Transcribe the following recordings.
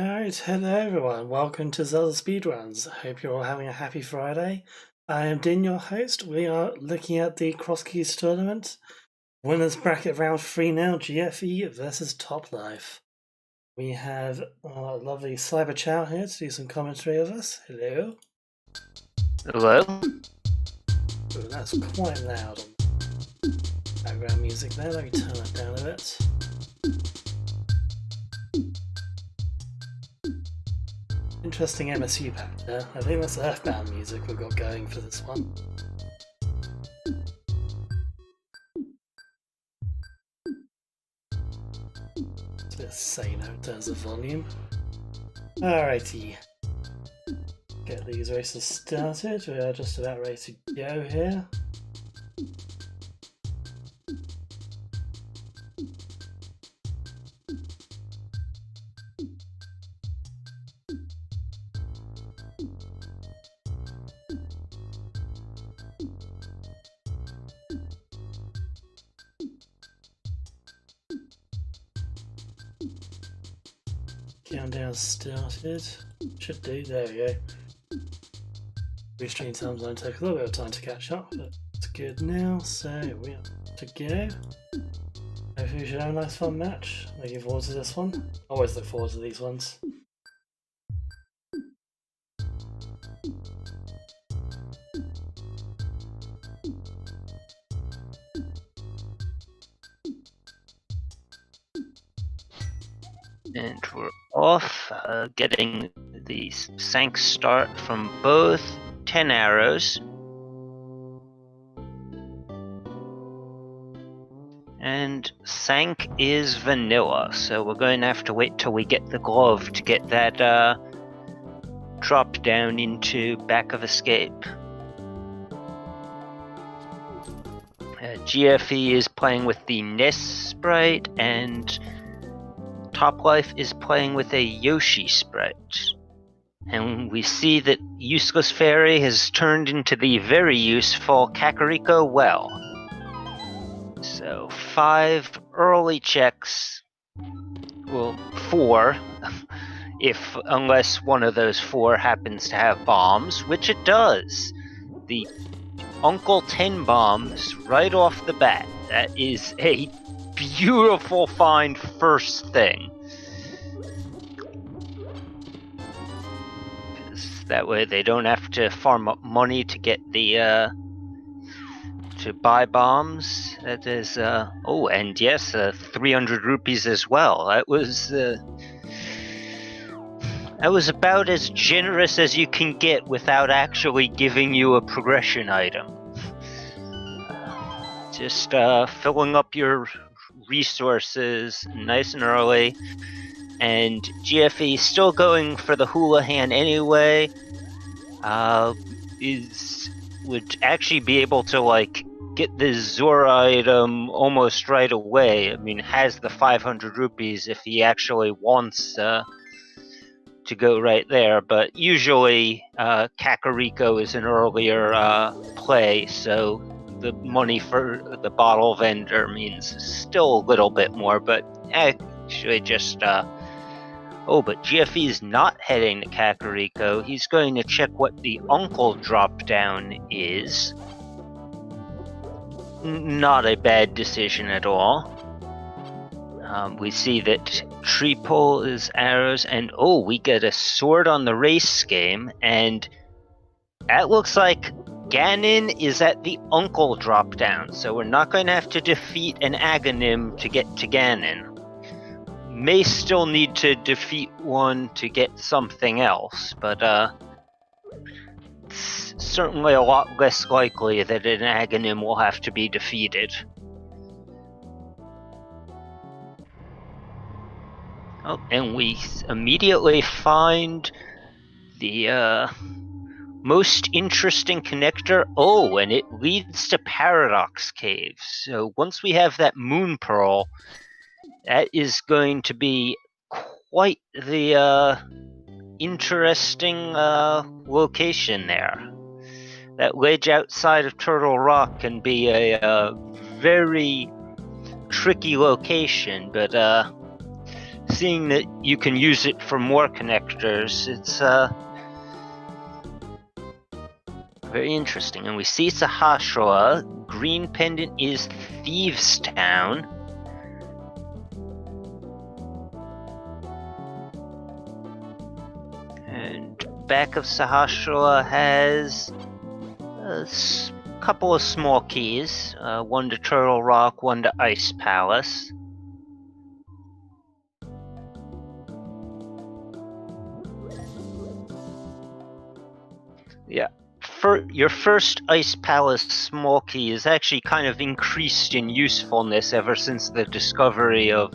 Alright, hello everyone, welcome to ZeldaSpeedRuns. I hope you're all having a happy Friday. I am Din, your host. We are looking at the Crosskeys tournament. Winners bracket round 3 now, GFE versus topplife. We have our lovely Cyber Chow here to do some commentary of us. Hello. Hello? Ooh, that's quite loud on background music there. Let me turn that down a bit. Interesting MSU pack there. I think that's Earthbound music we've got going for this one. It's a bit sane in terms of volume. Alrighty. Get these races started. We are just about ready to go here. Countdown started. Should do, there we go. Restream times only take a little bit of time to catch up, but it's good now, so we are to go. Hopefully we should have a nice fun match. Looking forward to this one. Always look forward to these ones. And we're off, getting the Sank start from both 10 arrows. And Sank is vanilla, so we're going to have to wait till we get the glove to get that drop down into back of escape. GFE is playing with the Ness sprite, and topplife is playing with a Yoshi sprite. And we see that Useless Fairy has turned into the very useful Kakariko Well. So 5 early checks, well 4, unless one of those 4 happens to have bombs, which it does. The Uncle 10 bombs right off the bat. That is a beautiful find first thing. That way they don't have to farm up money to get the to buy bombs. That is oh, and yes, 300 rupees as well. That was about as generous as you can get without actually giving you a progression item. Just filling up your resources nice and early. And GFE still going for the Houlihan anyway. Would actually be able to like get the Zora item almost right away. I mean, has the 500 rupees if he actually wants to go right there. But usually Kakariko is an earlier play, so the money for the bottle vendor means still a little bit more, but actually just oh, but GFE is not heading to Kakariko. He's going to check what the Uncle drop down is. Not a bad decision at all. We see that tree pole is arrows, and oh, we get a sword on the race game, and that looks like Ganon is at the Uncle drop down, so we're not going to have to defeat an Aghanim to get to Ganon. May still need to defeat one to get something else, but it's certainly a lot less likely that an Aghanim will have to be defeated. Oh, and we immediately find the most interesting connector. Oh, and it leads to Paradox Caves. So once we have that Moon Pearl, that is going to be quite the interesting location there. That ledge outside of Turtle Rock can be a very tricky location, but seeing that you can use it for more connectors, it's very interesting. And we see Sahasrahla. Green pendant is Thieves Town. And back of Sahasrahla has a couple of small keys, one to Turtle Rock, one to Ice Palace. Yeah, your first Ice Palace small key is actually kind of increased in usefulness ever since the discovery of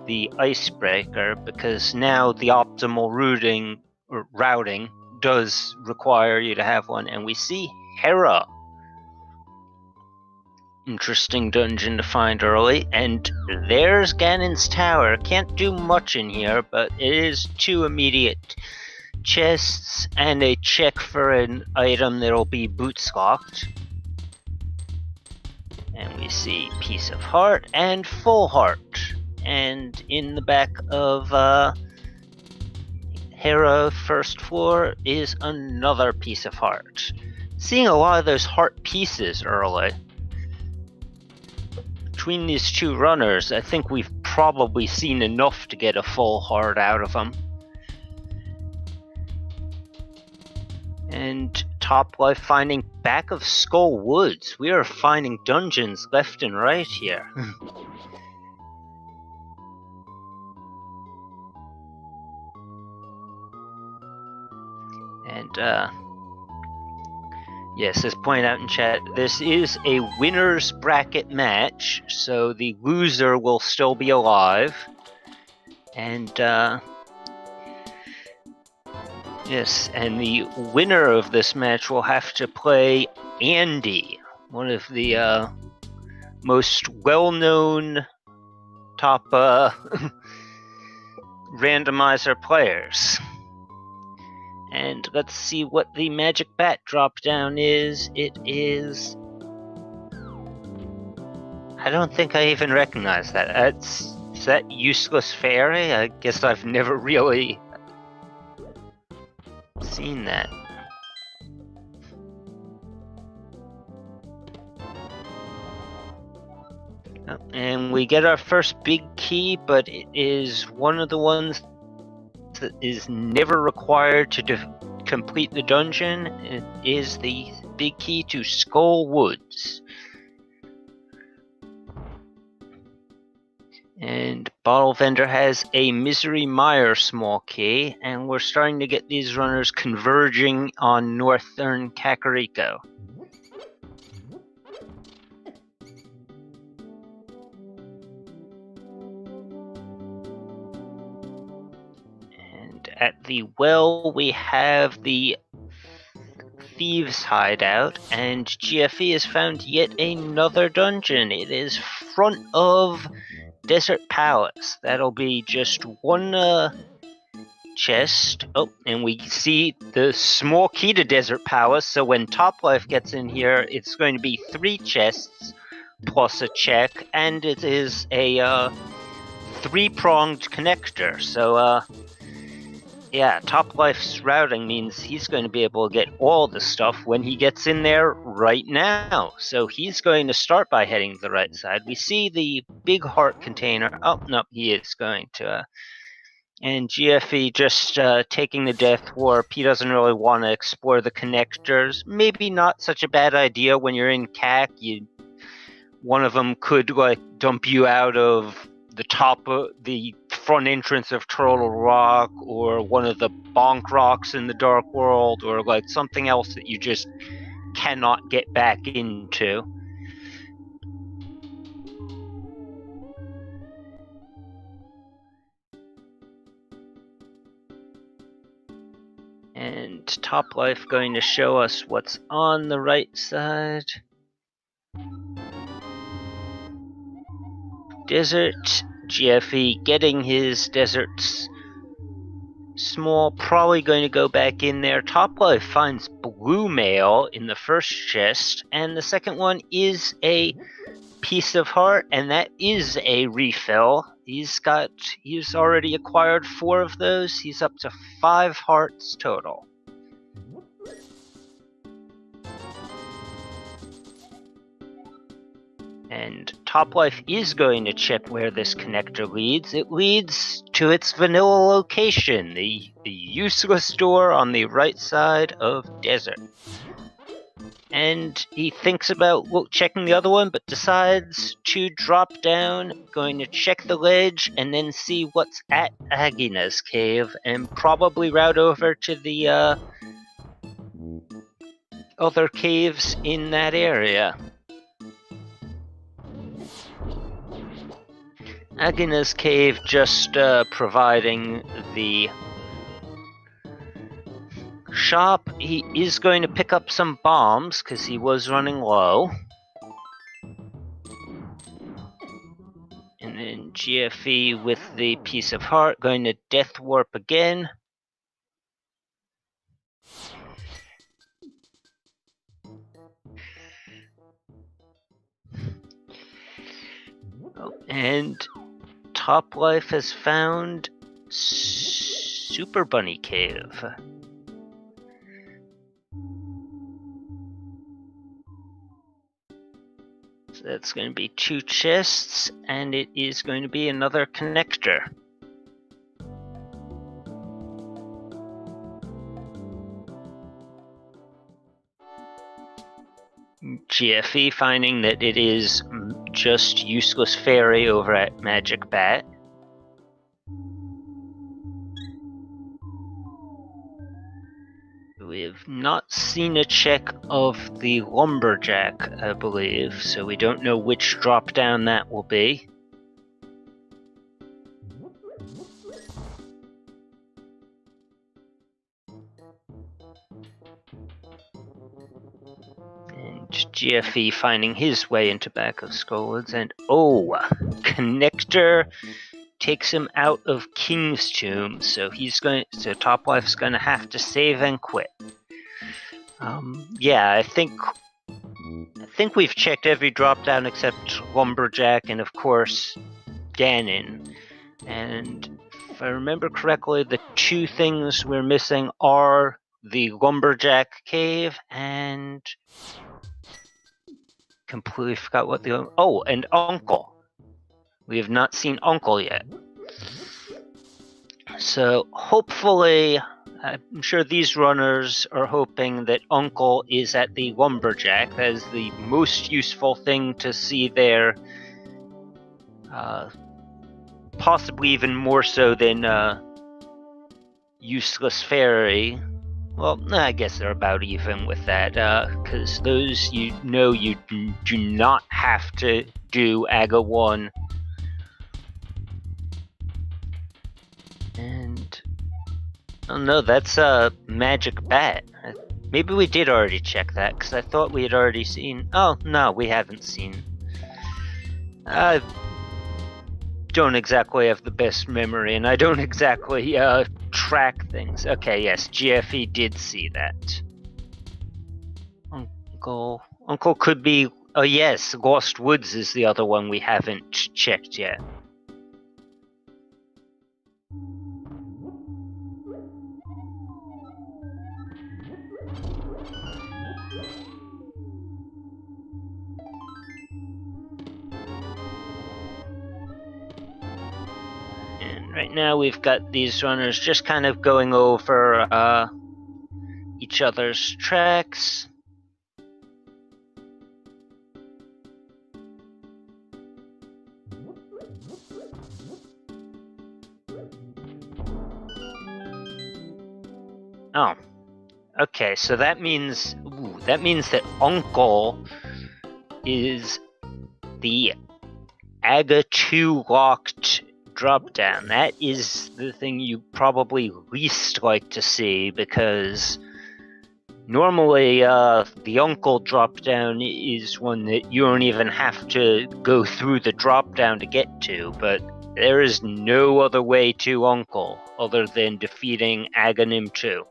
the Icebreaker, because now the optimal routing does require you to have one. And we see Hera. Interesting dungeon to find early. And there's Ganon's Tower. Can't do much in here, but it is 2 immediate chests and a check for an item that'll be boots locked. And we see Piece of Heart and Full Heart. And in the back of Hera first floor is another Piece of Heart. Seeing a lot of those heart pieces early. Between these 2 runners, I think we've probably seen enough to get a full heart out of them. And Toplife finding back of Skull Woods. We are finding dungeons left and right here. And yes, as pointed out in chat, this is a winner's bracket match, so the loser will still be alive. And yes, and the winner of this match will have to play Andy, one of the most well-known top randomizer players. And let's see what the magic bat drop down is. It is... I don't think I even recognize that. Is that Useless Fairy? I guess I've never really seen that. And we get our first big key, but it is one of the ones that is never required to complete the dungeon. It is the big key to Skull Woods. And Bottle Vendor has a Misery Mire small key, and we're starting to get these runners converging on Northern Kakariko. At the well, we have the Thieves' Hideout, and GFE has found yet another dungeon. It is front of Desert Palace. That'll be just 1 chest. Oh, and we see the small key to Desert Palace, so when Toplife gets in here, it's going to be 3 chests plus a check, and it is a 3-pronged connector. So, yeah, Toplife's routing means he's going to be able to get all the stuff when he gets in there right now. So he's going to start by heading to the right side. We see the big heart container. Oh, no, he is going to. And GFE just taking the Death Warp. He doesn't really want to explore the connectors. Maybe not such a bad idea when you're in CAC. One of them could like dump you out of the top of the front entrance of Turtle Rock, or one of the bonk rocks in the Dark World, or like something else that you just cannot get back into. And Toplife going to show us what's on the right side. Desert, GFE getting his deserts small, probably going to go back in there. Toplife finds blue mail in the first chest, and the second one is a Piece of Heart, and that is a refill. he's already acquired 4 of those. He's up to 5 hearts total. And topplife is going to check where this connector leads. It leads to its vanilla location, the useless door on the right side of desert. And he thinks about checking the other one, but decides to drop down, going to check the ledge, and then see what's at Agina's cave, and probably route over to the other caves in that area. Agina's cave just providing the shop. He is going to pick up some bombs because he was running low. And then GFE with the piece of heart, going to death warp again. Oh, and topplife has found Super Bunny Cave. So that's going to be 2 chests, and it is going to be another connector. GFE finding that it is just useless fairy over at Magic Bat. We have not seen a check of the lumberjack, I believe, so we don't know which drop down that will be. And GFE finding his way into back of Skullwoods, and connector takes him out of King's Tomb, so toplife's gonna have to save and quit. Yeah, I think we've checked every drop down except lumberjack and of course Ganon. And if I remember correctly, the 2 things we're missing are the lumberjack cave and completely forgot what and Uncle. We have not seen Uncle yet. So hopefully, I'm sure these runners are hoping that Uncle is at the lumberjack. That is the most useful thing to see there. Possibly even more so than useless fairy. Well, I guess they're about even with that, because those you do not have to do AGA 1. And oh no, that's a Magic Bat. Maybe we did already check that, because I thought we had already seen. Oh no, we haven't seen. I don't exactly have the best memory, and I don't exactly track things. Okay, yes, GFE did see that. Uncle could be. Oh yes, Lost Woods is the other one we haven't checked yet. Right now we've got these runners just kind of going over each other's tracks. Oh, okay, so that means that Uncle is the AGA 2 locked drop down. That is the thing you probably least like to see, because normally the Uncle drop down is one that you don't even have to go through the drop down to get to, but there is no other way to Uncle other than defeating Aghanim 2.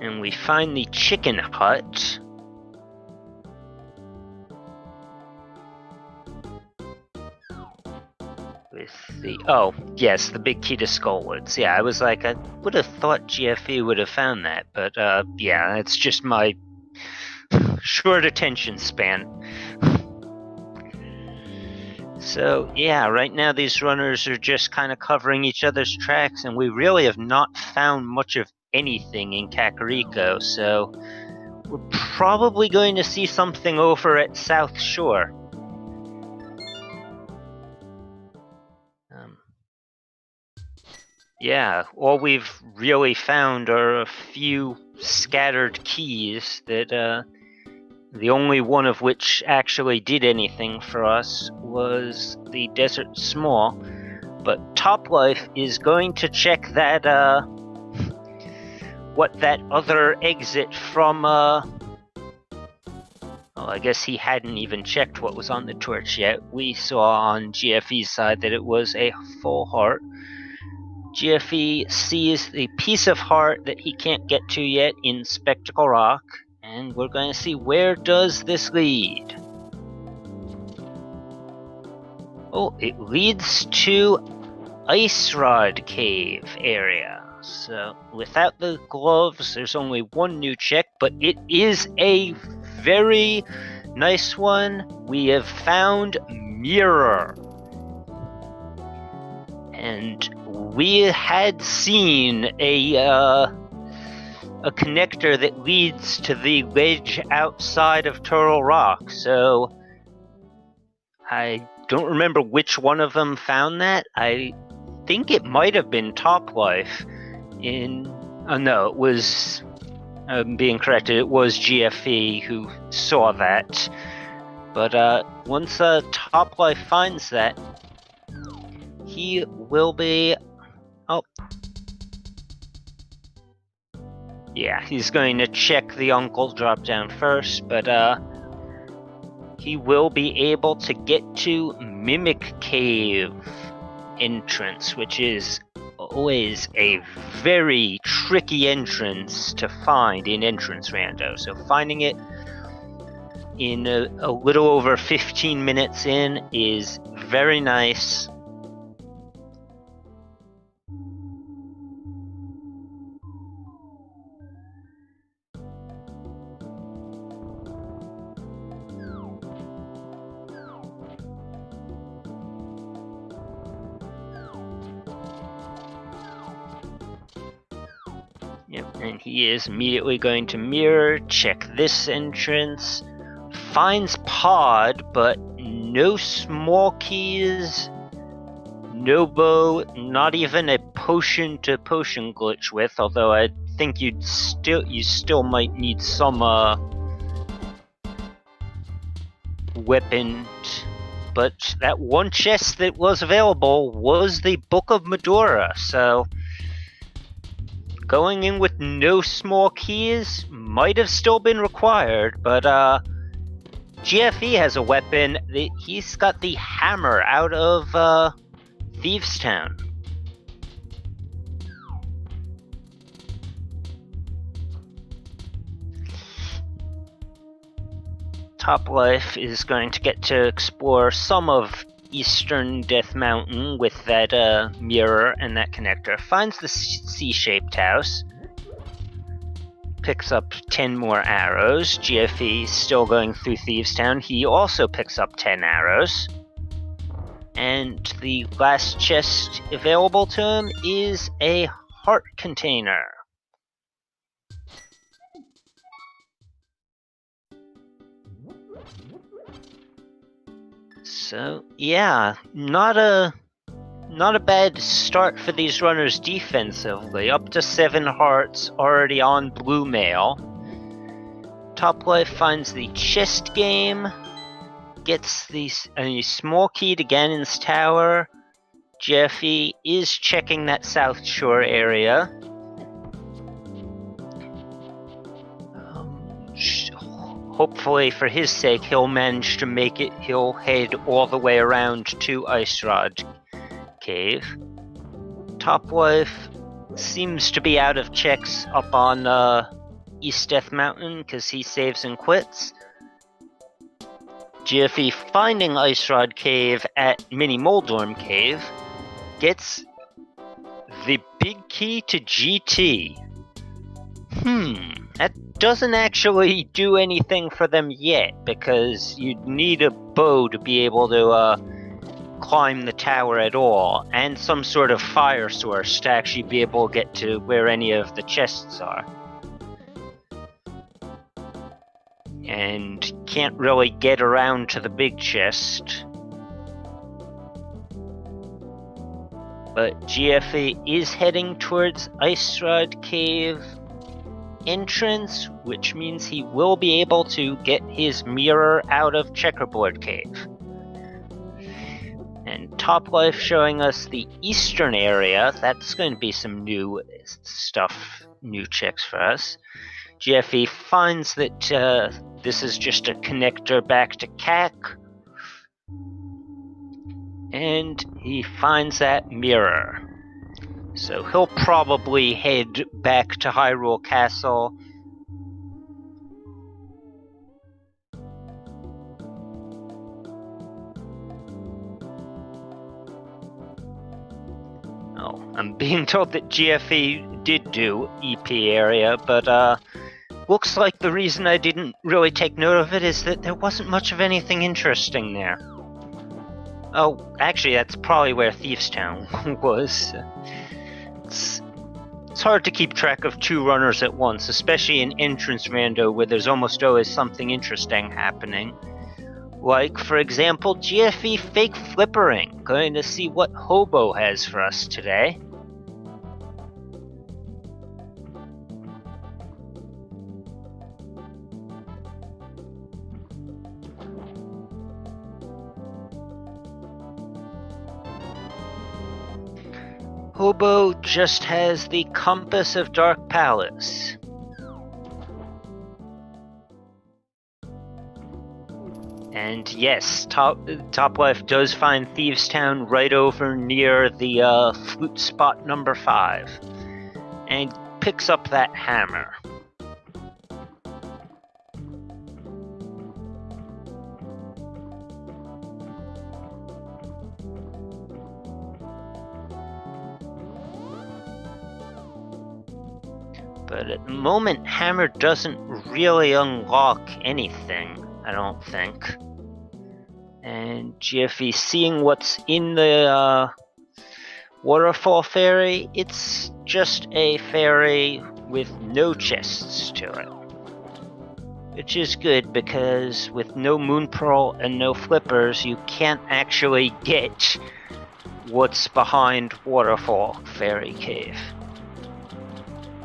And we find the chicken hut. With the, oh, yes, the big key to Skullwoods. Yeah, I was like, I would have thought GFE would have found that, but yeah, it's just my short attention span. So, yeah, right now these runners are just kind of covering each other's tracks, and we really have not found much of anything in Kakariko, so we're probably going to see something over at South Shore. Yeah, all we've really found are a few scattered keys that the only one of which actually did anything for us was the Desert Small. But Toplife is going to check that what that other exit from well, I guess he hadn't even checked what was on the torch yet. We saw on GFE's side that it was a full heart. GFE sees the piece of heart that he can't get to yet in Spectacle Rock, and we're going to see where does this lead. Oh, it leads to Ice Rod Cave area. So without the gloves, there's only one new check, but it is a very nice one. We have found Mirror. And we had seen a connector that leads to the ledge outside of Turtle Rock, so I don't remember which one of them found that. I think it might have been Toplife in... Oh no, it was... I'm being corrected, it was GFE who saw that. But once Toplife finds that, he will be... Oh. Yeah, he's going to check the Uncle drop down first, but he will be able to get to Mimic Cave entrance, which is always a very tricky entrance to find in Entrance Rando. So finding it in a little over 15 minutes in is very nice. Yep, and he is immediately going to mirror, check this entrance, finds Pod, but no small keys, no bow, not even a potion to potion glitch with, although I think you still might need some weapon. But that one chest that was available was the Book of Medora, so going in with no small keys might have still been required, but GFE has a weapon. He's got the hammer out of Thieves Town. Toplife is going to get to explore some of Eastern Death Mountain with that mirror and that connector. Finds the C-shaped house. Picks up 10 more arrows. GFE still going through Thieves Town. He also picks up 10 arrows. And the last chest available to him is a heart container. So yeah, not a bad start for these runners defensively. Up to 7 hearts already on blue mail. Toplife finds the chest game, gets a small key to Ganon's Tower. GFE is checking that South Shore area. Hopefully, for his sake, he'll manage to make it. He'll head all the way around to Ice Rod Cave. Toplife seems to be out of checks up on East Death Mountain because he saves and quits. GFE finding Ice Rod Cave at Mini Moldorm Cave gets the big key to GT. That doesn't actually do anything for them yet, because you'd need a bow to be able to climb the tower at all, and some sort of fire source to actually be able to get to where any of the chests are. And can't really get around to the big chest. But GFE is heading towards Ice Rod Cave entrance, which means he will be able to get his mirror out of Checkerboard Cave. And Toplife showing us the eastern area. That's going to be some new stuff, new checks for us. GFE finds that this is just a connector back to CAC. And he finds that mirror. So he'll probably head back to Hyrule Castle. Oh, I'm being told that GFE did do EP area, but looks like the reason I didn't really take note of it is that there wasn't much of anything interesting there. Oh, actually, that's probably where Thieves Town was. It's hard to keep track of two runners at once, especially in entrance rando where there's almost always something interesting happening. Like, for example, GFE Fake Flippering. Going to see what Hobo has for us today. Hobo just has the Compass of Dark Palace. And yes, Toplife does find Thieves Town right over near the flute spot number 5. And picks up that hammer. But at the moment, hammer doesn't really unlock anything, I don't think. And GFE seeing what's in the waterfall fairy, it's just a fairy with no chests to it. Which is good, because with no moon pearl and no flippers, you can't actually get what's behind waterfall fairy cave.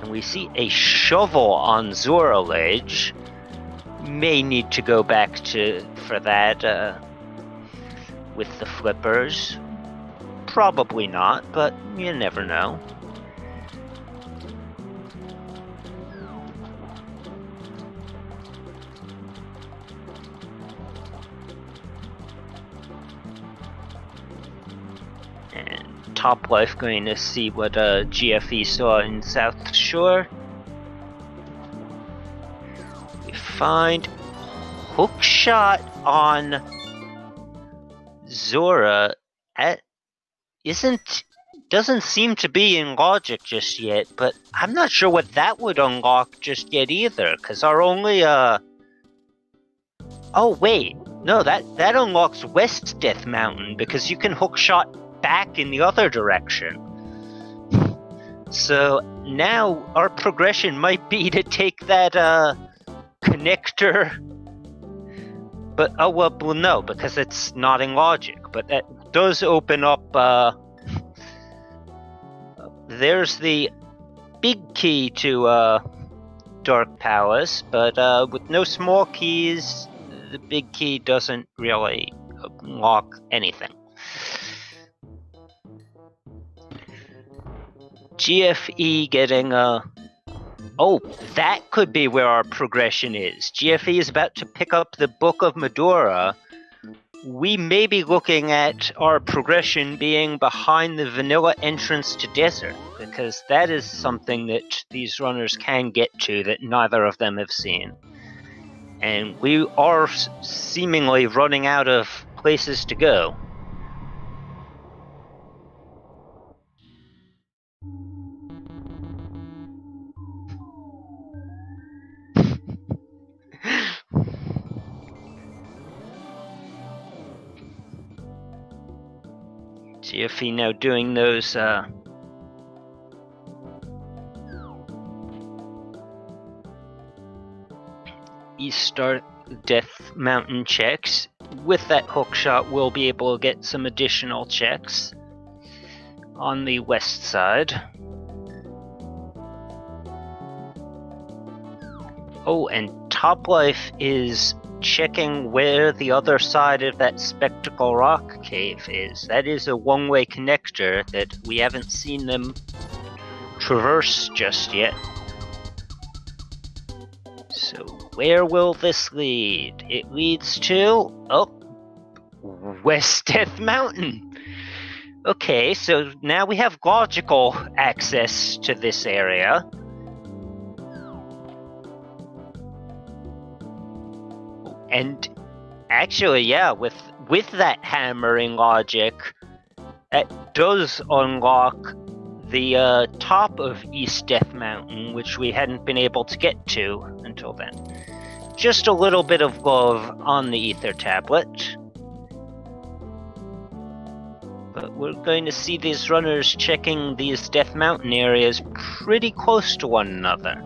And we see a shovel on Zora Ledge. May need to go back for that with the flippers. Probably not, but you never know. Toplife going to see what GFE saw in South Shore. We find hookshot on Zora doesn't seem to be in logic just yet, but I'm not sure what that would unlock just yet either, because our only oh wait, no, that unlocks West Death Mountain, because you can hookshot back in the other direction. So now our progression might be to take that connector, but well no, because it's not in logic, but that does open up there's the big key to Dark Palace, but with no small keys, the big key doesn't really unlock anything. GFE getting oh, that could be where our progression is. GFE is about to pick up the Book of Medora, we may be looking at our progression being behind the vanilla entrance to desert, because that is something that these runners can get to that neither of them have seen. And we are seemingly running out of places to go. GFE now doing those East Star Death Mountain checks. With that hook shot, we'll be able to get some additional checks on the west side. Oh, and Toplife is checking where the other side of that Spectacle Rock cave is. That is a one-way connector that we haven't seen them traverse just yet. So where will this lead? It leads to, West Death Mountain. Okay, so now we have logical access to this area. And actually, yeah, with that hammering logic, that does unlock the top of East Death Mountain, which we hadn't been able to get to until then. Just a little bit of love on the Ether tablet. But we're going to see these runners checking these Death Mountain areas pretty close to one another.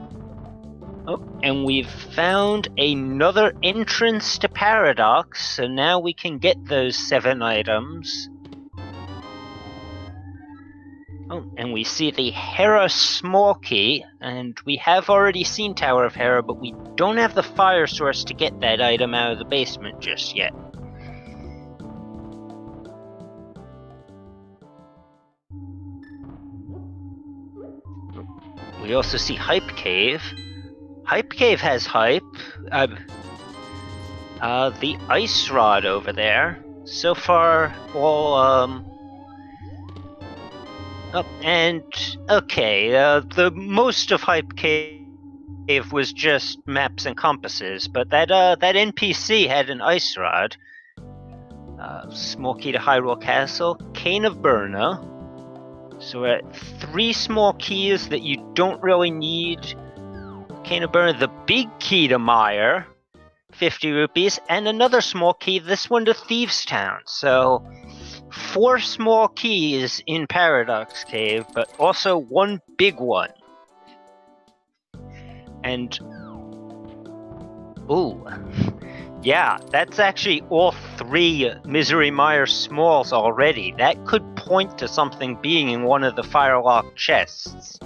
Oh, and we've found another entrance to Paradox, so now we can get those 7 items. Oh, and we see the Hera small key, and we have already seen Tower of Hera, but we don't have the fire source to get that item out of the basement just yet. We also see Hype Cave. Hype Cave has hype. The ice rod over there. So far, all the most of Hype Cave was just maps and compasses, but that NPC had an ice rod. Small key to Hyrule Castle, Cane of Burna. So we're at 3 small keys that you don't really need. Cane of Burna, the big key to Mire, 50 rupees, and another small key, this one to Thieves Town. So 4 small keys in Paradox Cave, but also 1 big one. And ooh, yeah, that's actually all 3 Misery Mire smalls already. That could point to something being in one of the Firelock chests,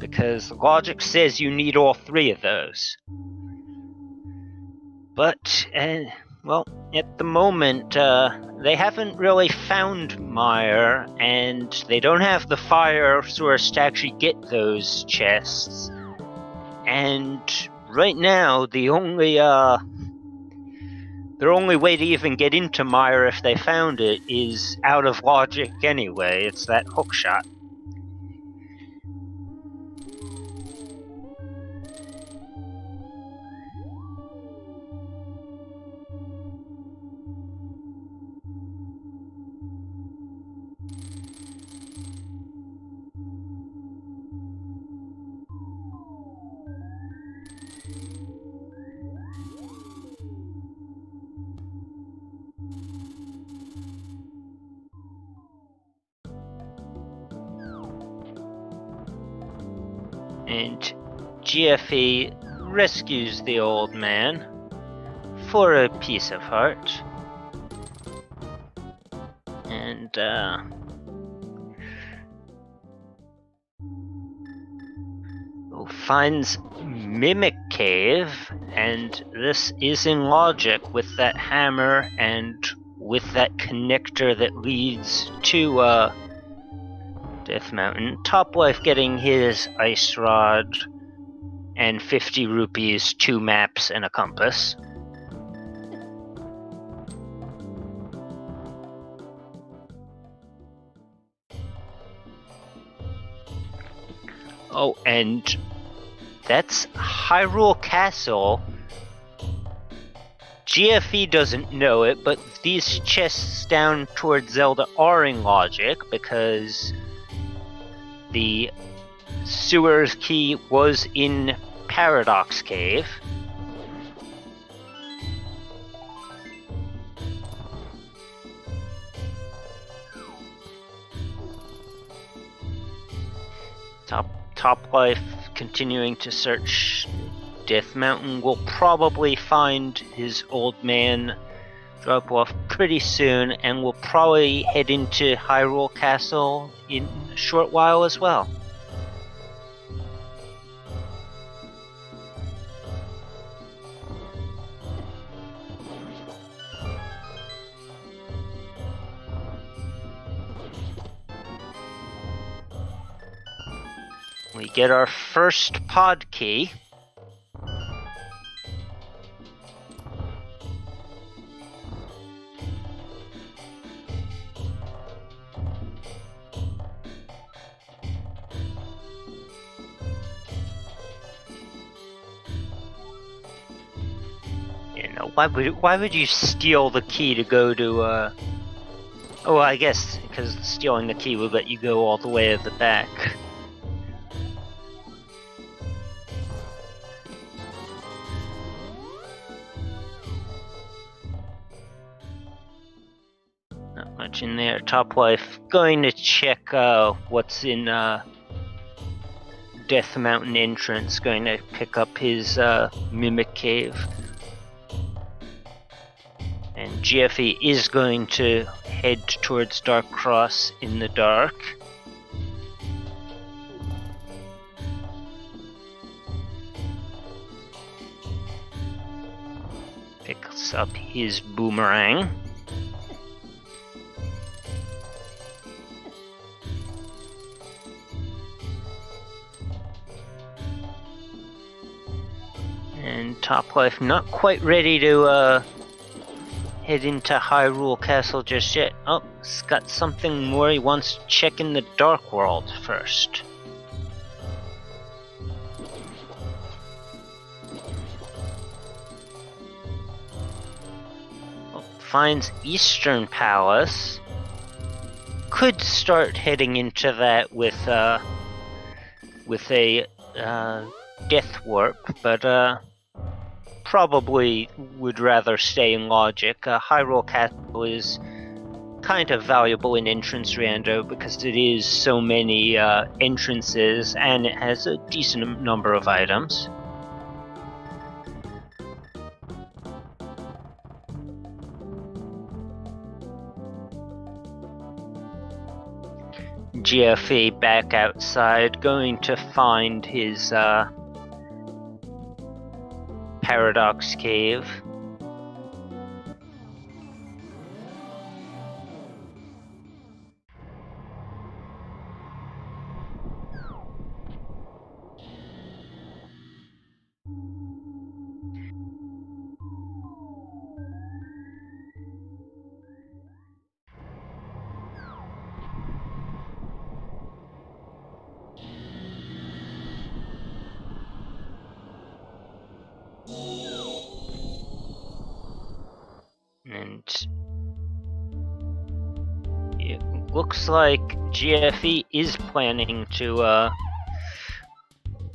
because logic says you need all 3 of those. But, well, at the moment, they haven't really found Mire, and they don't have the fire source to actually get those chests. And right now, their only way to even get into Mire if they found it is out of logic anyway. It's that hook shot. And GFE rescues the old man for a piece of heart. And finds Mimic Cave, and this is in logic with that hammer and with that connector that leads to Death Mountain. Toplife getting his ice rod and 50 rupees, 2 maps, and a compass. Oh, and that's Hyrule Castle. GFE doesn't know it, but these chests down towards Zelda are in logic because the sewer's key was in Paradox Cave. Topplife continuing to search Death Mountain will probably find his old man drop off pretty soon, and will probably head into Hyrule Castle in a short while as well. We get our first pod key. You know, why would you steal the key to go to oh, I guess because stealing the key would let you go all the way at the back. Not much in there. Topplife going to check what's in Death Mountain entrance. Going to pick up his Mimic Cave. And GFE is going to head towards Dark Cross in the dark. Picks up his boomerang. And Topplife not quite ready to head into Hyrule Castle just yet. Oh, he's got something more he wants to check in the Dark World first. Oh, finds Eastern Palace. Could start heading into that with a Death Warp, but probably would rather stay in logic. Hyrule Castle is kind of valuable in entrance rando because it is so many entrances and it has a decent number of items. GFE back outside, going to find his Paradox Cave. And it looks like GFE is planning to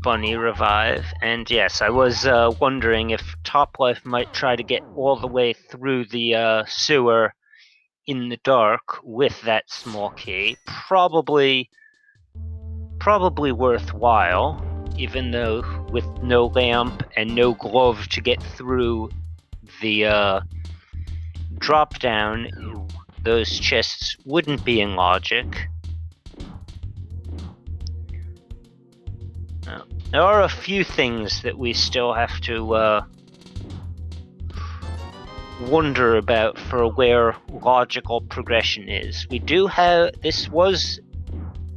bunny revive. And yes, I was wondering if Topplife might try to get all the way through the sewer in the dark with that small key. Probably worthwhile, even though with no lamp and no glove to get through the drop down, those chests wouldn't be in logic. There are a few things that we still have to wonder about for where logical progression is. We do have, this was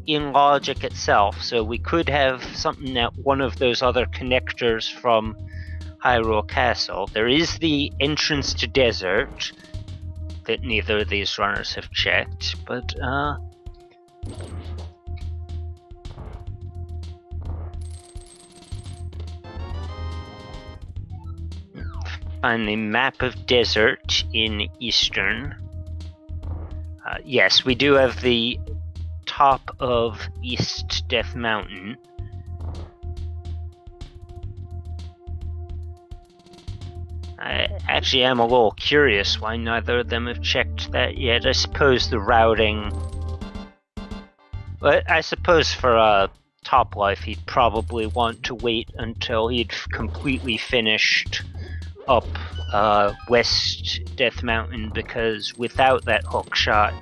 in logic itself, so we could have something at one of those other connectors from Hyrule Castle. There is the entrance to desert that neither of these runners have checked, but find the map of desert in Eastern. Yes, we do have the top of East Death Mountain. I actually am a little curious why neither of them have checked that yet. I suppose the routing... But I suppose for Top-Life he'd probably want to wait until he'd completely finished up West Death Mountain, because without that hook shot,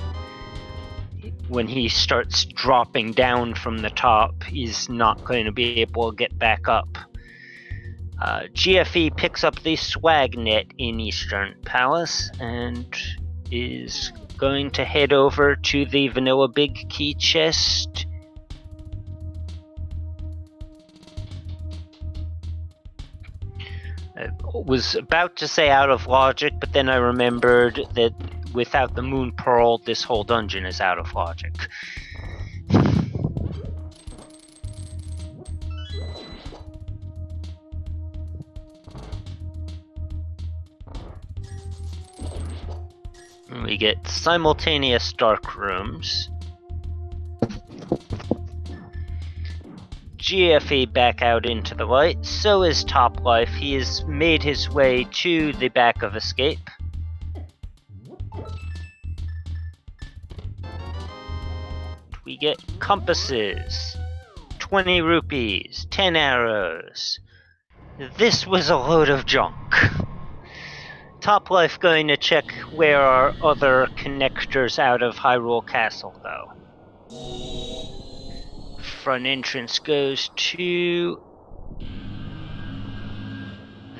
when he starts dropping down from the top, he's not going to be able to get back up. GFE picks up the swag net in Eastern Palace and is going to head over to the vanilla big key chest. I was about to say out of logic, but then I remembered that without the Moon Pearl, this whole dungeon is out of logic. We get simultaneous dark rooms. GFE back out into the light, so is Top-Life. He has made his way to the back of Escape. We get compasses, 20 rupees, 10 arrows. This was a load of junk. Top-Life going to check where are other connectors out of Hyrule Castle, though. Front entrance goes to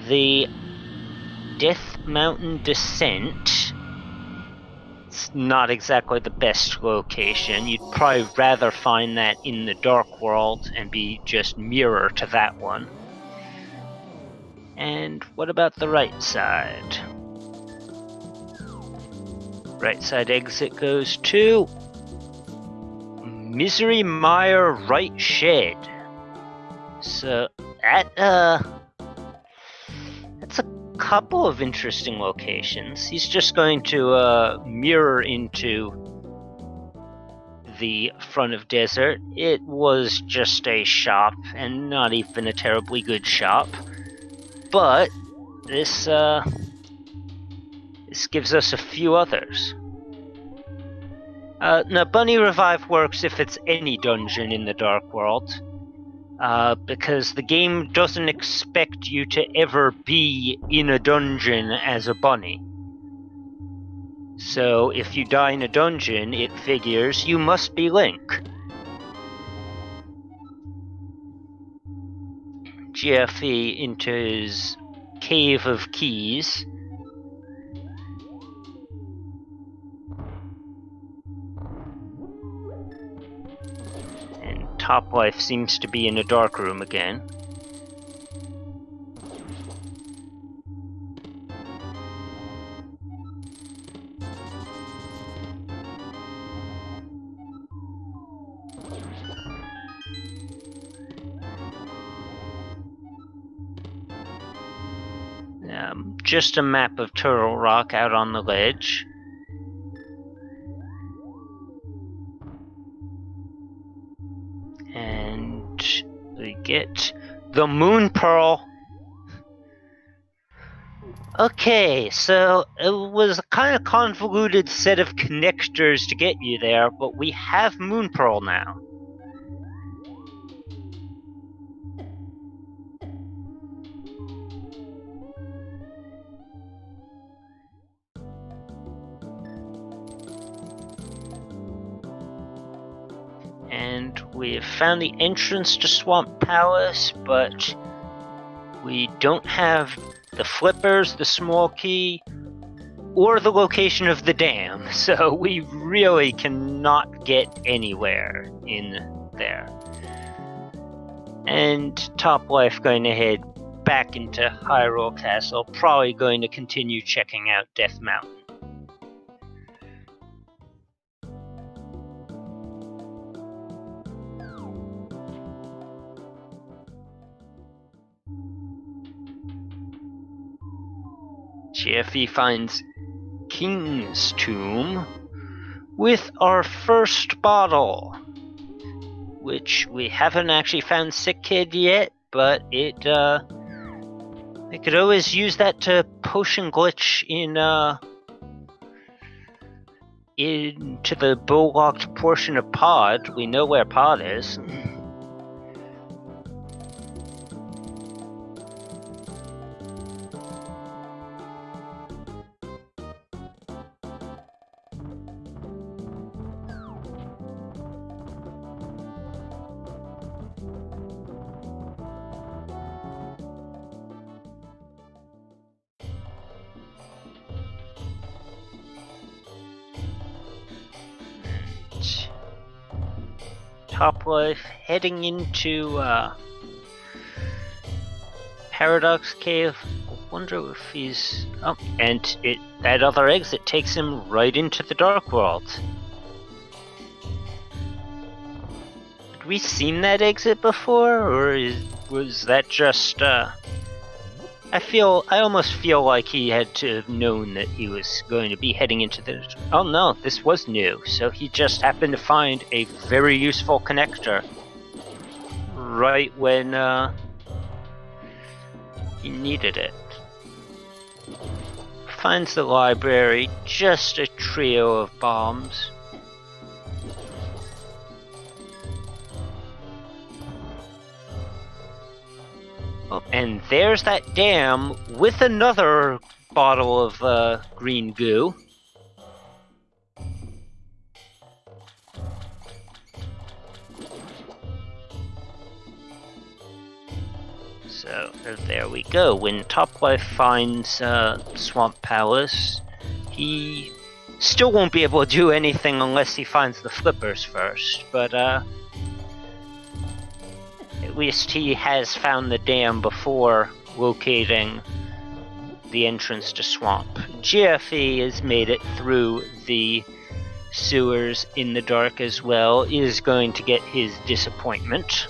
the Death Mountain Descent. It's not exactly the best location. You'd probably rather find that in the Dark World and be just mirror to that one. And what about the right side? Right side exit goes to Misery Mire Right Shed. So that's a couple of interesting locations. He's just going to mirror into the front of desert. It was just a shop, and not even a terribly good shop. But this gives us a few others. Now, Bunny Revive works if it's any dungeon in the Dark World, because the game doesn't expect you to ever be in a dungeon as a bunny. So if you die in a dungeon, it figures you must be Link. GFE into his Cave of Keys. And Top-Life seems to be in a dark room again. Just a map of Turtle Rock out on the ledge. And we get the Moon Pearl. Okay, so it was a kind of convoluted set of connectors to get you there, but we have Moon Pearl now. And we have found the entrance to Swamp Palace, but we don't have the flippers, the small key, or the location of the dam, so we really cannot get anywhere in there. And Top-Life going to head back into Hyrule Castle, probably going to continue checking out Death Mountain. GFE finds King's Tomb with our first bottle, which we haven't actually found Sick Kid yet, but it could always use that to potion glitch into the bull-locked portion of Pod. We know where Pod is. Topplife heading into Paradox Cave. I wonder if he's... Oh, and that other exit takes him right into the Dark World. Had we seen that exit before, or was that just... I almost feel like he had to have known that he was going to be heading into the... Oh no, this was new, so he just happened to find a very useful connector right when he needed it. Finds the library, just a trio of bombs. Oh, and there's that dam with another bottle of green goo. So there we go. When Topplife finds Swamp Palace, he still won't be able to do anything unless he finds the flippers first, but at least he has found the dam before locating the entrance to Swamp. GFE has made it through the sewers in the dark as well, is going to get his disappointment.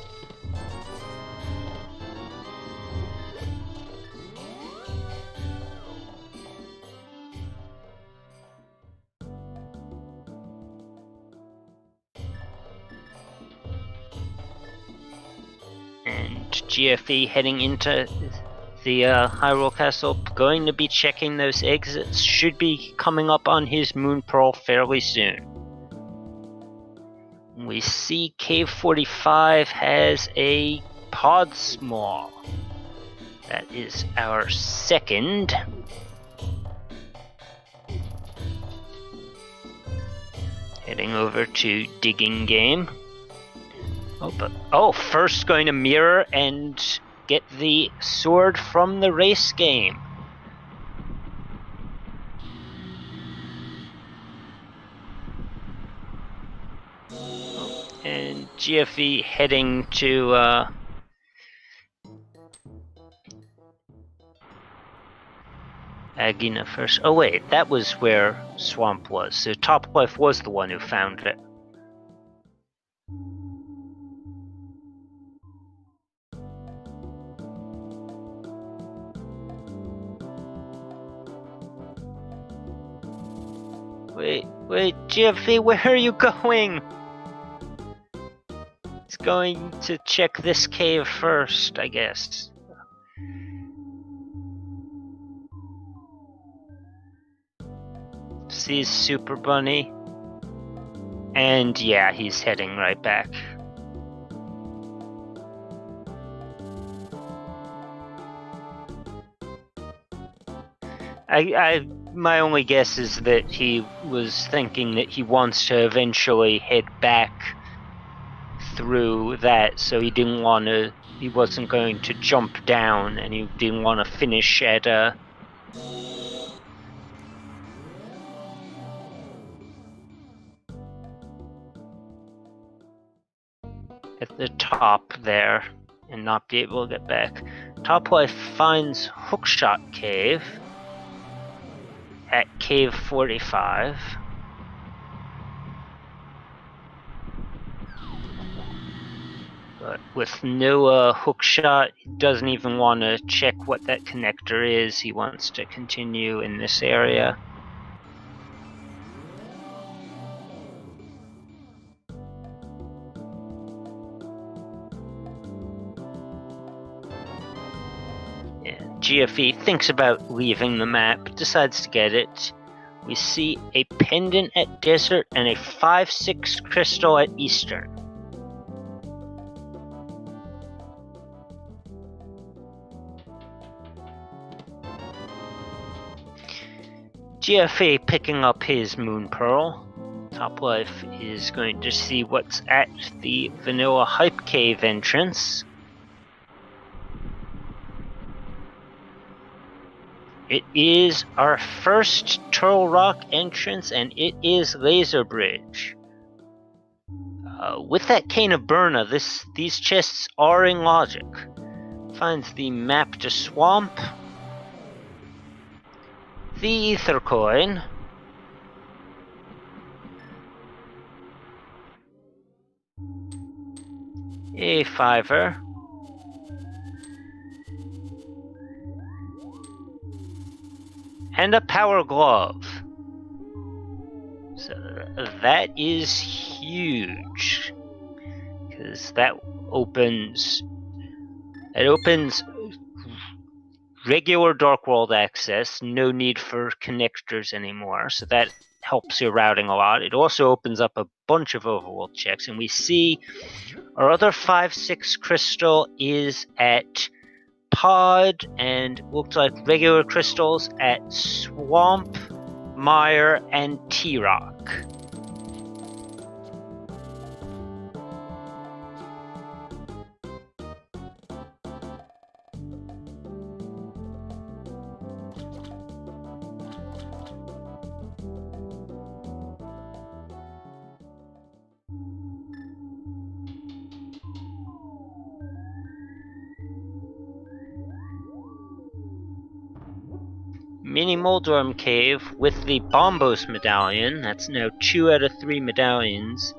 GFE heading into the Hyrule Castle, going to be checking those exits, should be coming up on his Moon Pearl fairly soon. We see Cave 45 has a Pod Small. That is our second. Heading over to Digging Game. First going to mirror and get the sword from the race game. And GFE heading to Agina first. Oh wait, that was where Swamp was. So Topplife was the one who found it. Wait, GFE, where are you going? He's going to check this cave first, I guess. Sees Super Bunny. And yeah, he's heading right back. My only guess is that he was thinking that he wants to eventually head back through that, so he wasn't going to jump down, and he didn't want to finish at the top there and not be able to get back. Topplife finds Hookshot Cave at Cave 45. But with no hook shot, he doesn't even want to check what that connector is. He wants to continue in this area. And GFE thinks about leaving the map, decides to get it. We see a pendant at desert and a 5-6 crystal at eastern. GFA picking up his Moon Pearl. Toplife is going to see what's at the Vanilla Hype Cave entrance. It is our first Turtle Rock entrance, and it is Laser Bridge. With that Cane of Burna, these chests are in logic. Finds the map to Swamp, the Ether Coin, a 5er, and a Power Glove. So that is huge, because that opens regular Dark World access, no need for connectors anymore, so that helps your routing a lot. It also opens up a bunch of overworld checks, and we see our other 5-6 crystal is at Pod, and looks like regular crystals at Swamp, Mire, and T-Rock. Mini Moldorm Cave with the Bombos medallion. That's now 2 out of 3 medallions.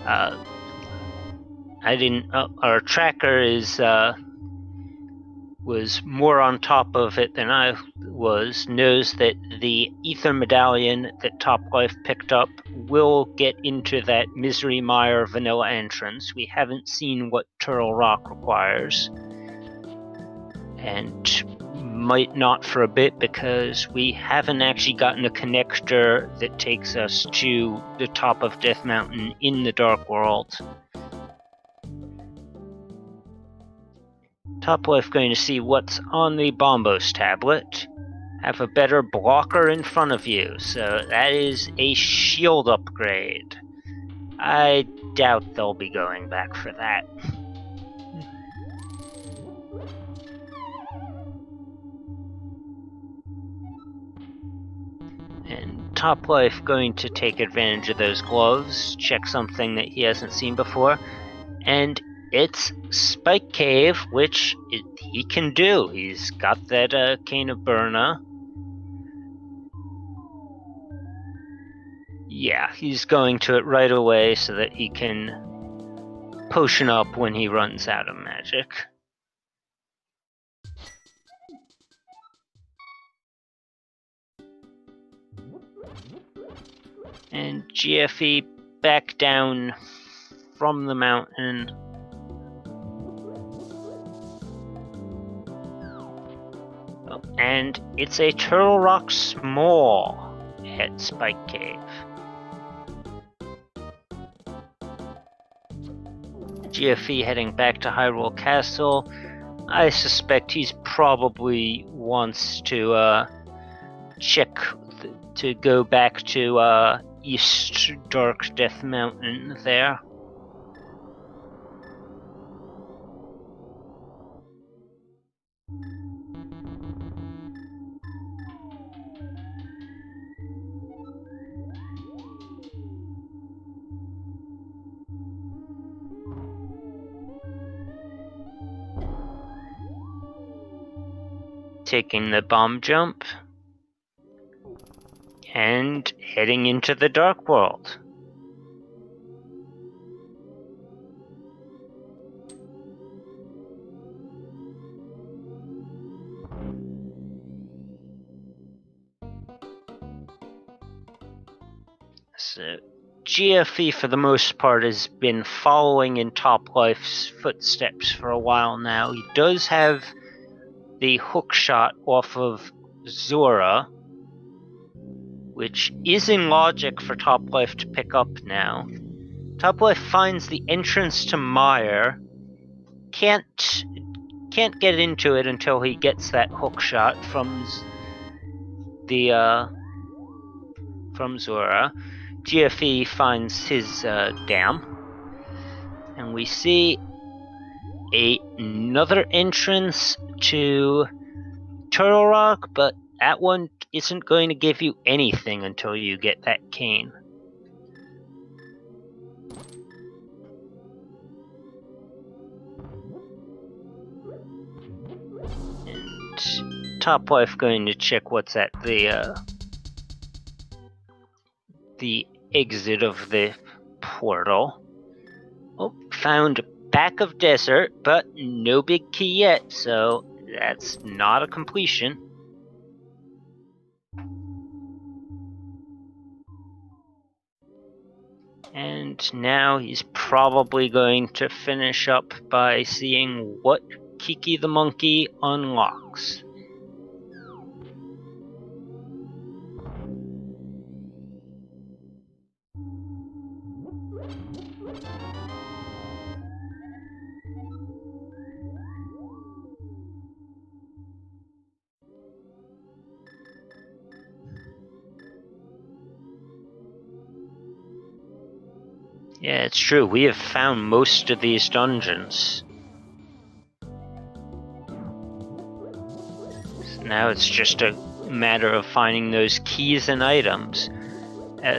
Our tracker was more on top of it than I was. Knows that the Ether medallion that Toplife picked up will get into that Misery Mire vanilla entrance. We haven't seen what Turtle Rock requires, and might not for a bit, because we haven't actually gotten a connector that takes us to the top of Death Mountain in the Dark World. Toplife going to see what's on the Bombos tablet. Have a better blocker in front of you, so that is a shield upgrade. I doubt they'll be going back for that. And Toplife going to take advantage of those gloves, check something that he hasn't seen before, and it's Spike Cave, which he can do. He's got that Cane of Burna. Yeah, he's going to it right away so that he can potion up when he runs out of magic. And GFE back down from the mountain. Oh, and it's a Turtle Rock Small at Spike Cave. GFE heading back to Hyrule Castle. I suspect he's probably wants to check to go back to East Dark Death Mountain there. Taking the bomb jump and heading into the Dark World. So GFE for the most part has been following in Toplife's footsteps for a while now. He does have the hook shot off of Zora, which is in logic for Toplife to pick up now. Toplife finds the entrance to Mire, can't get into it until he gets that hook shot from Zora. GFE finds his dam, and we see another entrance to Turtle Rock, but that one isn't going to give you anything until you get that cane. And Toplife going to check what's at the exit of the portal. Oh, found back of desert, but no big key yet, so that's not a completion. And now he's probably going to finish up by seeing what Kiki the Monkey unlocks. Yeah, it's true. We have found most of these dungeons. So now it's just a matter of finding those keys and items.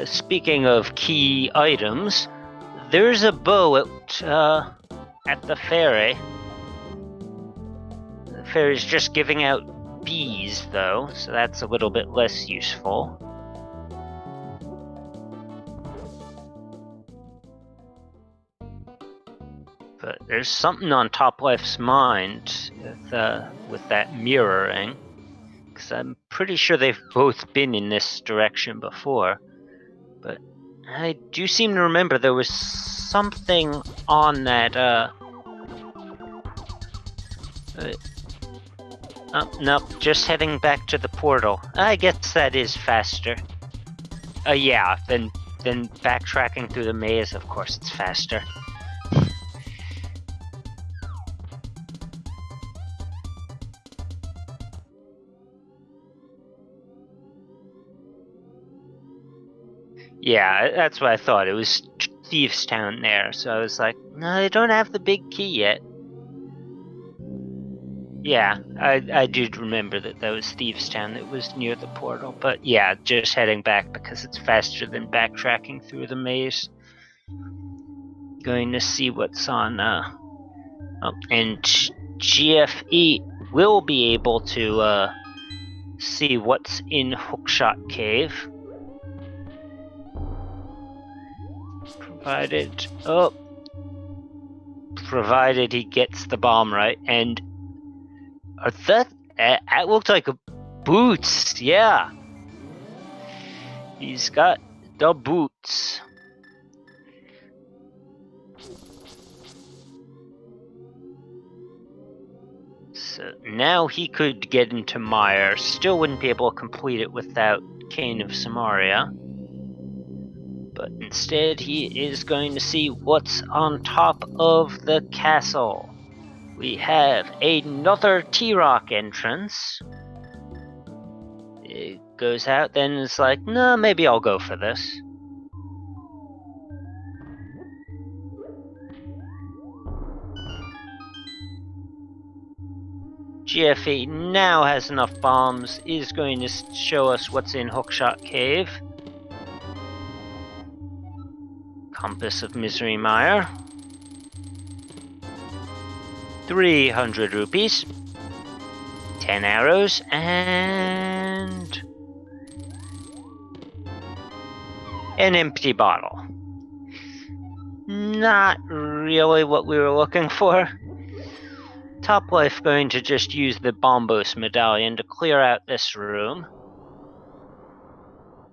Speaking of key items, there's a bow at the ferry. The ferry's just giving out bees, though, so that's a little bit less useful. But there's something on Toplife's mind with that mirroring, because I'm pretty sure they've both been in this direction before. But I do seem to remember there was something on that. Nope, just heading back to the portal. I guess that is faster. Yeah, then backtracking through the maze, of course it's faster. Yeah, that's what I thought. It was Thieves Town there, so I was like, no, they don't have the big key yet. Yeah, I do remember that was Thieves Town that was near the portal, but yeah, just heading back because it's faster than backtracking through the maze. Going to see what's on, and GFE will be able to see what's in Hookshot Cave. Provided he gets the bomb right, and that looked like boots, yeah. He's got the boots. So now he could get into Mire, still wouldn't be able to complete it without Cane of Samaria. But instead he is going to see what's on top of the castle. We have another T-Rock entrance. It goes out, then it's like, no, maybe I'll go for this. GFE now has enough bombs, is going to show us what's in Hookshot Cave. Compass of Misery Mire. 300 rupees. 10 arrows, and an empty bottle. Not really what we were looking for. Toplife going to just use the Bombos medallion to clear out this room.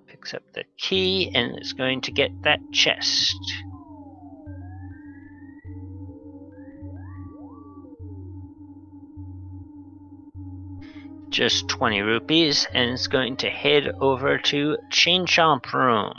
Pick picks up the key and is going to get that chest. Just 20 rupees, and it's going to head over to Chain Chomp Room.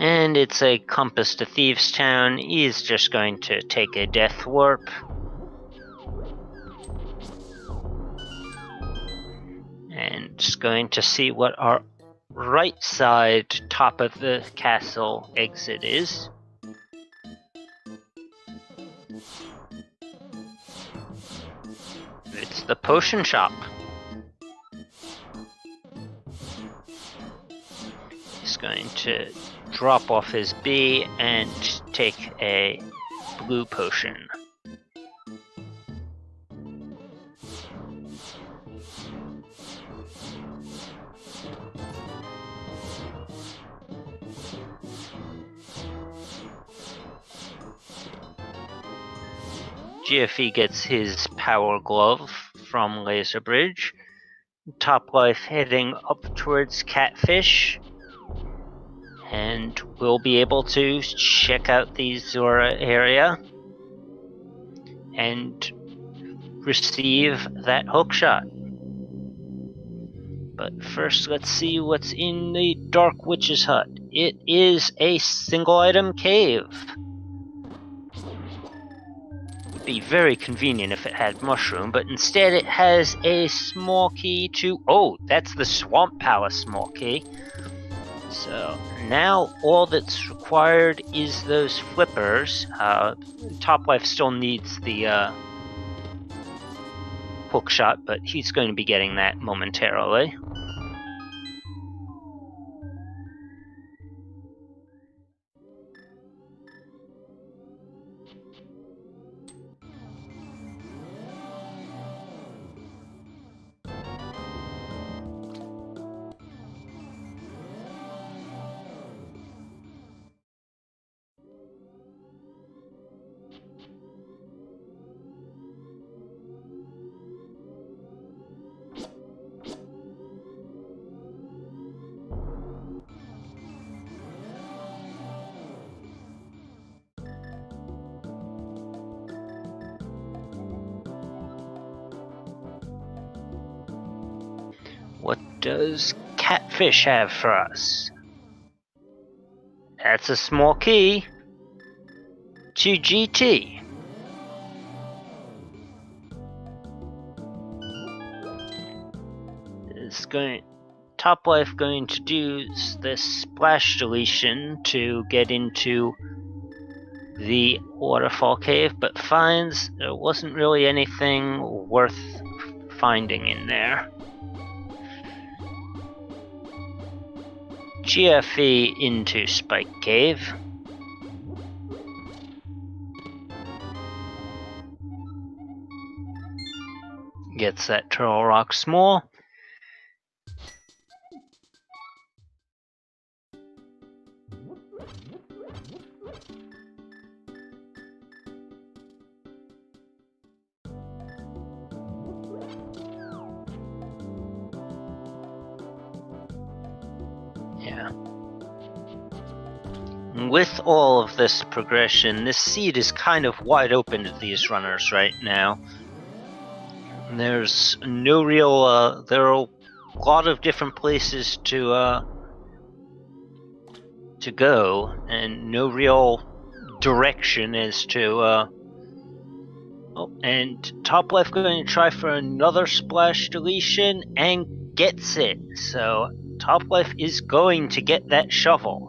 And it's a compass to Thieves Town. He's just going to take a death warp. And just going to see what our right side top of the castle exit is. It's the potion shop. He's going to drop off his B and take a blue potion. GFE gets his power glove from Laser Bridge. Topplife heading up towards Catfish. And we'll be able to check out the Zora area and receive that hookshot. But first, let's see what's in the Dark Witch's hut. It is a single item cave. Would be very convenient if it had mushroom, but instead it has a small key to... Oh, that's the Swamp Palace small key. So now all that's required is those flippers. Topplife still needs the hookshot, but he's going to be getting that momentarily. What does Catfish have for us? That's a small key to GT. Topplife going to do this splash deletion to get into the waterfall cave, but finds there wasn't really anything worth finding in there. GFE into Spike Cave. Gets that Turtle Rock small. Yeah. With all of this progression, this seed is kind of wide open to these runners right now. There's no real, there are a lot of different places to go, and no real direction as to, oh, and Topplife going to try for another splash deletion, and gets it, so Topplife is going to get that shovel.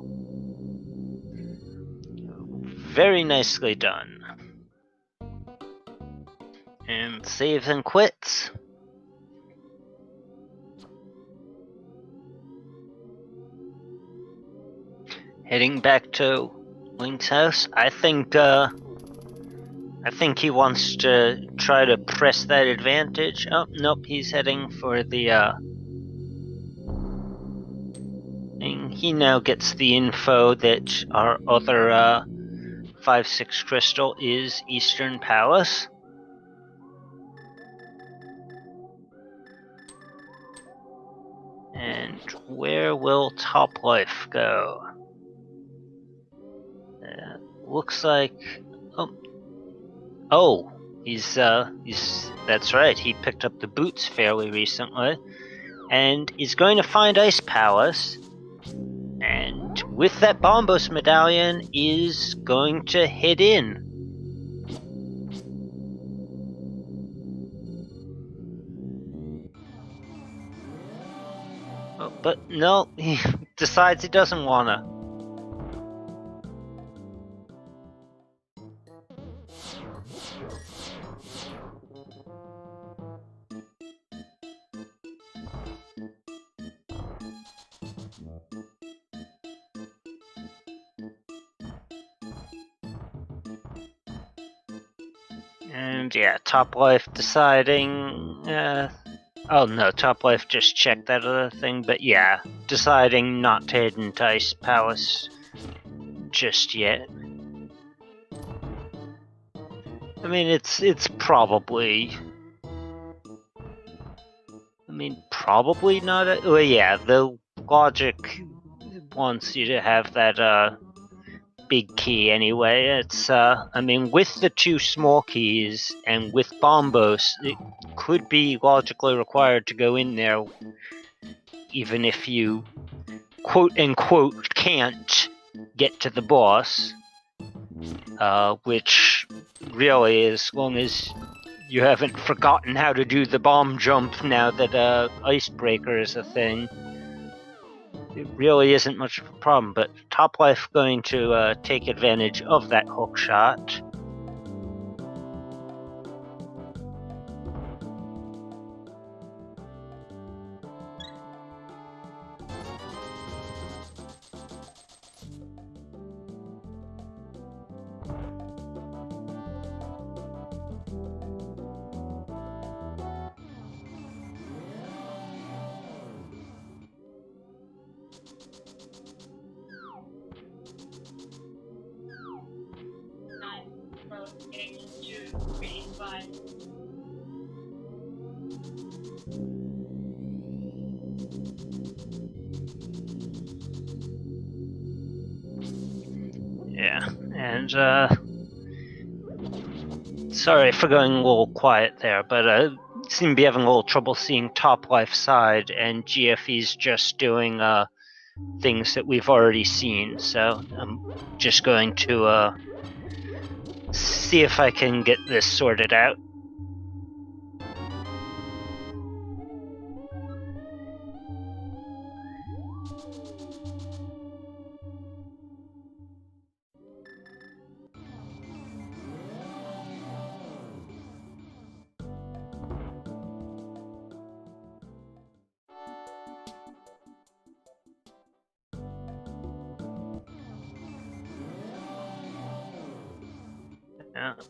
Very nicely done. And saves and quits. Heading back to Link's house. I think he wants to try to press that advantage. Oh, nope, he's heading for the thing. He now gets the info that our other 5-6 crystal is Eastern Palace. And where will Toplife go? Looks like... Oh, he's that's right, he picked up the boots fairly recently. And he's going to find Ice Palace. And with that Bombos medallion, is going to head in. Oh, but no, he decides he doesn't wanna. And yeah, Toplife deciding... oh no, Toplife just checked that other thing, but yeah, deciding not to head into Ice Palace just yet. I mean, it's probably... I mean, probably not a... Well, yeah, the logic wants you to have that, big key anyway. It's, I mean, with the 2 small keys and with Bombos, it could be logically required to go in there even if you quote-unquote can't get to the boss. Which really, as long as you haven't forgotten how to do the bomb jump now that Icebreaker is a thing, it really isn't much of a problem. But Toplife going to take advantage of that hook shot. Yeah, and sorry for going a little quiet there, but I seem to be having a little trouble seeing Toplife's side, and GFE's just doing things that we've already seen, so I'm just going to see if I can get this sorted out.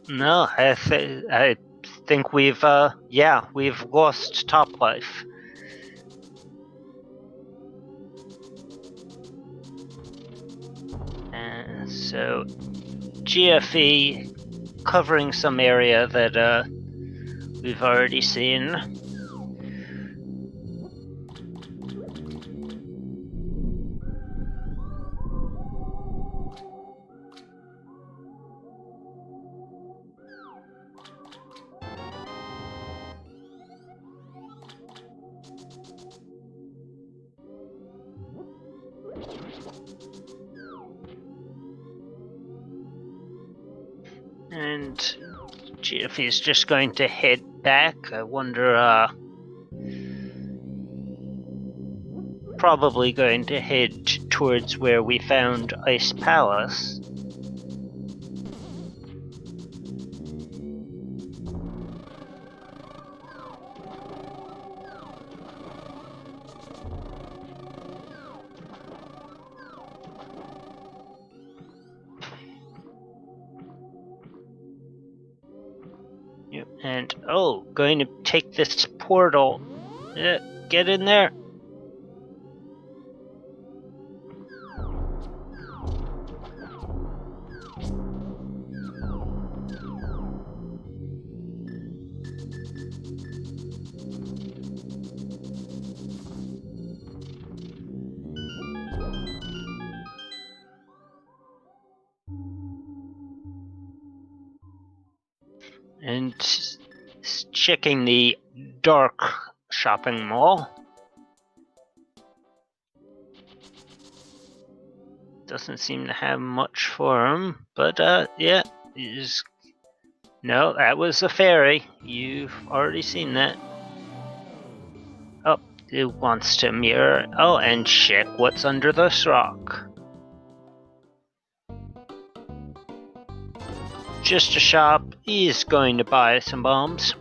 No, I think we've lost Toplife. And so GFE covering some area that we've already seen. And GFE is just going to head back. I wonder, probably going to head towards where we found Ice Palace. And oh, going to take this portal. Get in there. And checking the dark shopping mall. Doesn't seem to have much for him, but yeah, no, that was a fairy. You've already seen that. Oh, it wants to mirror. Oh, and check what's under this rock. Just a shop. He's going to buy some bombs.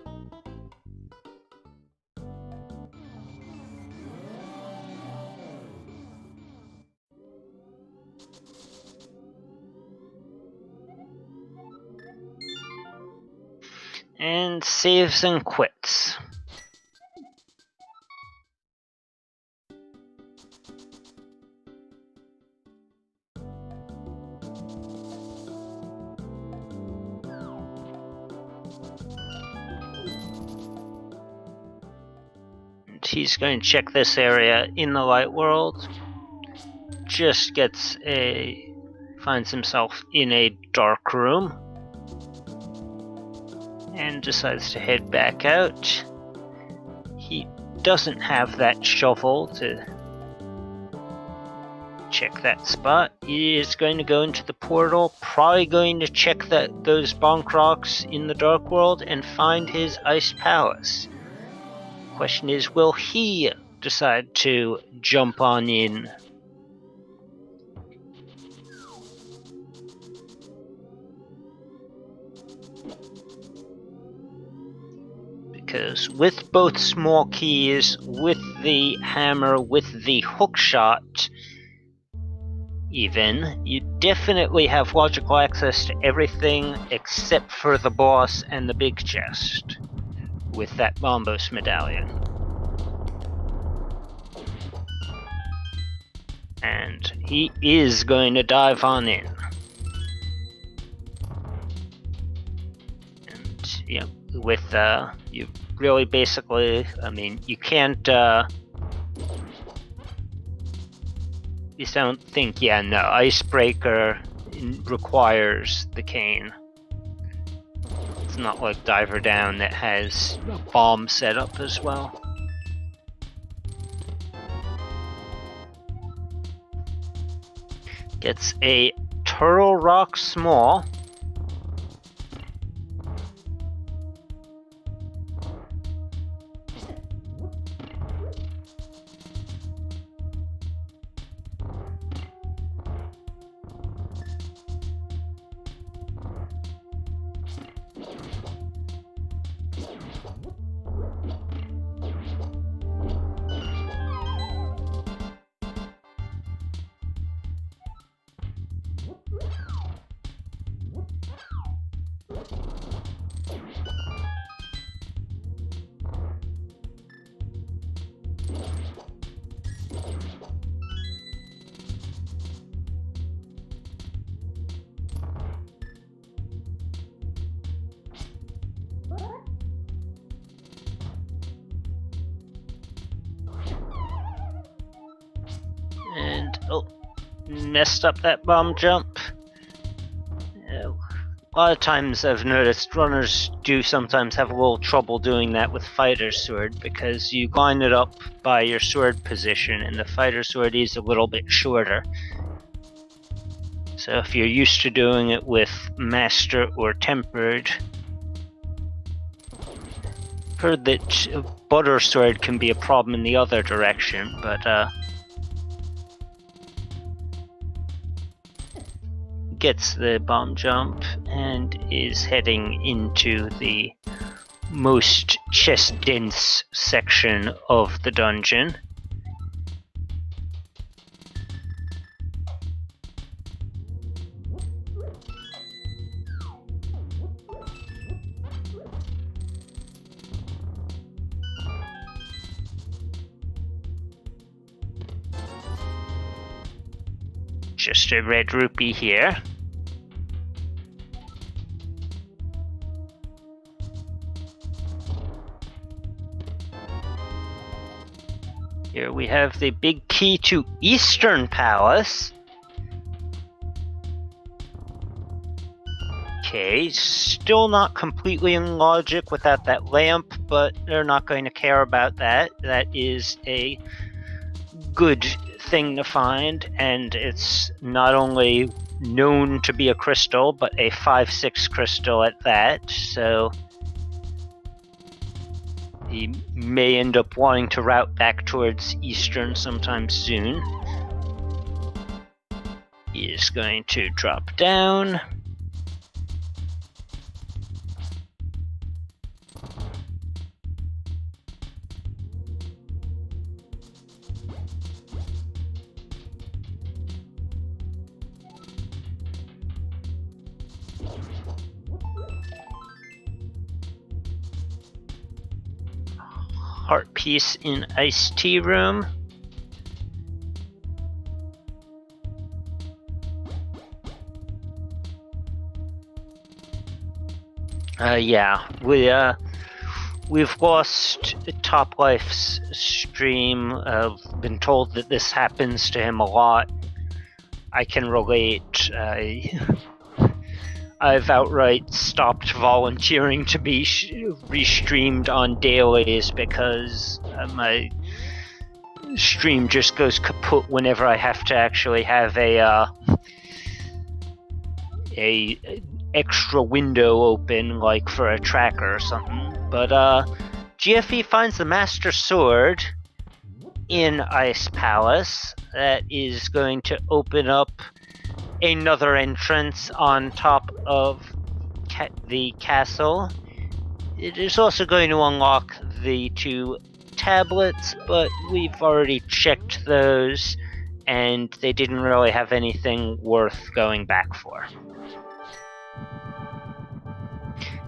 And saves and quits. And he's going to check this area in the light world. Just finds himself in a dark room. And decides to head back out. He doesn't have that shovel to check that spot. He is going to go into the portal, probably going to check those bonk rocks in the dark world and find his ice palace. Question is, will he decide to jump on in? Because with both small keys, with the hammer, with the hook shot, even, you definitely have logical access to everything except for the boss and the big chest with that Bombos medallion. And he is going to dive on in. And yeah, with you really basically, I mean, you can't you don't think, yeah, no, Icebreaker requires the cane. It's not like Diver Down that has a bomb set up as well. Gets a Turtle Rock Small. And oh, messed up that bomb jump. A lot of times I've noticed runners do sometimes have a little trouble doing that with fighter sword because you line it up by your sword position and the fighter sword is a little bit shorter. So if you're used to doing it with master or tempered, heard that butter sword can be a problem in the other direction, but gets the bomb jump and is heading into the most chest dense section of the dungeon. Just a red rupee here. Here we have the big key to Eastern Palace. Okay, still not completely in logic without that lamp, but they're not going to care about that. That is a good thing to find, and it's not only known to be a crystal, but a 5/6 crystal at that, so he may end up wanting to route back towards Eastern sometime soon. He is going to drop down. Heart piece in iced tea room. Yeah, we've lost Toplife's stream. I've been told that this happens to him a lot. I can relate. I've outright stopped volunteering to be restreamed on dailies because my stream just goes kaput whenever I have to actually have a extra window open, like for a tracker or something. But GFE finds the Master Sword in Ice Palace. That is going to open up another entrance on top of the castle. It is also going to unlock the 2 tablets, but we've already checked those, and they didn't really have anything worth going back for.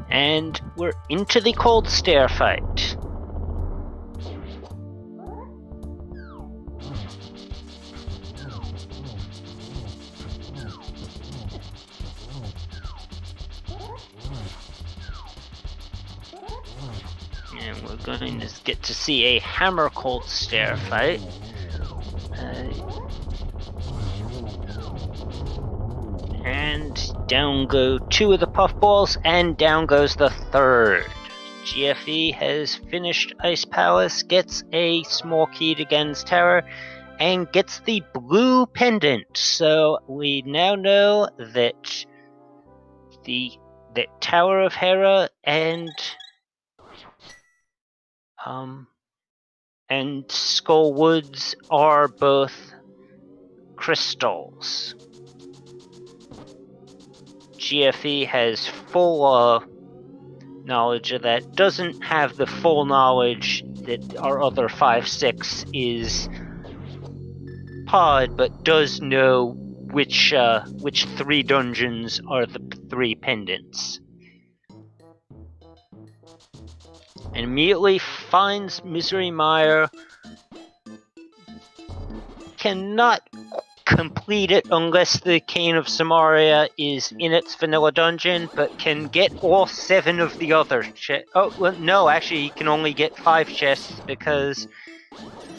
And we're into the cold stair fight. And we're going to get to see a hammer cold stair fight. And down go 2 of the puffballs, and down goes the 3rd. GFE has finished Ice Palace, gets a small key to Gen's Tower, and gets the blue pendant. So we now know that that Tower of Hera and Skull Woods are both crystals. GFE has full knowledge of that. Doesn't have the full knowledge that our other 5/6 is pod, but does know which 3 dungeons are the 3 pendants. And immediately finds Misery Mire. Cannot complete it unless the Cane of Samaria is in its vanilla dungeon, but can get all 7 of the other chests. Oh, well, no, actually, you can only get 5 chests because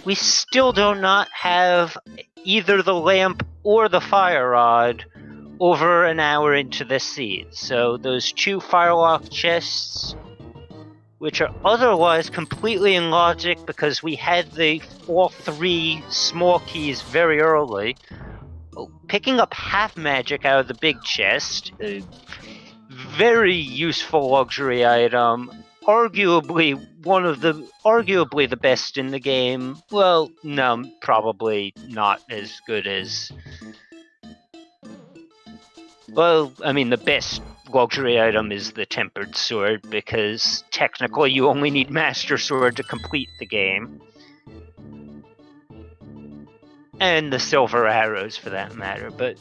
we still do not have either the lamp or the fire rod over an hour into this seed. So those 2 firelock chests, which are otherwise completely in logic because we had all 3 small keys very early. Picking up half magic out of the big chest, very useful luxury item. Arguably the best in the game. Well, no, probably not as good as. Well, I mean, the best luxury item is the Tempered Sword, because technically you only need Master Sword to complete the game. And the Silver Arrows, for that matter, but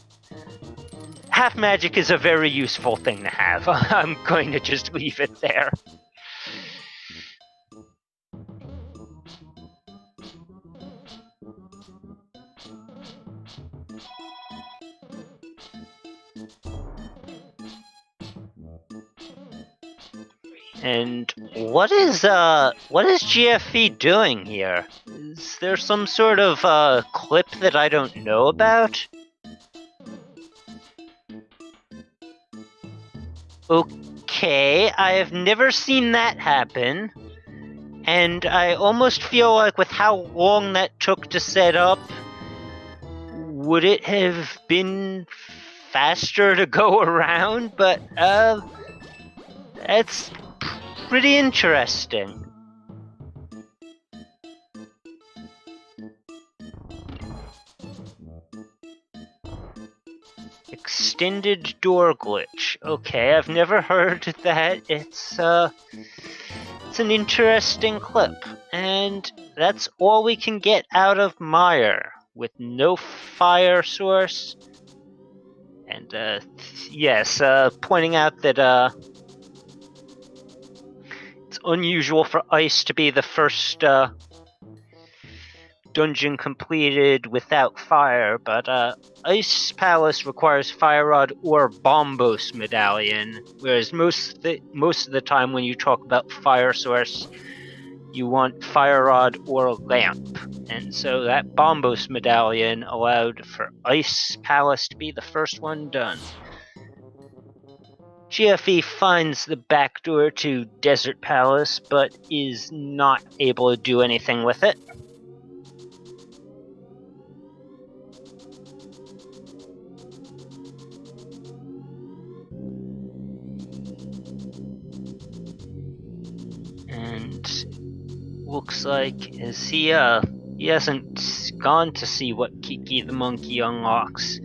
half magic is a very useful thing to have. I'm going to just leave it there. And what is GFE doing here? Is there some sort of clip that I don't know about? Okay, I have never seen that happen. And I almost feel like with how long that took to set up, would it have been faster to go around? But that's pretty interesting. Extended door glitch. Okay, I've never heard that. It's an interesting clip. And that's all we can get out of Meyer, with no fire source. And yes, pointing out that it's unusual for ice to be the first dungeon completed without fire, but Ice Palace requires Fire Rod or Bombos Medallion, whereas most of the time when you talk about fire source, you want Fire Rod or Lamp. And so that Bombos Medallion allowed for Ice Palace to be the first one done. GFE finds the back door to Desert Palace, but is not able to do anything with it. And looks like he hasn't gone to see what Kiki the monkey unlocks.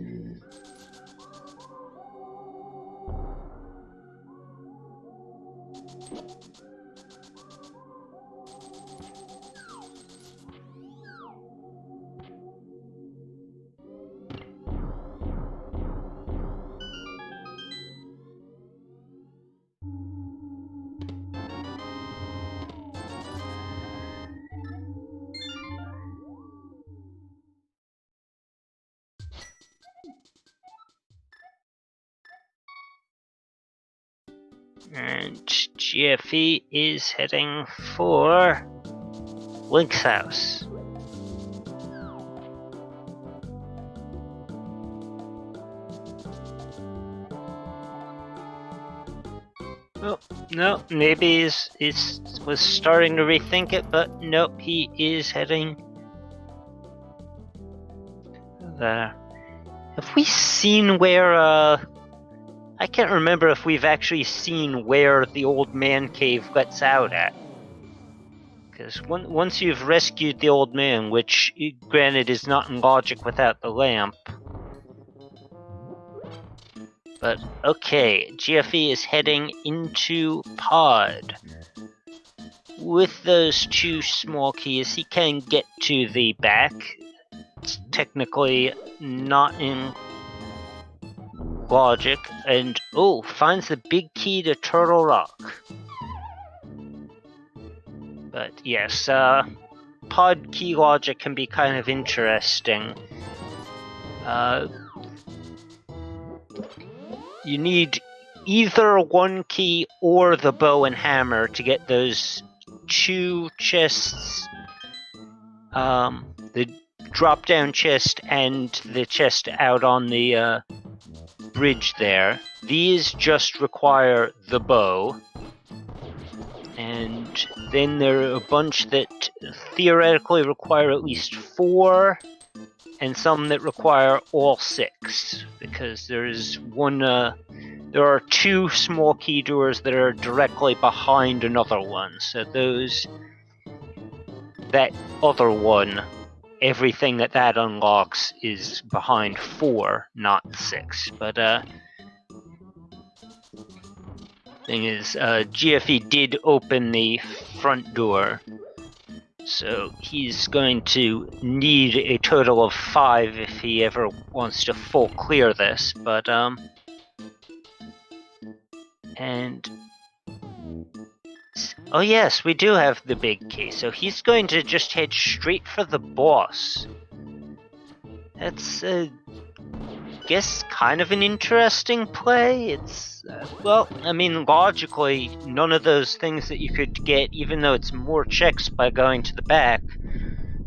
And GFE is heading for Link's house. Oh, no, maybe he was starting to rethink it, but nope, he is heading there. Have we seen where, I can't remember if we've actually seen where the old man cave lets out at. Because once you've rescued the old man, which granted is not in logic without the lamp. But okay, GFE is heading into Pod. With those two small keys, he can get to the back. It's technically not in logic, and finds the big key to Turtle Rock. But yes, pod key logic can be kind of interesting. You need either one key or the bow and hammer to get those two chests, the drop-down chest and the chest out on the bridge there. These just require the bow, and then there are a bunch that theoretically require at least 4, and some that require all 6, because there's one, there are 2 small key doors that are directly behind another one, so that other one, everything that unlocks is behind 4, not 6. But thing is, GFE did open the front door, so he's going to need a total of 5 if he ever wants to full clear this. But and oh yes, we do have the big key, so he's going to just head straight for the boss. That's guess kind of an interesting play. It's, well, I mean, logically, none of those things that you could get, even though it's more checks by going to the back,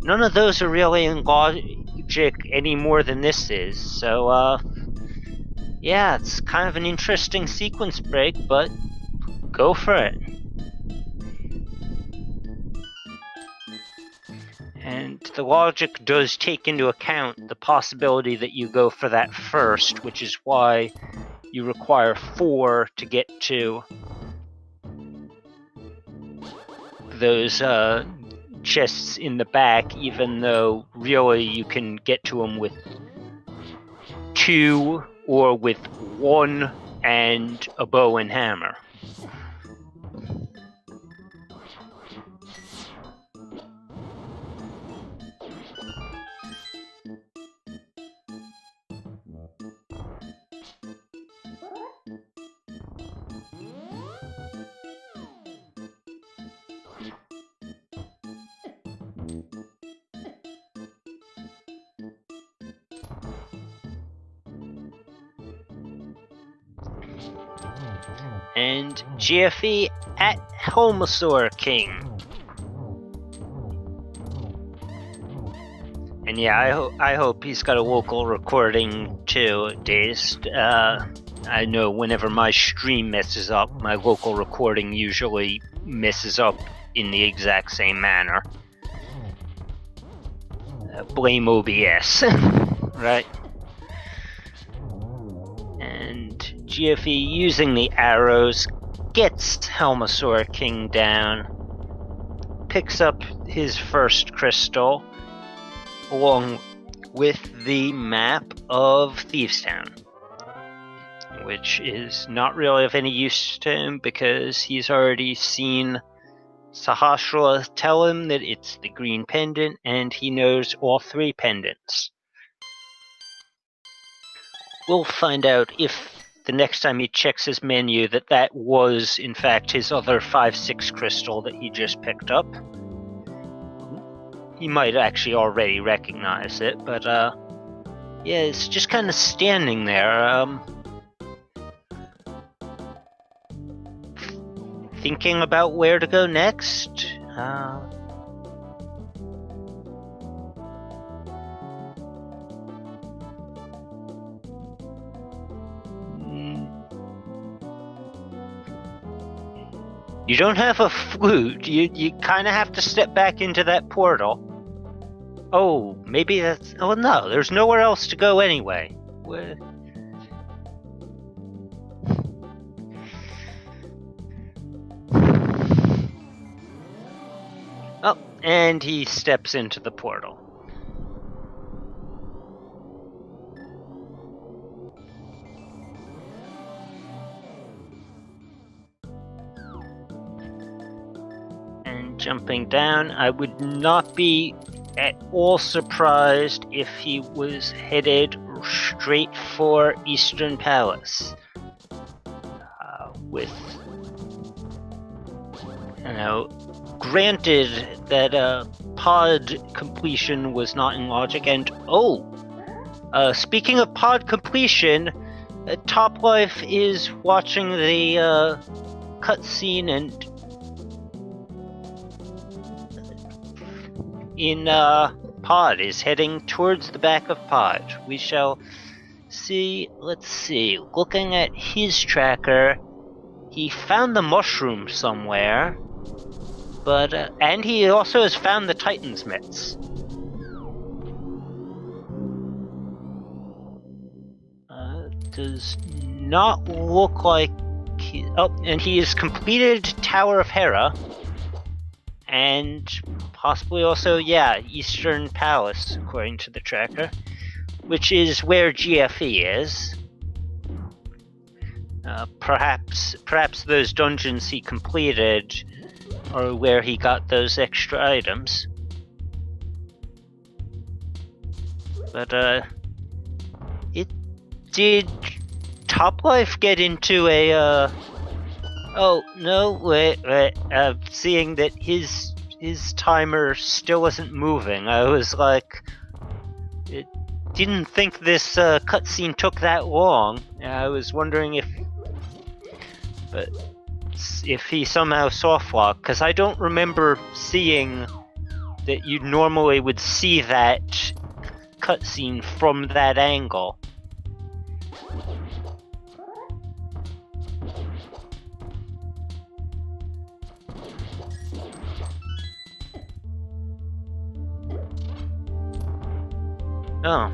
none of those are really in logic any more than this is. So, yeah, it's kind of an interesting sequence break, but go for it. And the logic does take into account the possibility that you go for that first, which is why you require 4 to get to those chests in the back, even though really you can get to them with 2 or with 1 and a bow and hammer. And GFE at Helmasaur King. And yeah, I hope he's got a local recording too, Dazed. I know whenever my stream messes up, my local recording usually messes up in the exact same manner. Blame OBS, right? And GFE, using the arrows, gets Helmasaur King down, picks up his first crystal, along with the map of Thieves Town, which is not really of any use to him because he's already seen Sahasra tell him that it's the green pendant, and he knows all 3 pendants. We'll find out if the next time he checks his menu that was in fact his other 5/6 crystal that he just picked up. He might actually already recognize it, but yeah, it's just kind of standing there, thinking about where to go next. You don't have a flute. You kind of have to step back into that portal. Oh, maybe that's... Oh no, there's nowhere else to go anyway. Where... Oh, and he steps into the portal. And jumping down, I would not be at all surprised if he was headed straight for Eastern Palace. With, you know, granted that pod completion was not in logic, and speaking of pod completion, Toplife is watching the cutscene and in pod is heading towards the back of pod. We shall see. Let's see. Looking at his tracker, he found the mushroom somewhere, but and he also has found the Titan's mitts. Does not look like and he has completed Tower of Hera, and possibly also, yeah, Eastern Palace, according to the tracker, which is where GFE is. Perhaps those dungeons he completed are where he got those extra items. But did Toplife get into a oh no, wait, seeing that his timer still isn't moving, I was like, didn't think this cutscene took that long. I was wondering if he somehow soft locked, because I don't remember seeing that you normally would see that cutscene from that angle. Oh,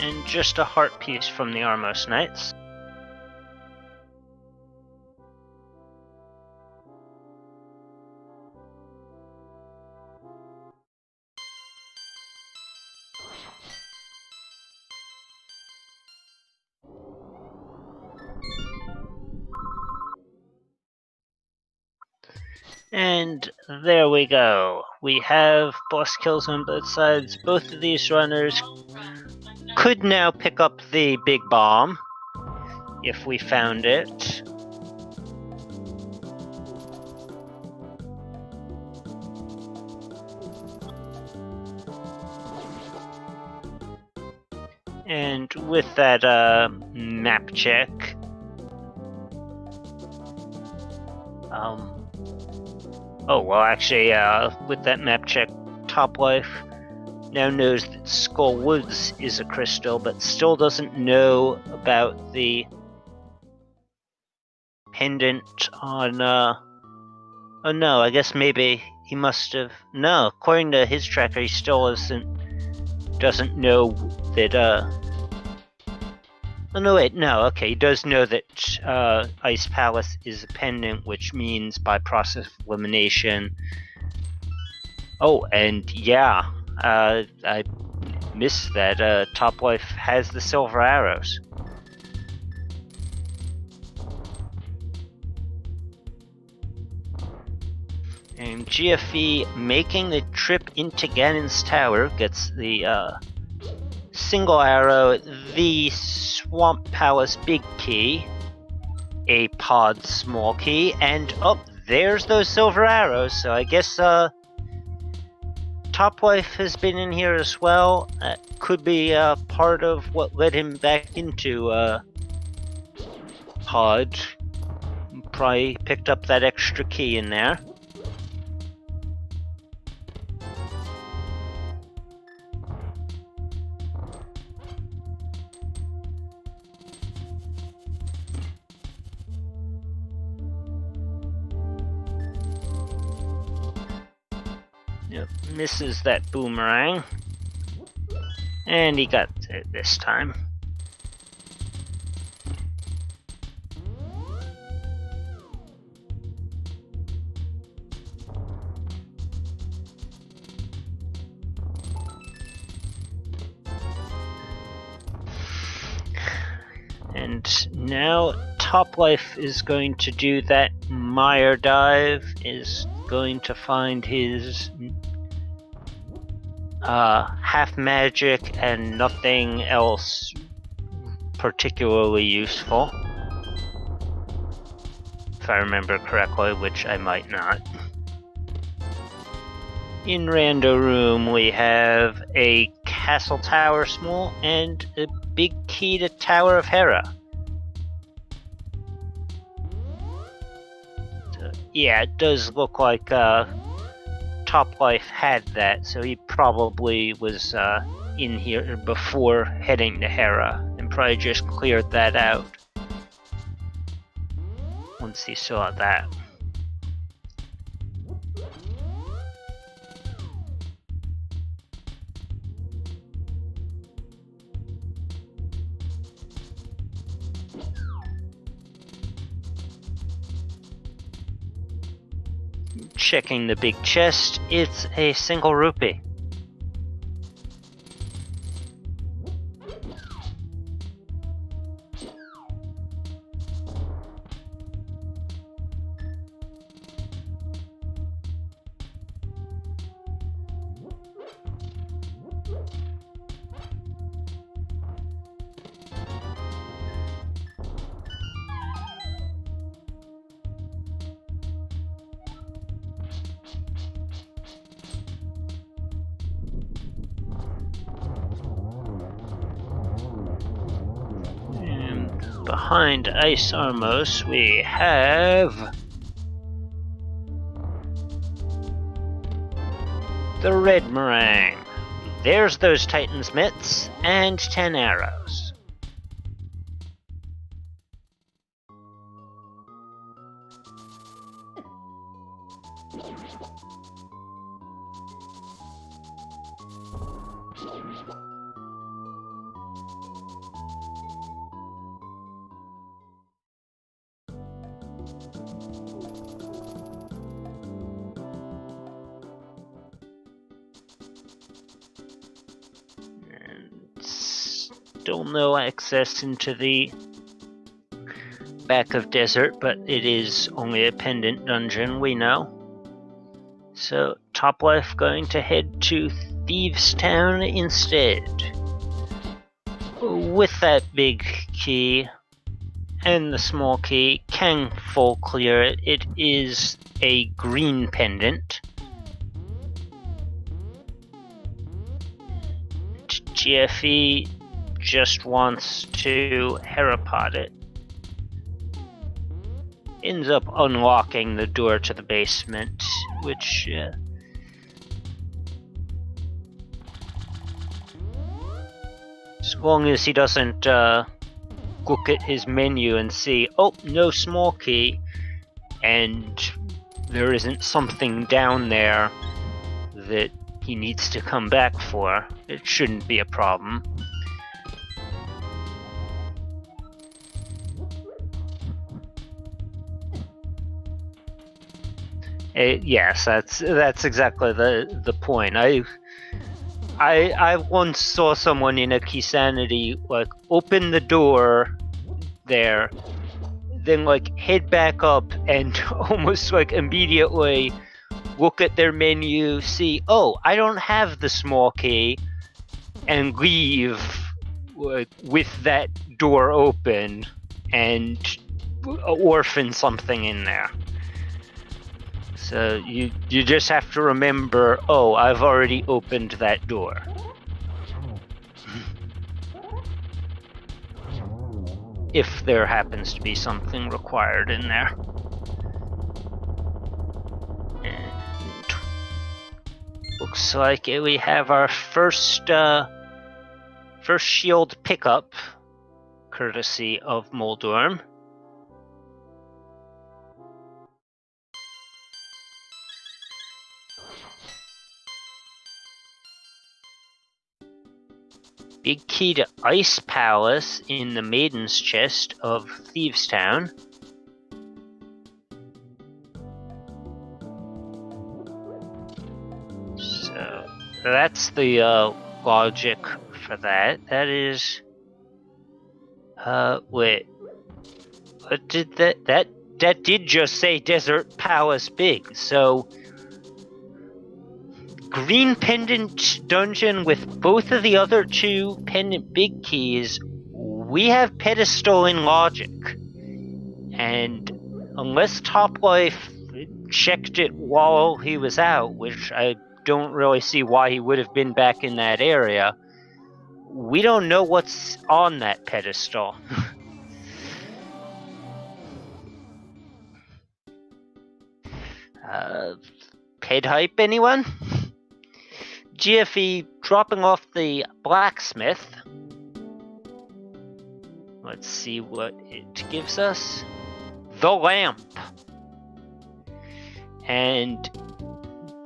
and just a heart piece from the Armos Knights. And there we go. We have boss kills on both sides. Both of these runners could now pick up the big bomb if we found it. And with that map check, oh, well, actually, with that map check, Toplife now knows that Skull Woods is a crystal, but still doesn't know about the pendant on, oh no, I guess maybe he must have, no, according to his tracker, he still doesn't know that, oh no, wait, no, okay, he does know that Ice Palace is a pendant, which means by process of elimination. Oh, and yeah, I missed that Toplife has the silver arrows. And GFE making the trip into Ganon's Tower gets the single arrow, the Swamp Palace big key, a pod small key, and oh, there's those silver arrows. So I guess Toplife has been in here as well. Could be part of what led him back into pod. Probably picked up that extra key in there. Yep, misses that boomerang. And he got it this time. And now Toplife is going to do that mire dive, is going to find his half magic and nothing else particularly useful. If I remember correctly, which I might not. In Rando Room we have a castle tower small and a big key to Tower of Hera. So, yeah, it does look like Toplife had that, so he probably was in here before heading to Hera and probably just cleared that out. once he saw that. Checking the big chest, it's a single rupee. Behind Ice Armos, we have the Red Meringue. There's those Titan's mitts and 10 arrows. Still no access into the back of desert, but it is only a pendant dungeon, we know. So Topplife going to head to Thieves Town instead. With that big key and the small key, can full clear it. It is a green pendant. GFE just wants to herapod it. Ends up unlocking the door to the basement, which as long as he doesn't look at his menu and see, oh, no small key, and there isn't something down there that he needs to come back for, it shouldn't be a problem. Yes, that's exactly the point. I once saw someone in a Keysanity like open the door there, then like head back up and almost like immediately look at their menu, see, oh, I don't have the small key, and leave like with that door open and orphan something in there. So you just have to remember, oh, I've already opened that door. If there happens to be something required in there. And looks like we have our first shield pickup, courtesy of Moldorm. Big key to Ice Palace in the Maiden's Chest of Thieves Town. So that's the logic for that. That is, wait, what did that did just say Desert Palace Big. So green pendant dungeon with both of the other two pendant big keys, we have pedestaling logic. And unless Topplife checked it while he was out, which I don't really see why he would have been back in that area, we don't know what's on that pedestal. Ped hype, anyone? GFE dropping off the blacksmith. Let's see what it gives us. the lamp. And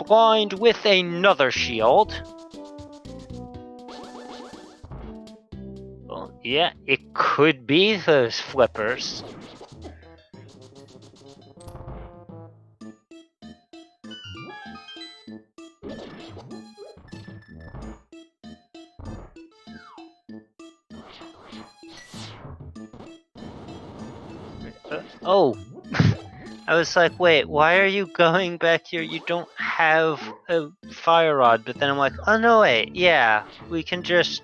blind with another shield. Well, yeah, it could be those flippers. Oh, I was like, wait, why are you going back here? You don't have a fire rod. But then I'm like, oh no, wait, yeah, we can just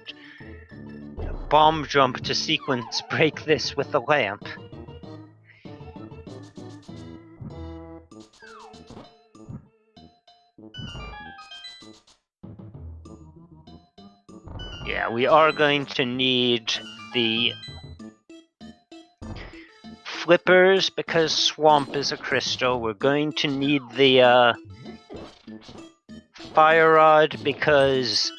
bomb jump to sequence break this with the lamp. Yeah, we are going to need the flippers because swamp is a crystal. We're going to need the fire rod because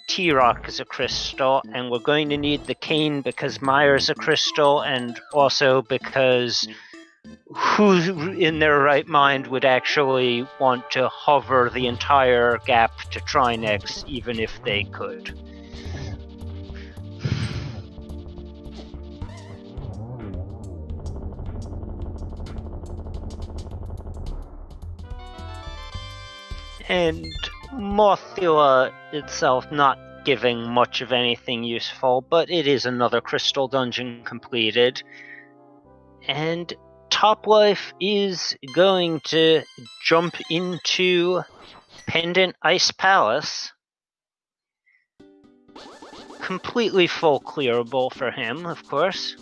T-Rock is a crystal, and we're going to need the cane because Myers a crystal, and also because who in their right mind would actually want to hover the entire gap to Trinex even if they could? And Mothula itself not giving much of anything useful, but it is another crystal dungeon completed. And Toplife is going to jump into Pendant Ice Palace. Completely full clearable for him, of course.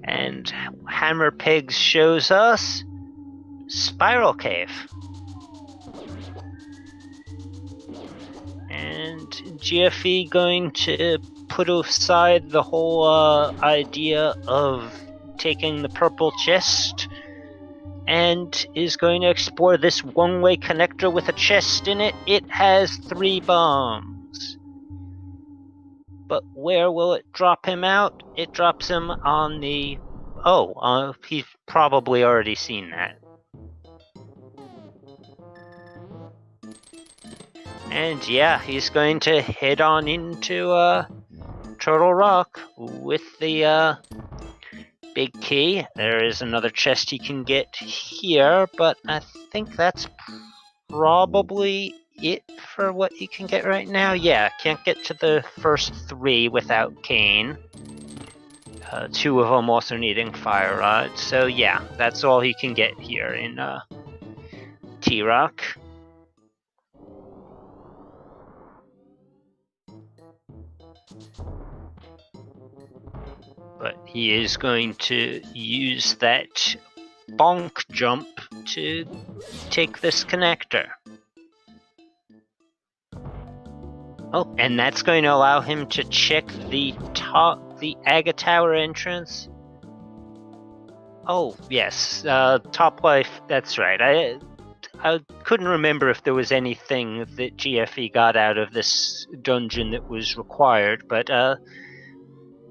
And Hammer Pigs shows us Spiral Cave. And GFE going to put aside the whole idea of taking the purple chest and is going to explore this one-way connector with a chest in it. It has 3 bombs. But where will it drop him out? It drops him on the... Oh, he's probably already seen that. And yeah, he's going to head on into Turtle Rock with the big key. There is another chest he can get here, but I think that's probably it for what he can get right now. Yeah, can't get to the first 3 without Kane. 2 of them also needing Fire Rod. So yeah, that's all he can get here in T-Rock. But he is going to use that bonk jump to take this connector. Oh, and that's going to allow him to check the Aga Tower entrance. Oh, yes, Toplife, that's right. I couldn't remember if there was anything that GFE got out of this dungeon that was required, but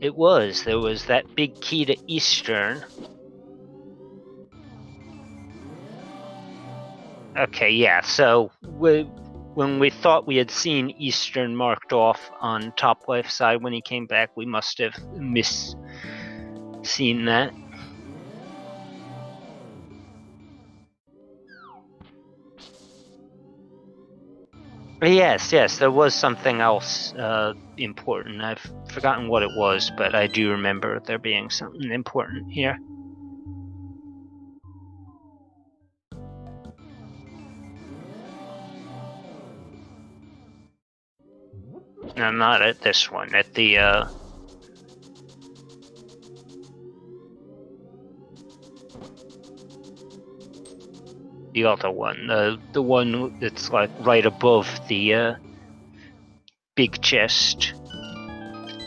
it was. There was that big key to Eastern. Okay, yeah, so when we thought we had seen Eastern marked off on Toplife's side when he came back, we must have seen that. Yes, there was something else important. I've forgotten what it was, but I do remember there being something important here. No, not at this one. At the The other one, the one that's like right above the big chest.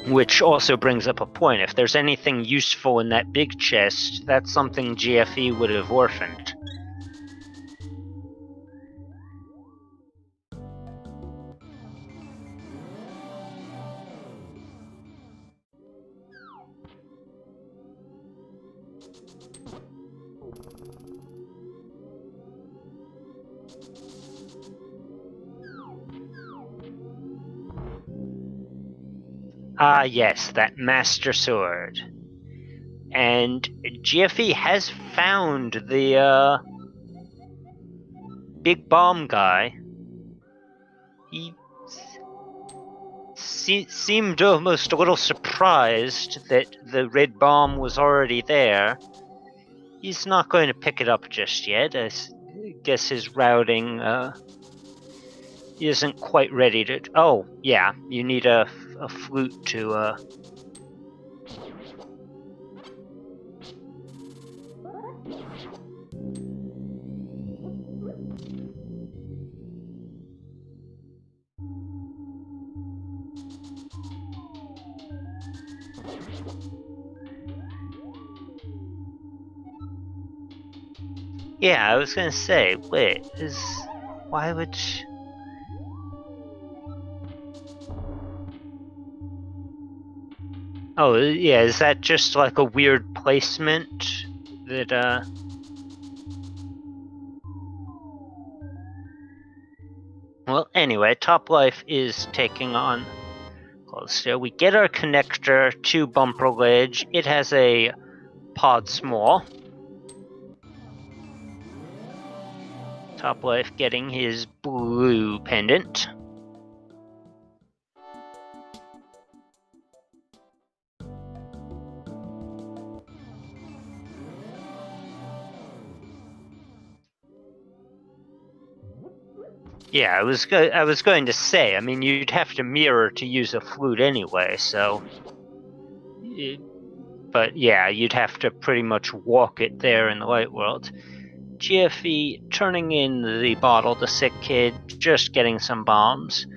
Which also brings up a point. If there's anything useful in that big chest, that's something GFE would have orphaned. Ah, yes, that Master Sword. And GFE has found the big bomb guy. He seemed almost a little surprised that the red bomb was already there. He's not going to pick it up just yet. I guess his routing isn't quite ready to... Oh, yeah, you need a flute to... Yeah, I was gonna say, wait, why would... Oh, yeah, is that just like a weird placement that, Well, anyway, Toplife is taking on closer. We get our connector to Bumper Ledge. It has a pod small. Toplife getting his blue pendant. Yeah, I was going to say, I mean, you'd have to mirror to use a flute anyway, so... But yeah, you'd have to pretty much walk it there in the light world. GFE turning in the bottle to Sick Kid, just getting some bombs.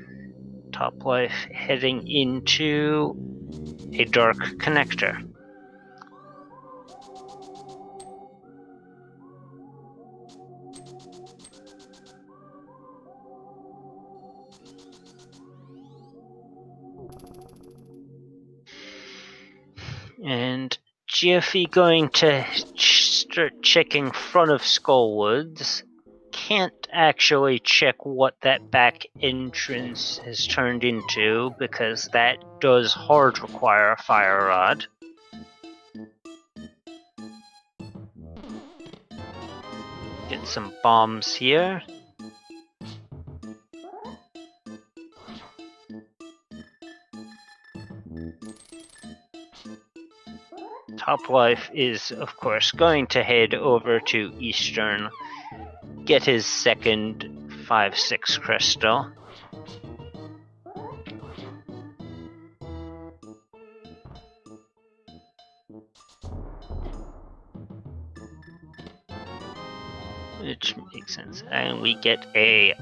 Toplife heading into a dark connector. And GFE going to start checking front of Skullwoods. Can't actually check what that back entrance has turned into because that does hard require a fire rod. Get some bombs here. Toplife is, of course, going to head over to Eastern, get his second 5-6 crystal. Which makes sense. And we get a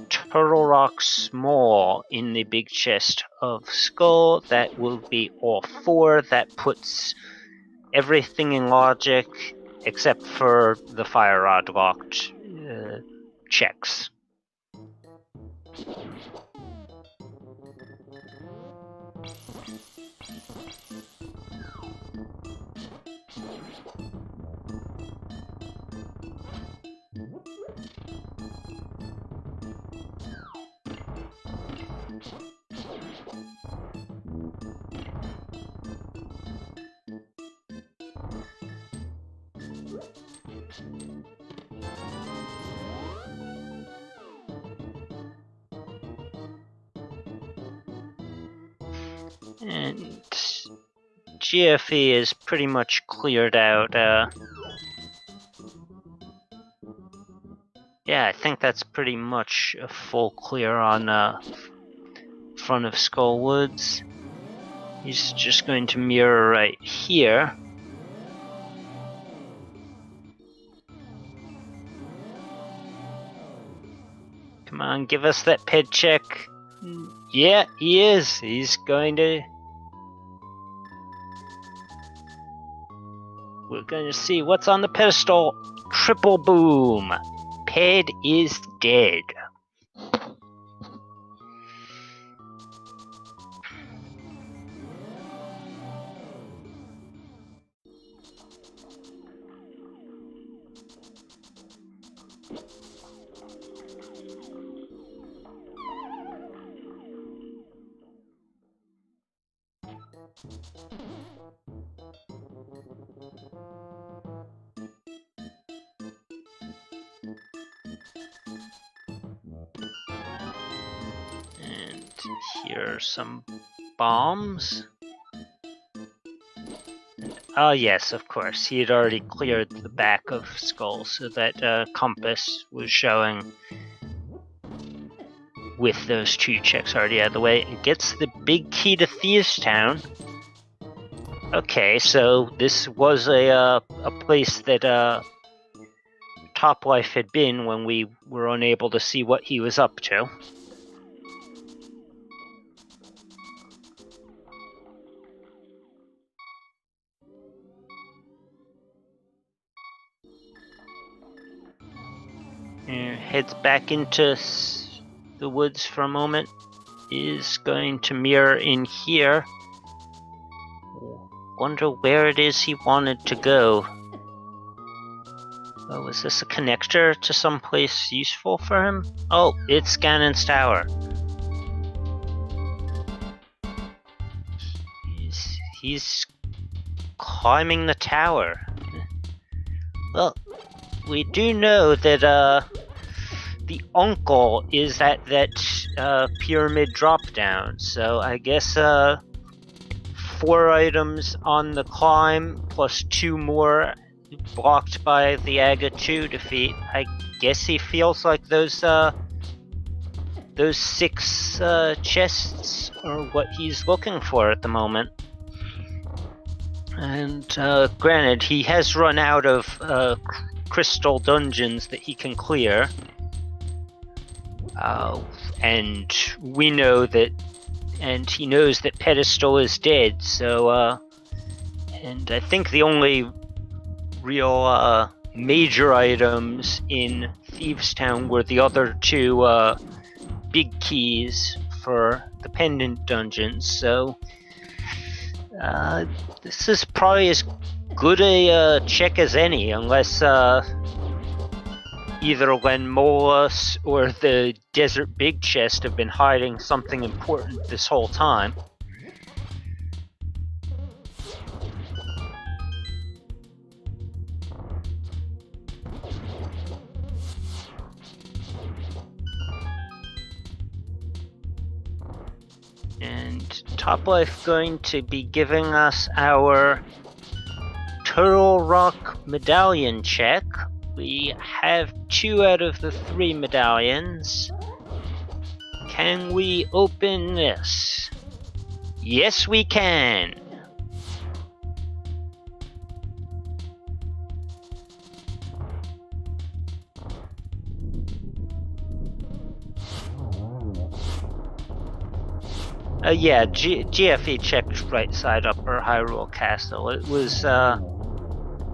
Turtle Rock Small in the big chest of Skull. That will be all 4. That puts everything in logic except for the fire rod locked checks. And GFE is pretty much cleared out. Yeah, I think that's pretty much a full clear on front of Skullwoods. He's just going to mirror right here. Come on, give us that ped check. Yeah, he is. He's going to... We're going to see what's on the pedestal. Triple boom. Ped is dead. And here are some bombs. Oh yes, of course. He had already cleared the back of Skull, so that compass was showing with those 2 checks already out of the way. And gets the big key to Thieves Town. Okay, so this was a place that Toplife had been when we were unable to see what he was up to. And heads back into the woods for a moment. Is going to mirror in here. Wonder where it is he wanted to go. Oh, is this a connector to someplace useful for him? Oh, it's Ganon's tower. He's climbing the tower. Well, we do know that the uncle is at that pyramid drop down, so I guess 4 items on the climb plus 2 more blocked by the Aga 2 defeat. I guess he feels like those 6 chests are what he's looking for at the moment. And granted, he has run out of crystal dungeons that he can clear. And we know that, and he knows that Pedestal is dead, so, and I think the only real major items in Thieves Town were the other 2 big keys for the pendant dungeons, so this is probably as good a check as any, unless either Lenmolus or the Desert Big Chest have been hiding something important this whole time. And Toplife going to be giving us our Turtle Rock medallion check. We have 2 out of the 3 medallions. Can we open this? Yes, we can. Yeah, GFE checked right side upper Hyrule Castle. It was,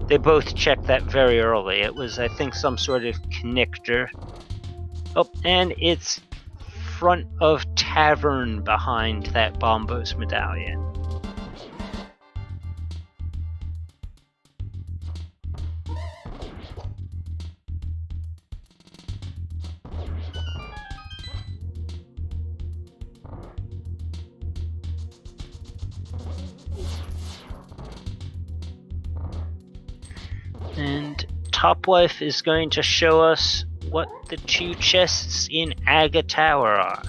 they both checked that very early. It was, I think, some sort of connector. Oh, and it's front of tavern behind that Bombos medallion. And Toplife is going to show us what the 2 chests in Aga Tower are.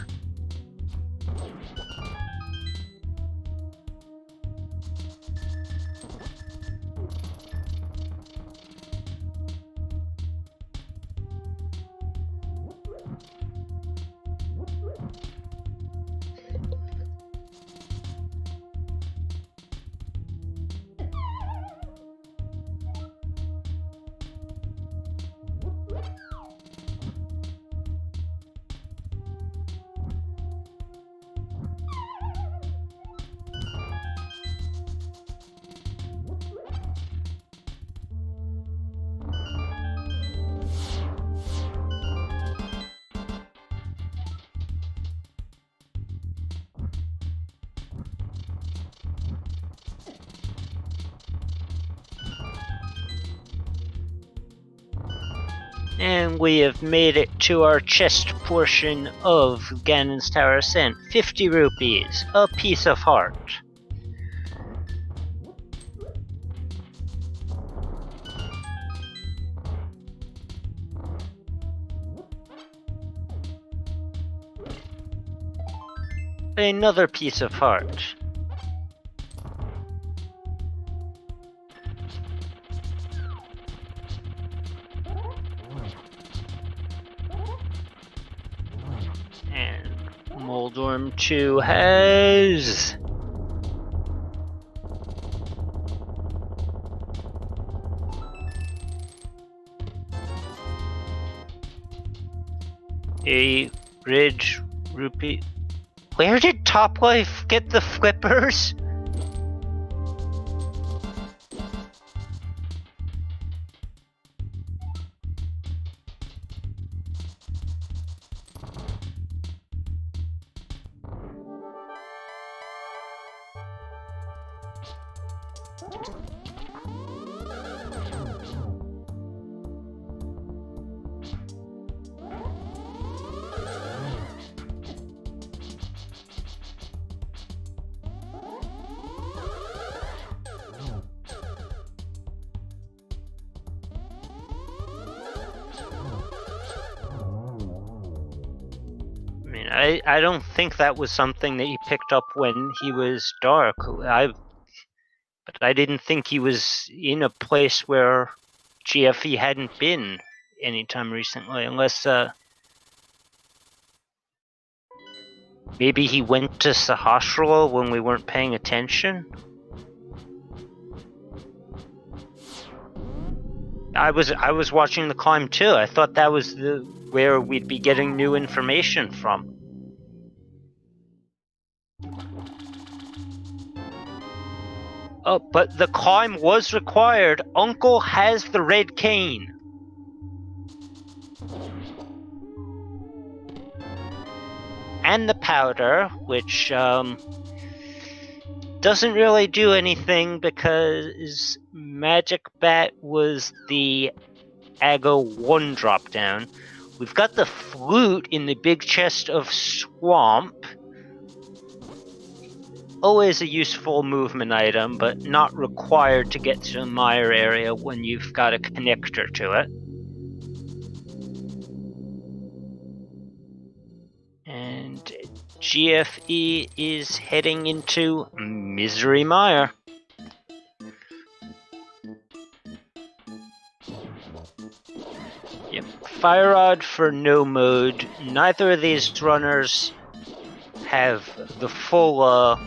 And we have made it to our chest portion of Ganon's Tower Ascent. 50 rupees, a piece of heart. Another piece of heart. And Moldorm 2 has... a Ridge Rupee. Where did Toplife get the flippers? I don't think that was something that he picked up when he was dark. But I didn't think he was in a place where GFE hadn't been anytime recently, unless maybe he went to Sahasrara when we weren't paying attention. I was watching the climb too. I thought that was where we'd be getting new information from. Oh, but the climb was required. Uncle has the red cane. And the powder, which doesn't really do anything because Magic Bat was the Ago 1 drop down. We've got the flute in the big chest of Swamp. Always a useful movement item, but not required to get to the mire area when you've got a connector to it. And GFE is heading into Misery Mire. Yep, Fire Rod for no mode. Neither of these runners have the full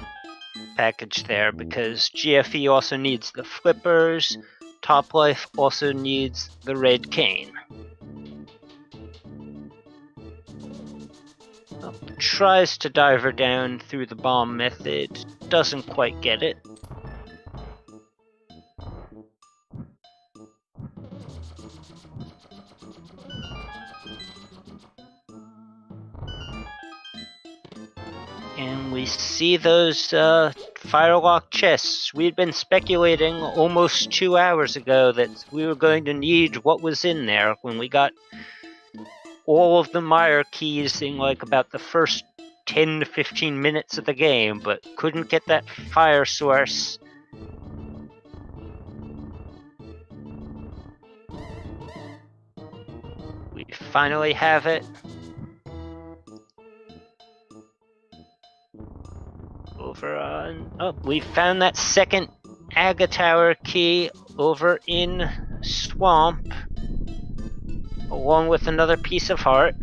package there because GFE also needs the flippers, Toplife also needs the red cane. Tries to dive her down through the bomb method, doesn't quite get it. And we see those firelock chests. We'd been speculating almost 2 hours ago that we were going to need what was in there when we got all of the mire keys in like about the first 10 to 15 minutes of the game, but couldn't get that fire source. We finally have it. Over on... Oh, we found that second Aga Tower key over in Swamp, along with another piece of heart.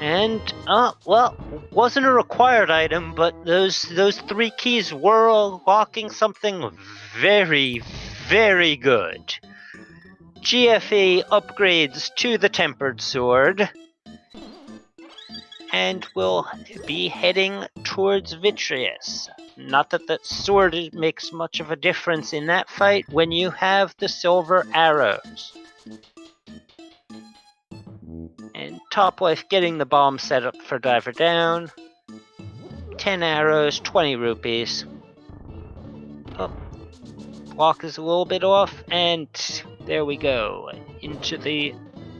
And, well, wasn't a required item, but those 3 keys were unlocking something very, very good. GFE upgrades to the Tempered Sword, and we'll be heading towards Vitreous. Not that that sword makes much of a difference in that fight when you have the silver arrows. And Toplife getting the bomb set up for Diver Down. 10 arrows, 20 rupees. Oh, block is a little bit off, and there we go. Into the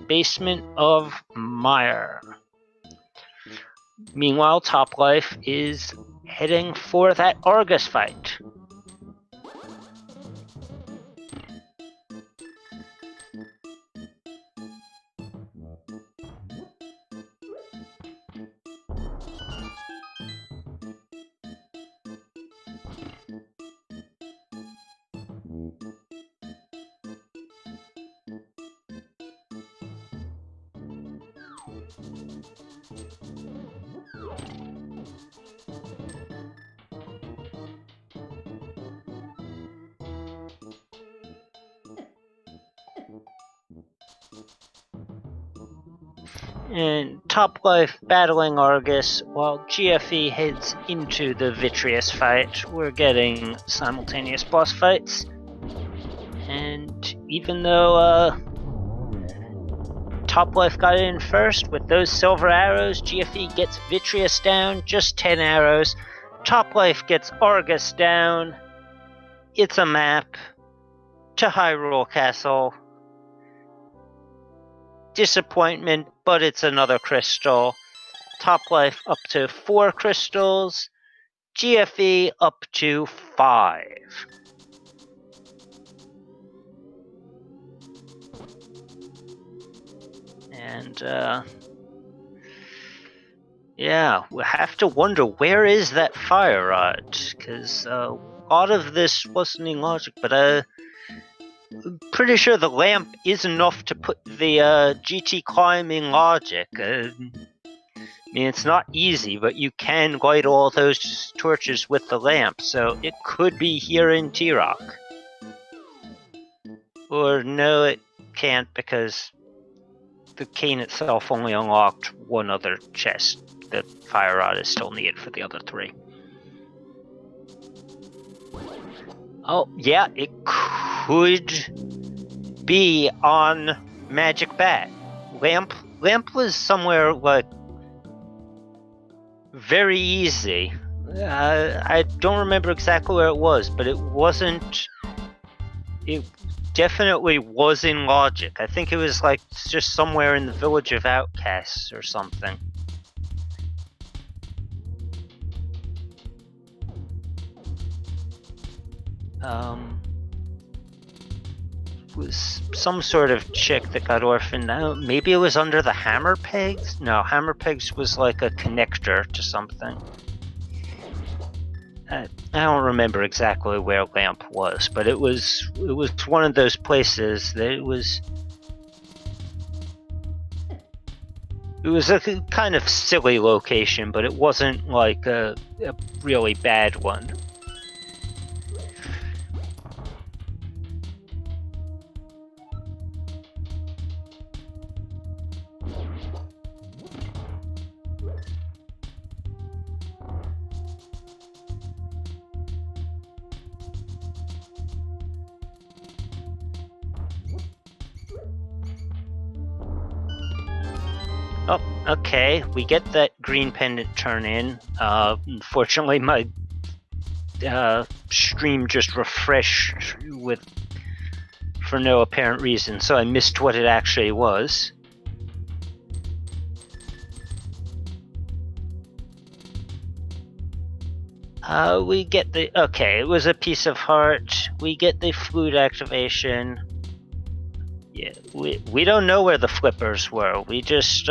basement of Mire. Meanwhile, Toplife is heading for that Argus fight. And Toplife battling Argus while GFE heads into the Vitreous fight. We're getting simultaneous boss fights. And even though Toplife got in first with those silver arrows, GFE gets Vitreous down, just 10 arrows. Toplife gets Argus down. It's a map to Hyrule Castle. Disappointment, but it's another crystal. Toplife up to 4 crystals. GFE up to 5. And yeah, we have to wonder, where is that fire rod? Because a lot of this wasn't in logic, but I'm pretty sure the lamp is enough to put the GT climb in logic. I mean, it's not easy, but you can light all those torches with the lamp, so it could be here in T-Rock. Or no, it can't, because the cane itself only unlocked one other chest. The fire rod is still needed for the other 3. Oh, yeah, it could be on Magic Bat. Lamp was somewhere, like, very easy. I don't remember exactly where it was, but it wasn't... It definitely was in logic. I think it was, like, just somewhere in the village of Outcasts or something. Was some sort of chick that got orphaned. Maybe it was under the hammer pegs? No, hammer pegs was like a connector to something. I don't remember exactly where Lamp was, but it was one of those places that it was a kind of silly location, but it wasn't like a really bad one. Oh, okay, we get that green pendant turn in. Unfortunately, my stream just refreshed for no apparent reason, so I missed what it actually was. We get the... Okay, it was a piece of heart. We get the flute activation. Yeah, we don't know where the flippers were. We just...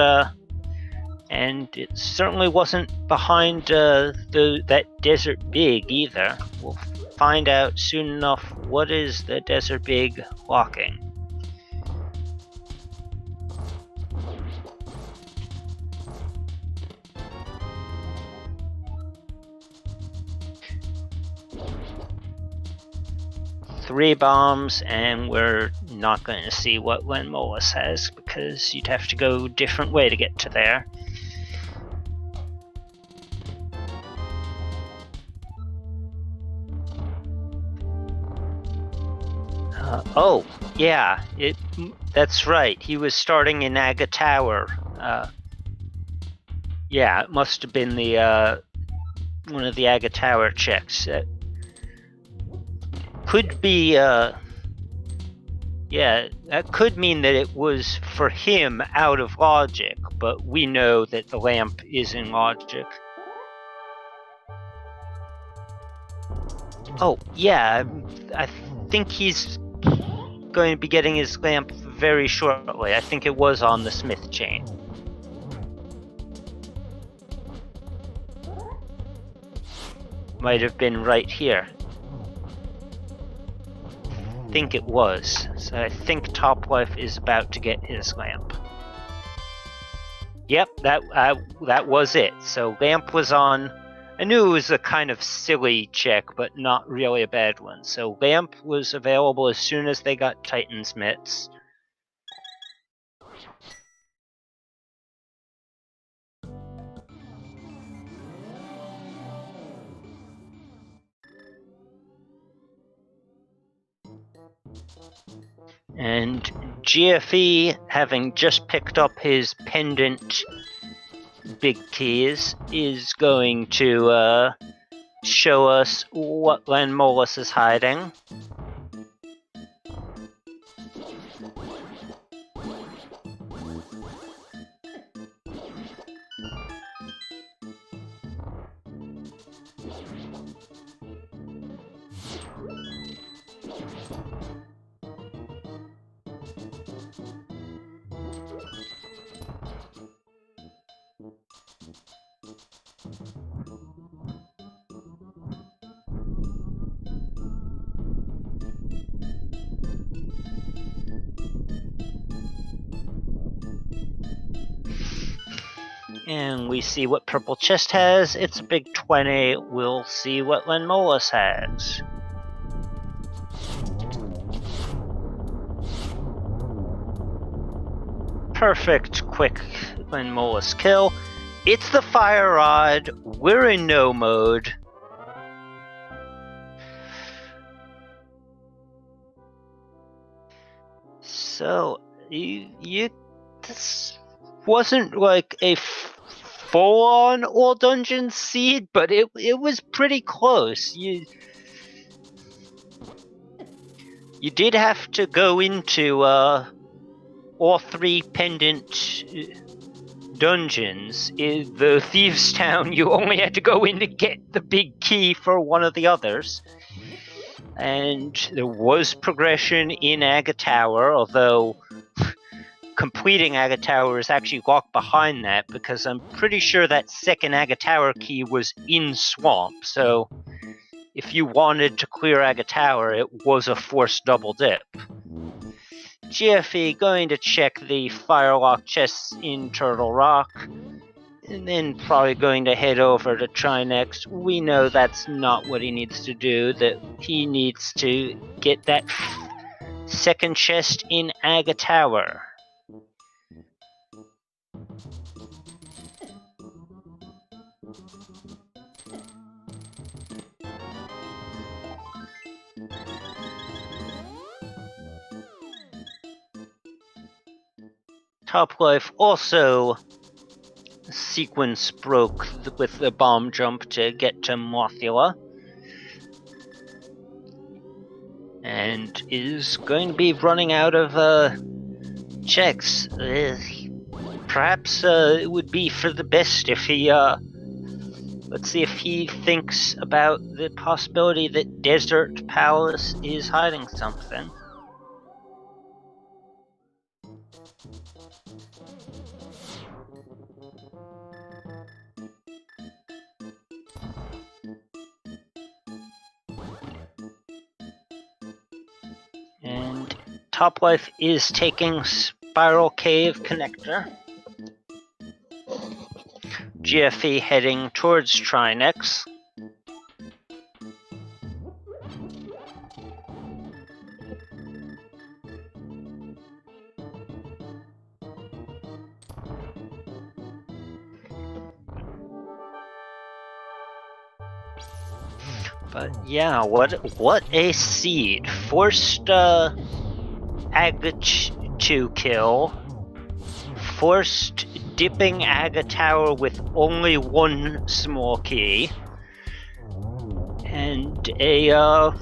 and it certainly wasn't behind that Desert Big either. We'll find out soon enough what is the Desert Big locking. Three bombs, and we're not going to see what Len Molas has, because you'd have to go a different way to get to there. Oh, yeah, that's right. He was starting in Aga Tower. Yeah, it must have been the one of the Aga Tower checks. Could be, yeah, that could mean that it was for him out of logic, but we know that the lamp is in logic. Oh, yeah, I think he's going to be getting his lamp very shortly. I think it was on the smith chain. Might have been right here. I think it was. So I think Topplife is about to get his lamp. Yep, that was it. So lamp was on. I knew it was a kind of silly check, but not really a bad one. So lamp was available as soon as they got Titan's mitts. And GFE, having just picked up his pendant big keys, is going to show us what Lanmolus is hiding. And we see what Purple Chest has. It's a big 20. We'll see what Lanmolus has. Perfect, quick Lanmolus kill. It's the fire rod. We're in no mode. So, this wasn't like a full-on all dungeon seed, but it was pretty close. You did have to go into all three pendant dungeons. In the Thieves' Town, you only had to go in to get the big key for one of the others. And there was progression in Aga Tower, although completing Aga Tower is actually locked behind that, because I'm pretty sure that second Aga Tower key was in Swamp, so if you wanted to clear Aga Tower, it was a forced double dip. GFE going to check the Firelock chests in Turtle Rock, and then probably going to head over to Trinex. We know that's not what he needs to do, that he needs to get that second chest in Aga Tower. Topplife also sequence broke with the bomb jump to get to Mothula, and is going to be running out of checks. Perhaps it would be for the best if he let's see if he thinks about the possibility that Desert Palace is hiding something. And Topplife is taking Spiral Cave Connector. GFE heading towards Trinex. But yeah, what a seed. Forced Aga2 kill, forced dipping Aga Tower with only one small key, and a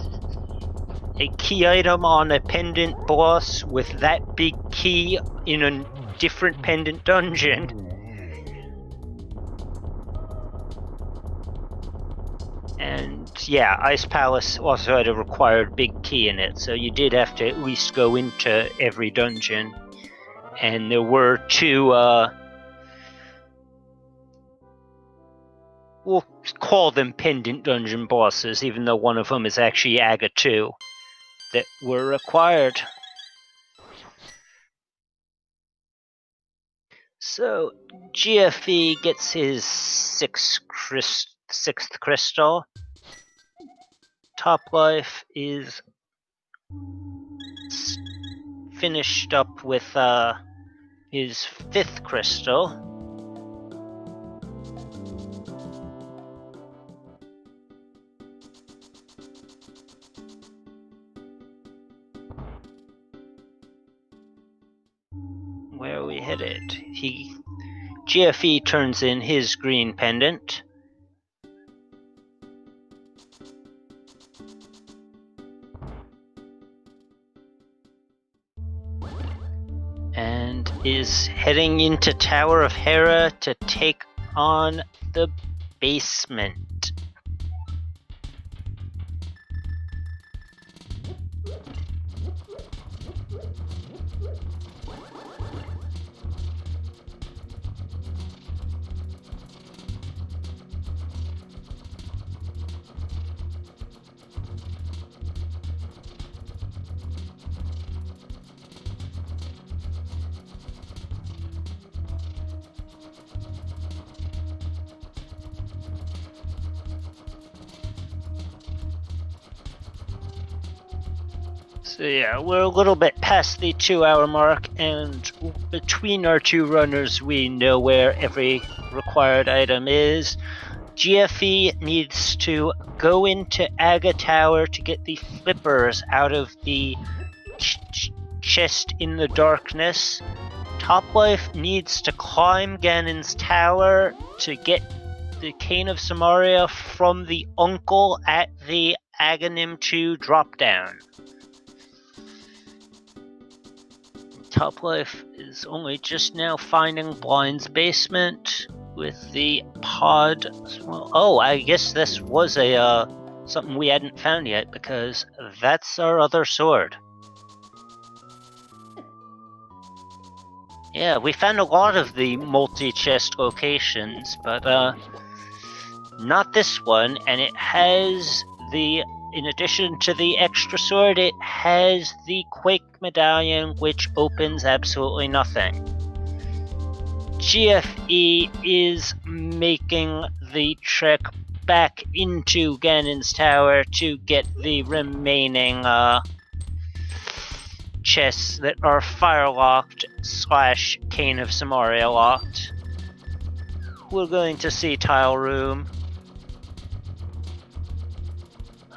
key item on a pendant boss with that big key in a different pendant dungeon. And yeah, Ice Palace also had a required big key in it, so you did have to at least go into every dungeon. And there were two, we'll call them pendant dungeon bosses, even though one of them is actually Aga2, that were required. So GFE gets his sixth crystal. Topplife is finished up with his fifth crystal. Where are we headed? GFE turns in his green pendant. And is heading into Tower of Hera to take on the basement. So yeah, we're a little bit past the 2-hour mark, and between our two runners we know where every required item is. GFE needs to go into Aga Tower to get the flippers out of the chest in the darkness. Topplife needs to climb Ganon's tower to get the Cane of Samaria from the uncle at the Aghanim 2 drop-down. Topplife is only just now finding Blind's basement with the pod. Oh, I guess this was a something we hadn't found yet, because that's our other sword. Yeah, we found a lot of the multi-chest locations, but not this one, and it has the, in addition to the extra sword, it has the Quake medallion, which opens absolutely nothing. GFE is making the trek back into Ganon's tower to get the remaining chests that are fire-locked / Cane of Samaria locked. We're going to see Tile Room.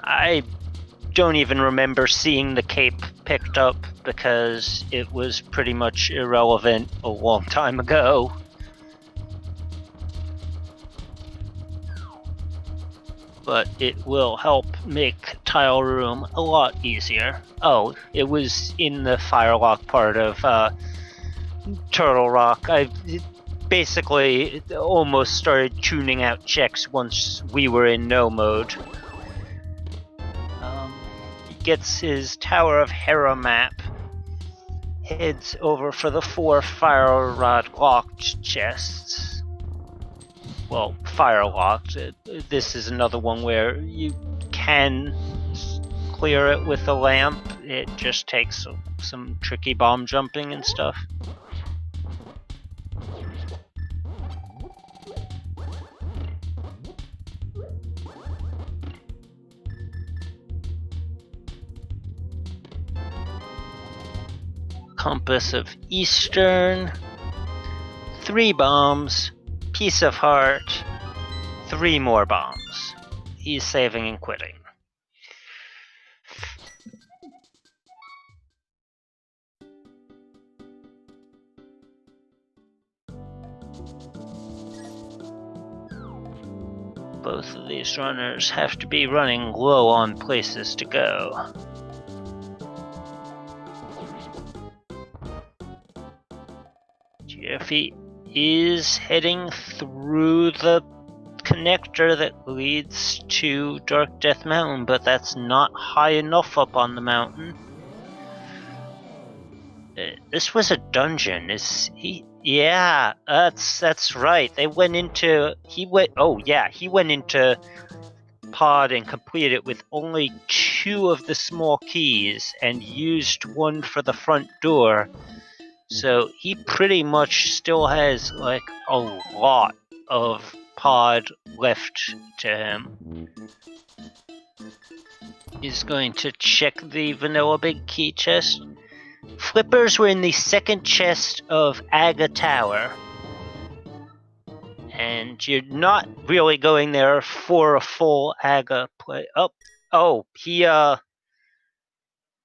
I don't even remember seeing the cape picked up because it was pretty much irrelevant a long time ago. But it will help make Tile Room a lot easier. Oh, it was in the Firelock part of Turtle Rock. I basically almost started tuning out checks once we were in no mode. He gets his Tower of Hera map, heads over for the 4 fire rod locked chests. Well, fire locked. This is another one where you can clear it with a lamp. It just takes some tricky bomb jumping and stuff. Compass of Eastern, 3 bombs, Piece of Heart, 3 more bombs. He's saving and quitting. Both of these runners have to be running low on places to go. GFE is heading through the connector that leads to Dark Death Mountain, but that's not high enough up on the mountain. This was a dungeon. Is he? Yeah, that's right. He went into Pod and completed it with only 2 of the small keys and used one for the front door. So he pretty much still has like a lot of Pod left to him. He's going to check the vanilla big key chest. Flippers were in the second chest of Aga Tower. And you're not really going there for a full Aga play.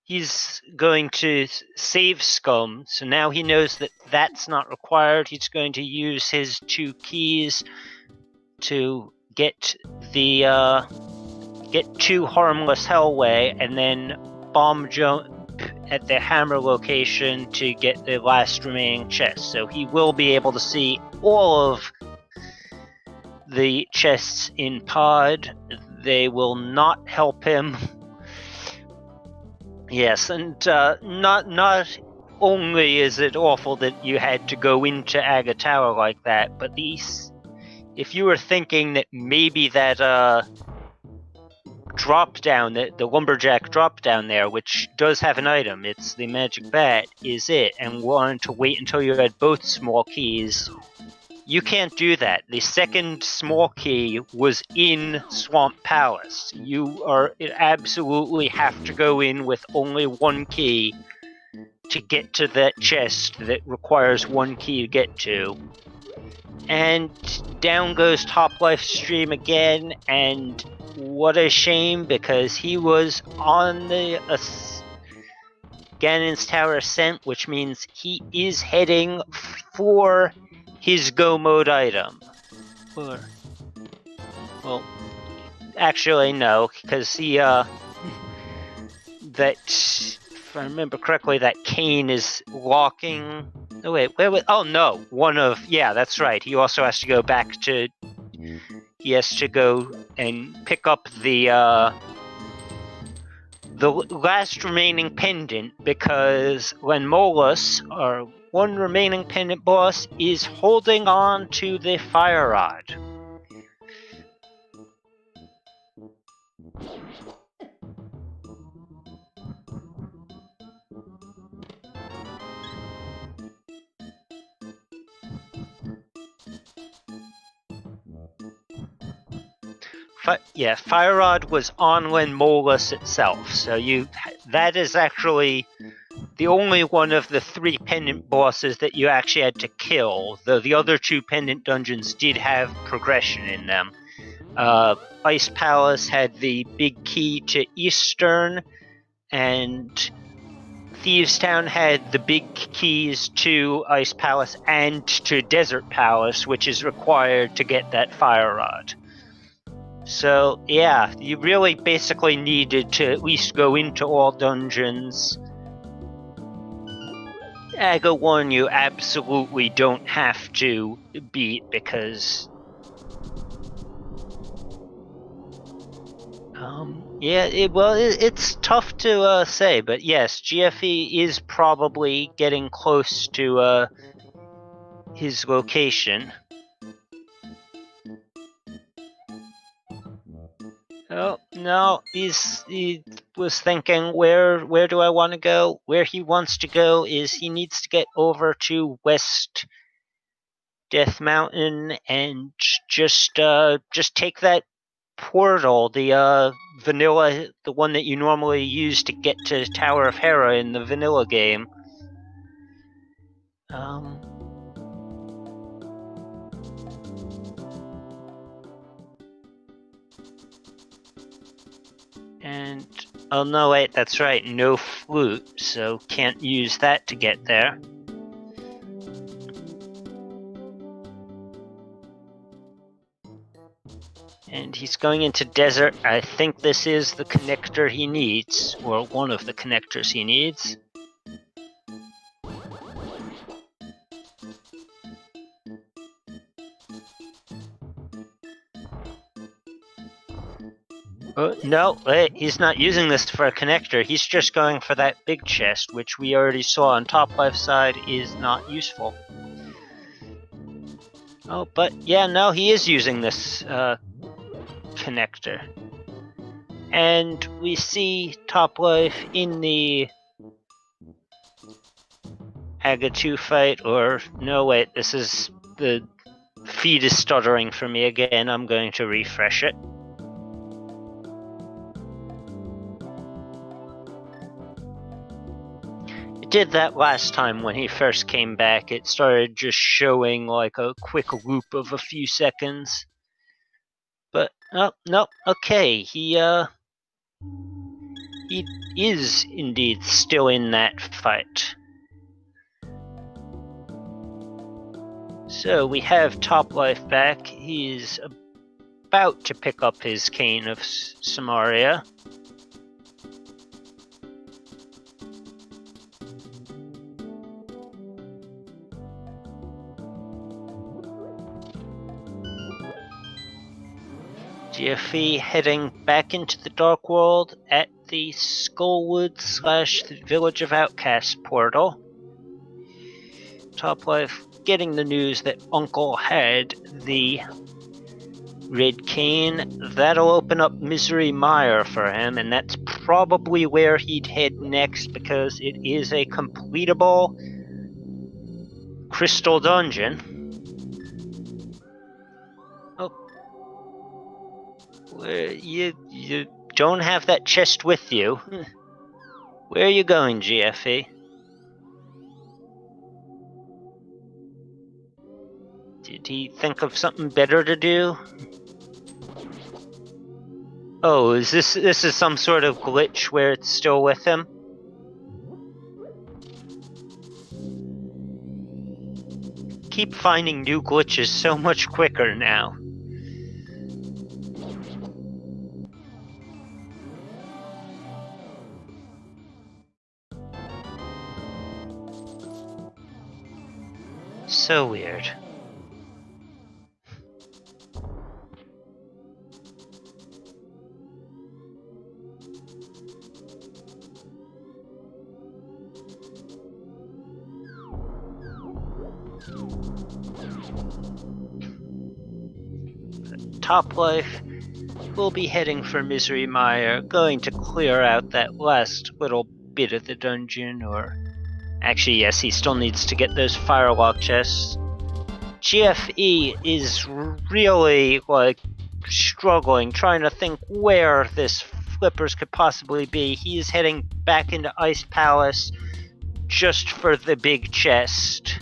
He's going to save Scum, so now he knows that that's not required. He's going to use his 2 keys to get to Harmless Hellway, and then bomb jump at the hammer location to get the last remaining chest. So he will be able to see all of the chests in Pod. They will not help him. Yes, and not only is it awful that you had to go into Aga Tower like that, but if you were thinking that maybe that drop down, the lumberjack drop down there, which does have an item, it's the magic bat, is it, and wanted to wait until you had both small keys, you can't do that. The second small key was in Swamp Palace. You absolutely have to go in with only 1 key to get to that chest that requires 1 key to get to. And down goes Toplife stream again, and what a shame, because he was on the Ganon's Tower Ascent, which means he is heading for his go mode item. Well, actually no, because he if I remember correctly, that cane is locking. Oh wait, oh no, that's right. He also has to go back to. He has to go and pick up the last remaining pendant, because Lenmolus, our one remaining pendant boss, is holding on to the fire rod. Fire Rod was on Lenmolus itself, so that is actually the only one of the 3 pendant bosses that you actually had to kill, though the other 2 pendant dungeons did have progression in them. Ice Palace had the big key to Eastern, and Thieves Town had the big keys to Ice Palace and to Desert Palace, which is required to get that fire rod. So yeah, you really basically needed to at least go into all dungeons. Aga 1 you absolutely don't have to beat, because it's tough to say, but yes, GFE is probably getting close to his location. Oh no, he was thinking, where do I want to go? Where he wants to go is he needs to get over to West Death Mountain and just take that portal, the vanilla, the one that you normally use to get to Tower of Hera in the vanilla game. And oh no, wait, that's right, no flute, so can't use that to get there. And he's going into desert. I think this is the connector he needs, or one of the connectors he needs. No, he's not using this for a connector. He's just going for that big chest, which we already saw on Top Life side is not useful. Oh, but yeah, no, he is using this connector. And we see Top Life in the Aga 2 fight, or no, wait, this is the feed is stuttering for me again. I'm going to refresh it. It did that last time when he first came back. It started just showing like a quick loop of a few seconds. But oh no, okay, he is indeed still in that fight. So we have Top Life back. He's about to pick up his cane of Samaria. GFE heading back into the Dark World at the Skullwood / the Village of Outcasts portal. Top Life getting the news that Uncle had the red cane. That'll open up Misery Mire for him, and that's probably where he'd head next because it is a completable crystal dungeon. You don't have that chest with you. Where are you going, GFE? Did he think of something better to do? Oh, is this is some sort of glitch where it's still with him? Keep finding new glitches so much quicker now. So weird. Top Life will be heading for Misery Mire, going to clear out that last little bit of the dungeon, or actually yes, he still needs to get those Firelock chests. GFE is really like struggling, trying to think where this Flippers could possibly be. He is heading back into Ice Palace just for the big chest.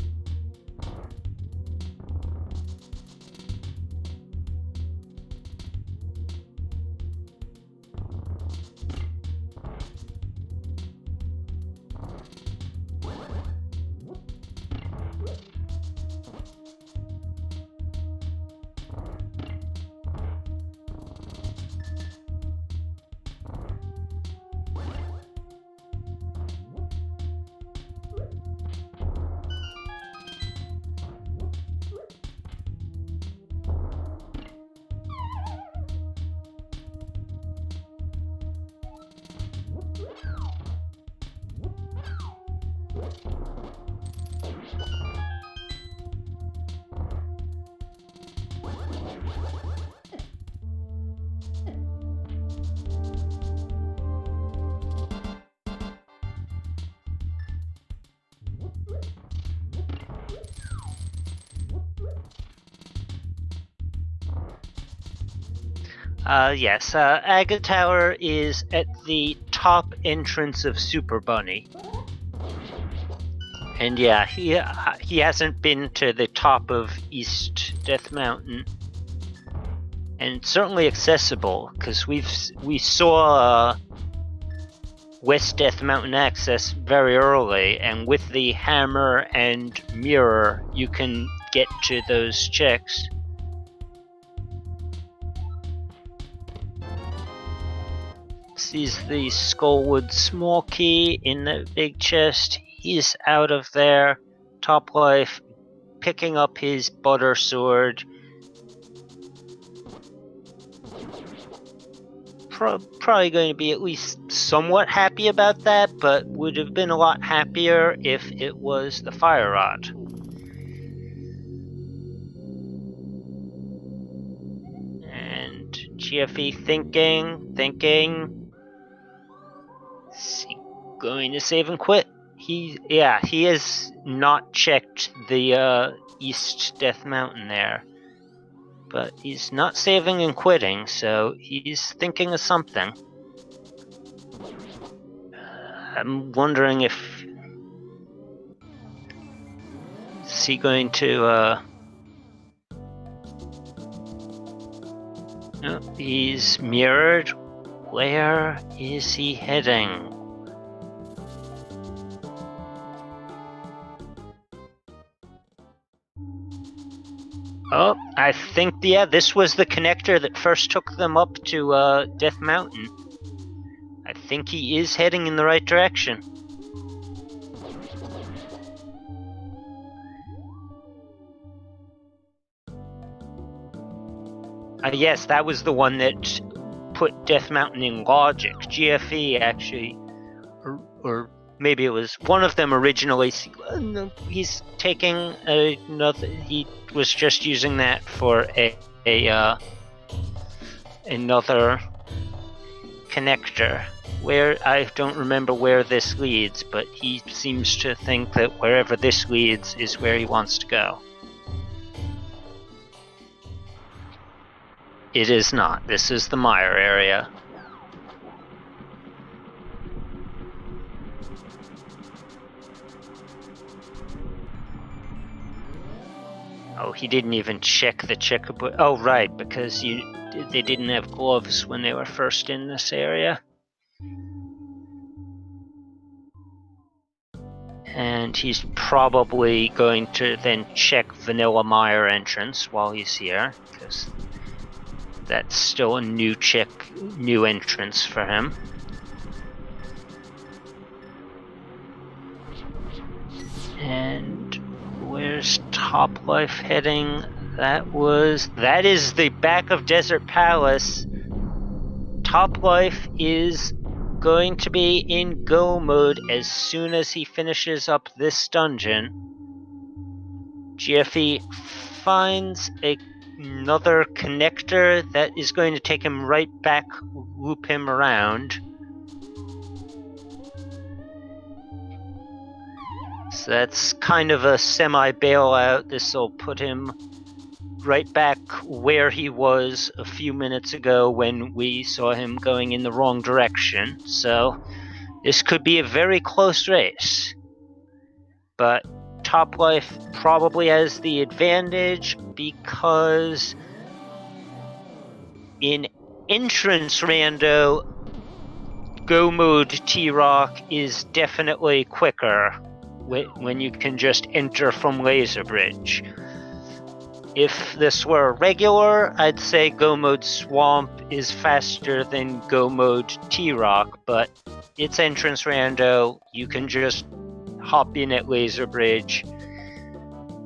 Yes, Aga Tower is at the top entrance of Super Bunny. And yeah, he hasn't been to the top of East Death Mountain. And certainly accessible, because we saw West Death Mountain access very early, and with the hammer and mirror you can get to those checks. sees the Skullwood small key in the big chest. He's out of there. Topplife picking up his butter sword. Probably going to be at least somewhat happy about that, but would have been a lot happier if it was the fire rod. And GFE thinking. Is he going to save and quit? He has not checked the East Death Mountain there. But he's not saving and quitting, so he's thinking of something. I'm wondering if... Is he going to... No, he's mirrored. Where is he heading? Oh, I think, this was the connector that first took them up to Death Mountain. I think he is heading in the right direction. Yes, that was the one that put Death Mountain in logic. GFE actually, or maybe it was one of them originally. He's taking another. He was just using that for another connector. Where I don't remember where this leads, but he seems to think that wherever this leads is where he wants to go. It is not. This is the mire area. Oh, he didn't even check the checkerboard. Oh, right, because they didn't have gloves when they were first in this area. And he's probably going to then check Vanilla Mire entrance while he's here, because that's still a new entrance for him. And where's Topplife heading? That is the back of Desert Palace. Topplife is going to be in go mode as soon as he finishes up this dungeon. GFE finds another connector that is going to take him right back, loop him around. So that's kind of a semi-bailout. This will put him right back where he was a few minutes ago when we saw him going in the wrong direction. So this could be a very close race. But Topplife probably has the advantage because in entrance rando, go mode T-Rock is definitely quicker when you can just enter from Laser Bridge. If this were regular, I'd say go mode Swamp is faster than go mode T-Rock, but it's entrance rando, you can just hop in at Laser Bridge.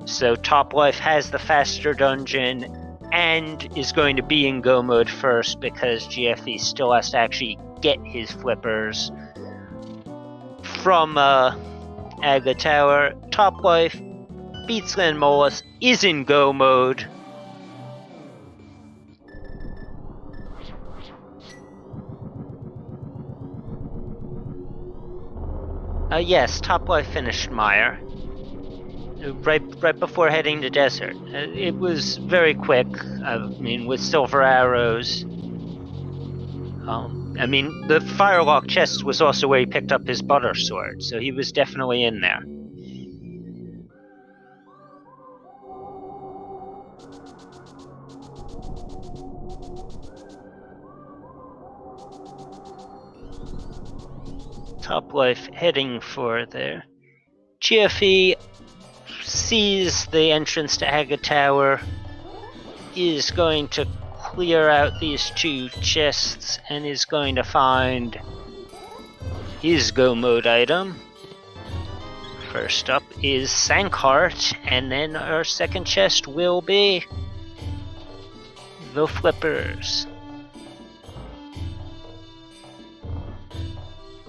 So Topplife has the faster dungeon and is going to be in go mode first because GFE still has to actually get his flippers from Aga Tower. Topplife beats Landmolus, is in go mode. Yes, Topplife finished Mire right before heading to Desert. It was very quick. I mean, with silver arrows. I mean, the Firelock chest was also where he picked up his butter sword, so he was definitely in there. Topplife heading for there. GFE sees the entrance to Aga Tower, is going to clear out these two chests and is going to find his go mode item. First up is Sankheart, and then our second chest will be the flippers.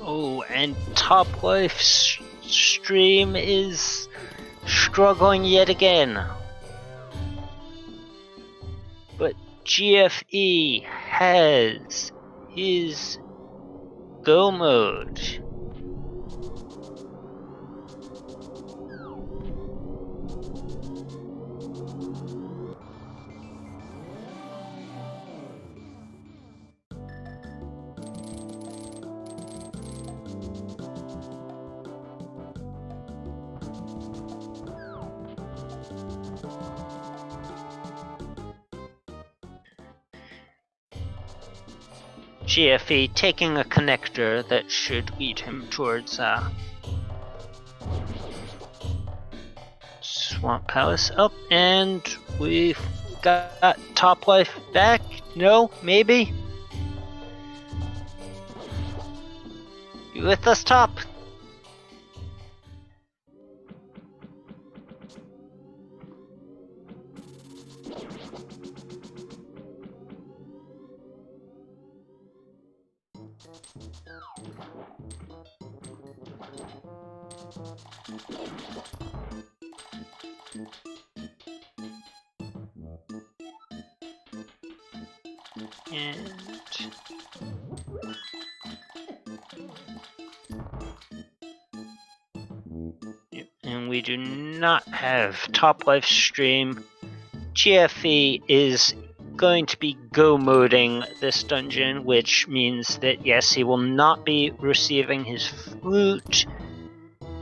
Oh, and Toplife's stream is struggling yet again. But GFE has his go mode. GFE taking a connector that should lead him towards Swamp Palace. Up, and we've got Toplife back. No, maybe. You with us, Top? And we do not have Toplife stream. GFE is going to be go moding this dungeon, which means that yes, he will not be receiving his flute.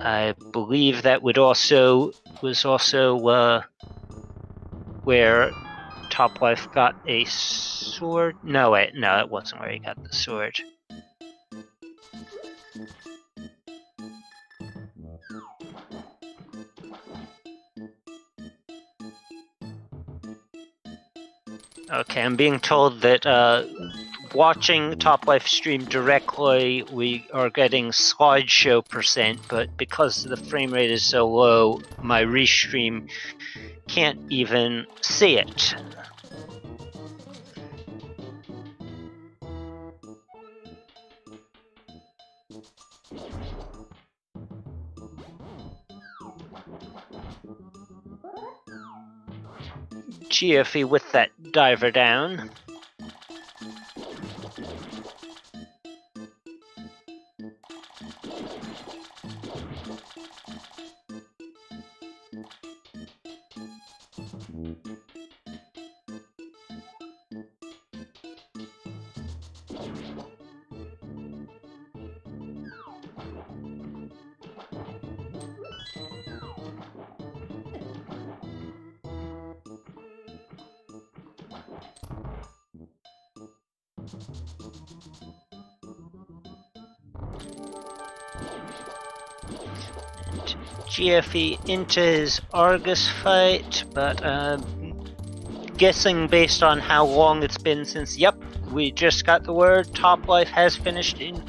I believe that was also where Toplife got a sword. No, wait, no, that wasn't where he got the sword. Okay, I'm being told that watching Toplife stream directly, we are getting slideshow %, but because the frame rate is so low, my restream can't even see it. GFE with that diver down. GFE into his Argus fight, but guessing based on how long it's been since, yep, we just got the word, Toplife has finished in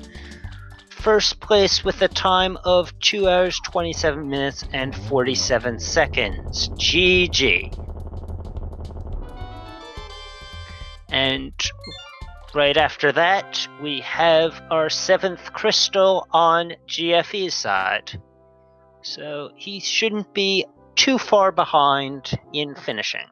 first place with a time of 2 hours, 27 minutes, and 47 seconds. GG. And right after that, we have our 7th crystal on GFE's side. So he shouldn't be too far behind in finishing.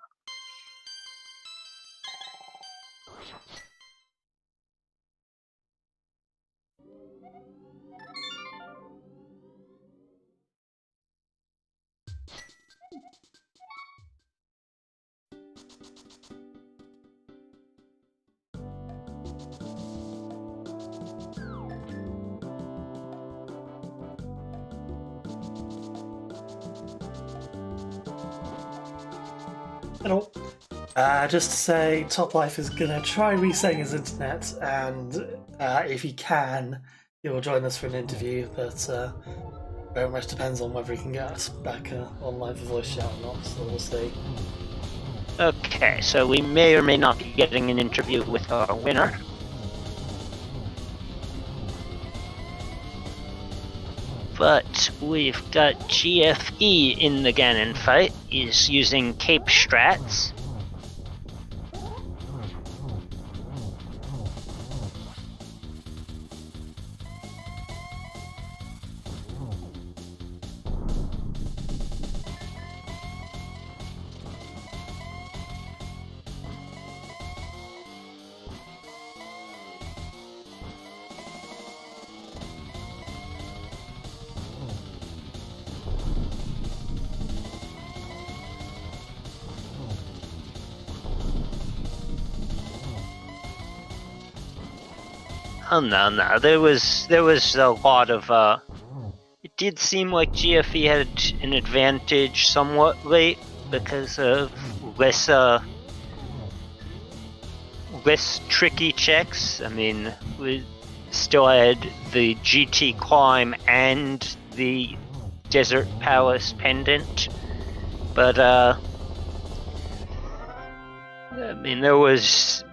Hello. Just to say, Toplife is going to try resetting his internet, and if he can, he will join us for an interview, but very much depends on whether he can get us back on live voice chat or not, so we'll see. Okay, so we may or may not be getting an interview with our winner. But we've got GFE in the Ganon fight. He's using Cape Strats. Oh no, there was a lot of it did seem like GFE had an advantage somewhat late because of less tricky checks. I mean, we still had the GT climb and the Desert Palace pendant, but I mean, there was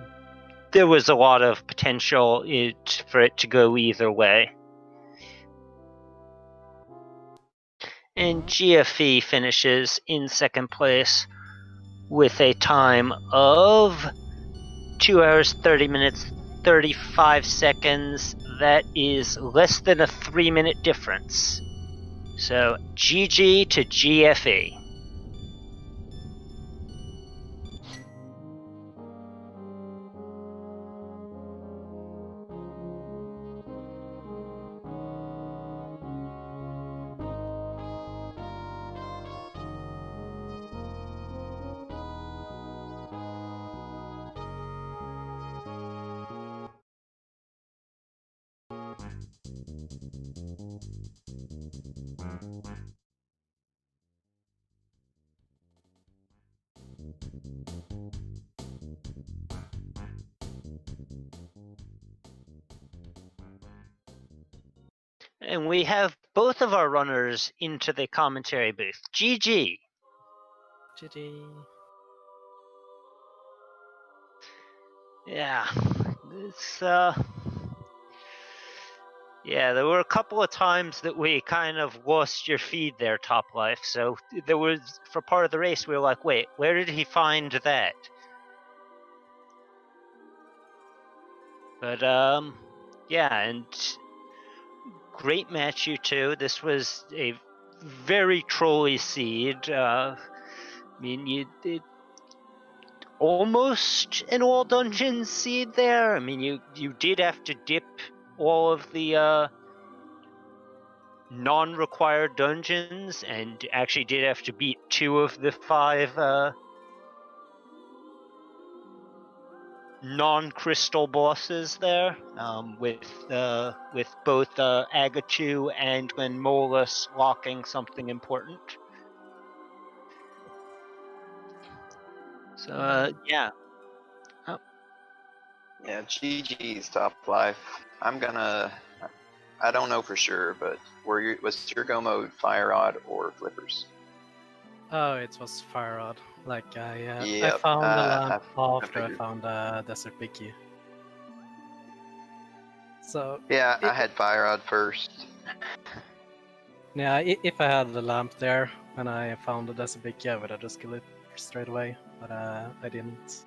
a lot of potential for it to go either way. And GFE finishes in second place with a time of 2 hours, 30 minutes, 35 seconds. That is less than a 3-minute difference. So GG to GFE. And we have both of our runners into the commentary booth. GG. GG. Yeah, it's yeah, there were a couple of times that we kind of lost your feed there, Toplife. So there was, for part of the race, we were like, wait, where did he find that? But yeah, and great match, you two. This was a very trolly seed. I mean, you did almost an all dungeon seed there. I mean, you did have to dip all of the non-required dungeons, and actually did have to beat 2 of the 5 non-crystal bosses there, with both Agatu and Glenmolus locking something important. So yeah. Oh. Yeah, GG's Top Life. I don't know for sure, but was your go mode Fire Rod or Flippers? Oh, it was Fire Rod. Like I Yep, found the lamp after I figured. found Desert Picky. So Yeah, I had Fire Rod first. yeah, if I had the lamp there and I found the Desert Picky, I would have just killed it straight away. But I didn't.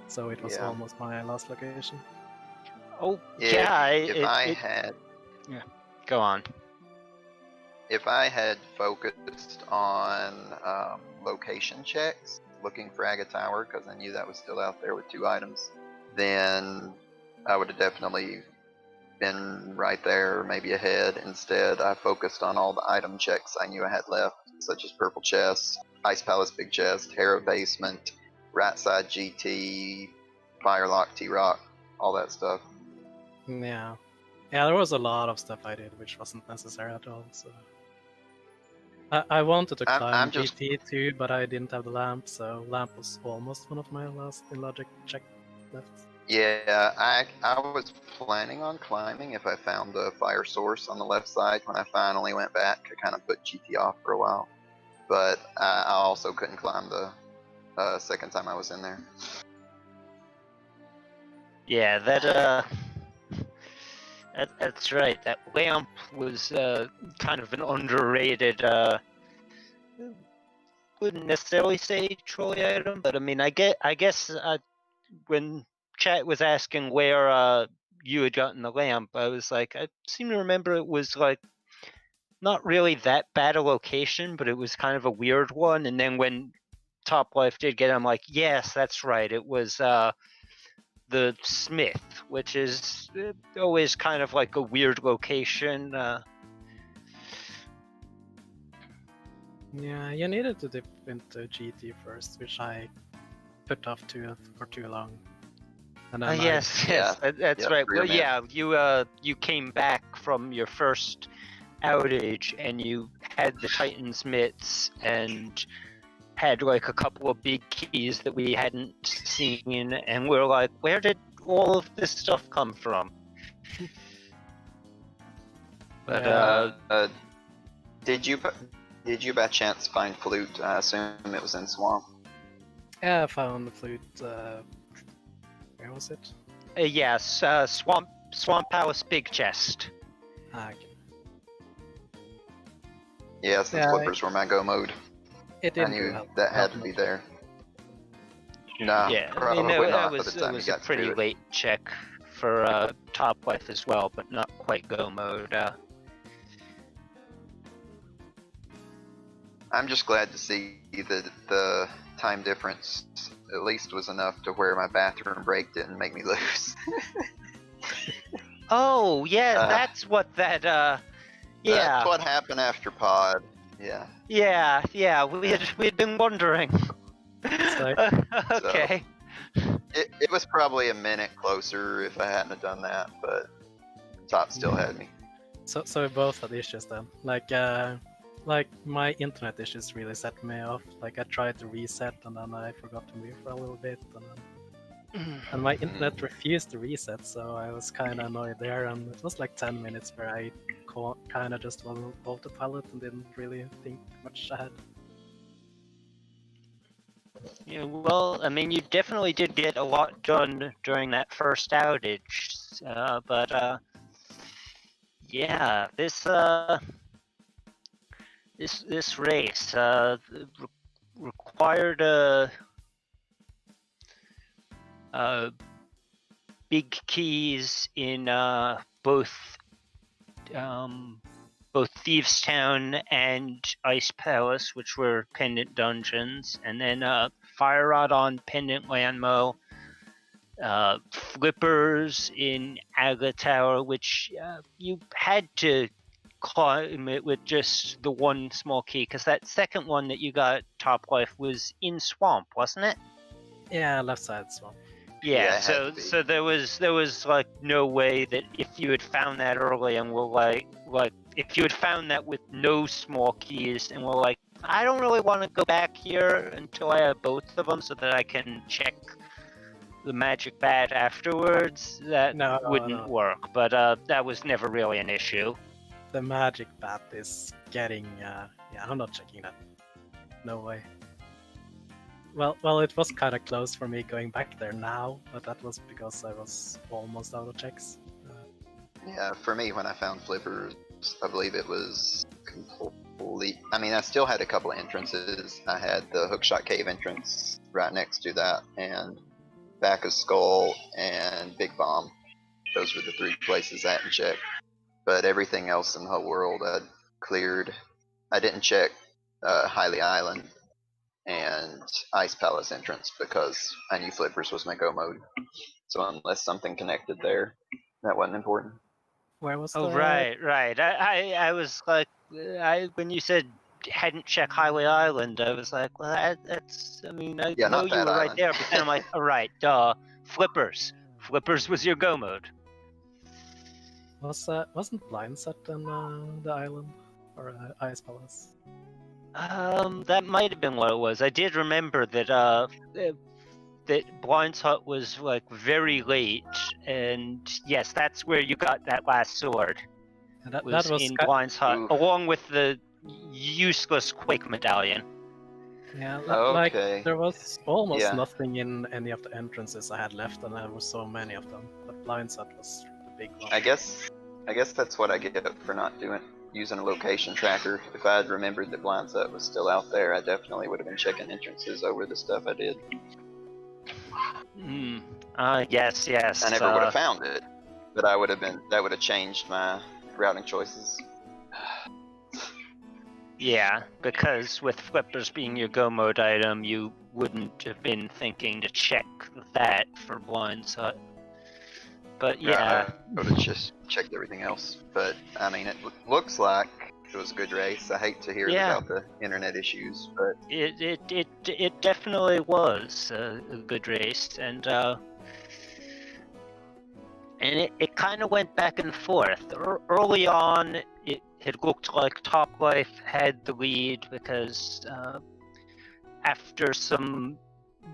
So it was almost my last location. Oh Yeah, yeah, yeah. Go on. If I had focused on location checks, looking for Aga Tower, because I knew that was still out there with 2 items, then I would have definitely been right there, maybe ahead. Instead, I focused on all the item checks I knew I had left, such as Purple Chest, Ice Palace Big Chest, Harrow Basement, Right Side GT, Firelock T-Rock, all that stuff. Yeah. Yeah, there was a lot of stuff I did which wasn't necessary at all, so... I wanted to climb GT too, but I didn't have the lamp, so lamp was almost one of my last logic check left. Yeah, I was planning on climbing if I found the fire source on the left side. When I finally went back, I kind of put GT off for a while. But I also couldn't climb the second time I was in there. Yeah, that's right. That lamp was kind of an underrated. Wouldn't necessarily say trolley item, but I mean, I guess when chat was asking where you had gotten the lamp, I was like, I seem to remember it was like not really that bad a location, but it was kind of a weird one. And then when Toplife did get it, I'm like, yes, that's right. It was the Smith, which is always kind of like a weird location. Yeah, you needed to dip into GT first, which I put off for too long. And then yes, that's right. Well, yeah, you came back from your first outage and you had the Titan's mitts and had like a couple of big keys that we hadn't seen, and we're like, where did all of this stuff come from? But did you by chance find flute? I assume it was in swamp. Yeah, I found the flute. Where was it? Yes, Swamp Palace Big Chest. Okay. Yeah, since flippers were my go mode. I knew that had to be there. Nah, yeah, probably not. It was a pretty late check for Toplife as well, but not quite go mode. I'm just glad to see that the time difference at least was enough to where my bathroom break didn't make me lose. Oh, yeah, that's what that, yeah. That's what happened after pod, yeah. Yeah, we'd been wondering. Okay. So, it was probably a minute closer if I hadn't have done that, but Top still had me. So we both had issues then. Like my internet issues really set me off. Like I tried to reset and then I forgot to move for a little bit, and my internet refused to reset, so I was kind of annoyed there. And it was like 10 minutes where I kind of just was autopilot and didn't really think much ahead. Yeah, well, I mean, you definitely did get a lot done during that first outage, but yeah, this race required big keys in both Thieves Town and Ice Palace, which were pendant dungeons, and then Fire Rod on Pendant Landmo, Flippers in Aga Tower, which you had to climb it with just the one small key, because that second one that you got, Toplife, was in Swamp, wasn't it? Yeah, left side Swamp. Yeah, so there was like no way that if you had found that early and were like if you had found that with no small keys and were like, I don't really want to go back here until I have both of them so that I can check the magic bat afterwards, that wouldn't work. But that was never really an issue. The magic bat is getting yeah, I'm not checking that. No way. Well, it was kind of close for me going back there now, but that was because I was almost out of checks. Yeah, for me, when I found Flippers, I believe it was complete. I mean, I still had a couple of entrances. I had the Hookshot Cave entrance right next to that, and Back of Skull and Big Bomb. Those were the three places I hadn't checked. But everything else in the whole world I'd cleared. I didn't check Hylia Island and Ice Palace entrance because I knew Flippers was my go mode. So unless something connected there, that wasn't important. Where was right. I was like, when you said hadn't checked Highway Island, I was like, well, that's, I mean, I know you were right there, but then I'm like, all right, Flippers was your go mode. Wasn't Blind set in the island or Ice Palace? That might have been what it was. I did remember that that Blind's Hut was like very late, and yes, that's where you got that last sword. And that was in Blind's Hut, along with the useless Quake medallion. Yeah, like Okay. there was almost Yeah. nothing in any of the entrances I had left, and there were so many of them. But blind set was the big one. I guess that's what I get for not using a location tracker. If I had remembered that blind set was still out there, I definitely would have been checking entrances over the stuff I did. Yes. I never would have found it, but that would have changed my routing choices. Yeah, because with flippers being your go mode item, you wouldn't have been thinking to check that for blind set. But yeah, I would have just checked everything else. But I mean, it looks like it was a good race. I hate to hear about the internet issues, but it definitely was a good race, and it kind of went back and forth. Early on, it looked like Toplife had the lead because after some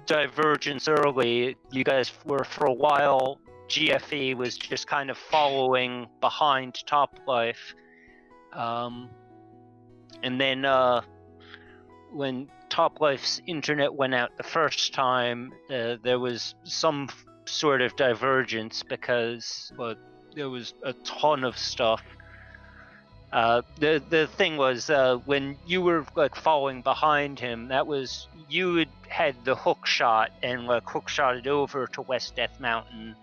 divergence early, you guys were for a while. GFE was just kind of following behind Toplife, and then when Toplife's internet went out the first time, there was some sort of divergence because there was a ton of stuff. The thing was when you were like following behind him, that was you had the hook shot and like hook shotted over to West Death Mountain,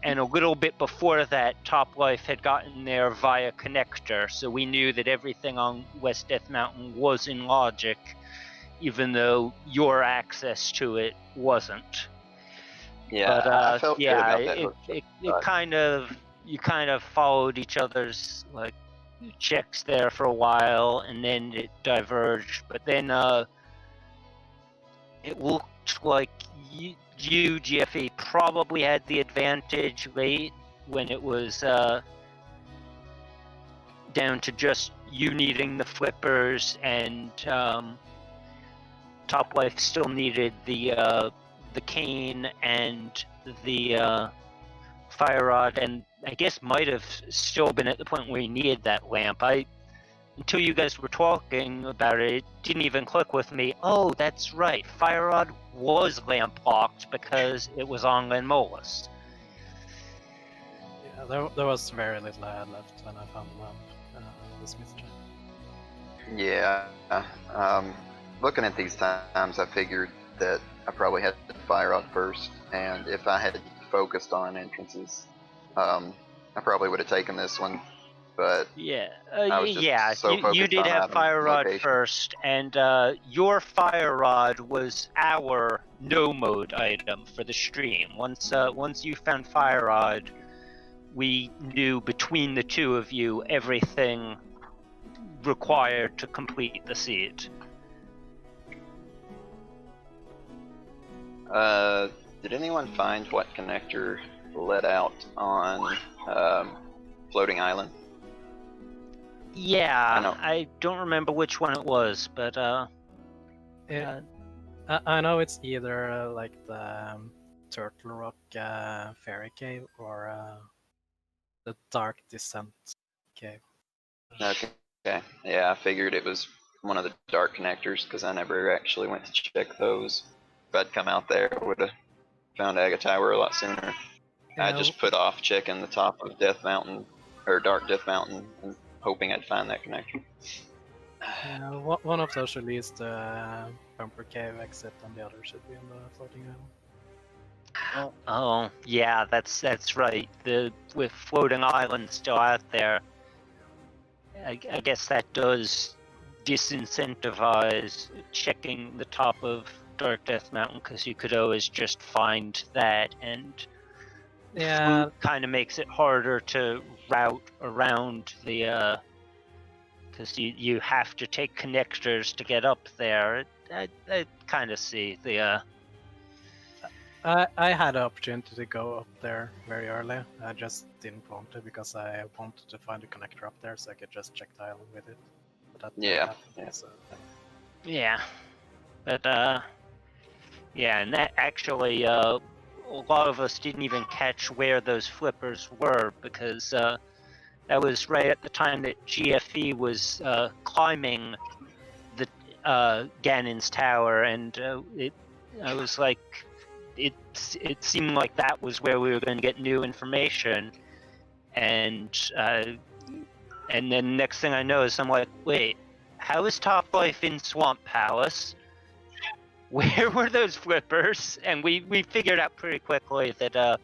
and a little bit before that, Toplife had gotten there via connector, so we knew that everything on West Death Mountain was in logic, even though your access to it wasn't. Yeah, but, I felt good about that. You kind of followed each other's like checks there for a while, and then it diverged. But then it looked like you, GFE, probably had the advantage late when it was down to just you needing the flippers, and Toplife still needed the cane and the fire rod, and I guess might have still been at the point where he needed that lamp. Until you guys were talking about it, it didn't even click with me. Oh, that's right. Fire rod was lamp locked because it was on Lenmolis. Yeah, there was very little I had left when I found the lamp on the smith check. Yeah. Looking at these times, I figured that I probably had the fire rod first, and if I had focused on entrances, I probably would have taken this one. But yeah, so you did have fire rod first, and your fire rod was our no mode item for the stream. Once you found fire rod, we knew between the two of you everything required to complete the seed. Did anyone find what connector led out on Floating Island? Yeah, I don't remember which one it was, but I know it's either like the Turtle Rock Fairy Cave or the Dark Descent Cave. Okay. Yeah, I figured it was one of the dark connectors because I never actually went to check those. If I'd come out there, I would have found Aga Tower a lot sooner. Yeah, I just put off checking the top of Death Mountain, or Dark Death Mountain, and hoping I'd find that connector. Yeah, one of those should lead the Bumper Cave exit, and the other should be on the Floating Island. Oh, yeah, that's right. With Floating Island still out there, I guess that does disincentivize checking the top of Dark Death Mountain, because you could always just find that, and kind of makes it harder to route around the because you have to take connectors to get up there. I kind of see the I had the opportunity to go up there very early. I just didn't want to because I wanted to find a connector up there so I could just check the island with it. But and that actually a lot of us didn't even catch where those flippers were, because that was right at the time that GFE was climbing the Ganon's tower, and I was like, it seemed like that was where we were going to get new information, and then next thing I know is I'm like, wait, how is Topplife in Swamp Palace? Where were those flippers? And we figured out pretty quickly that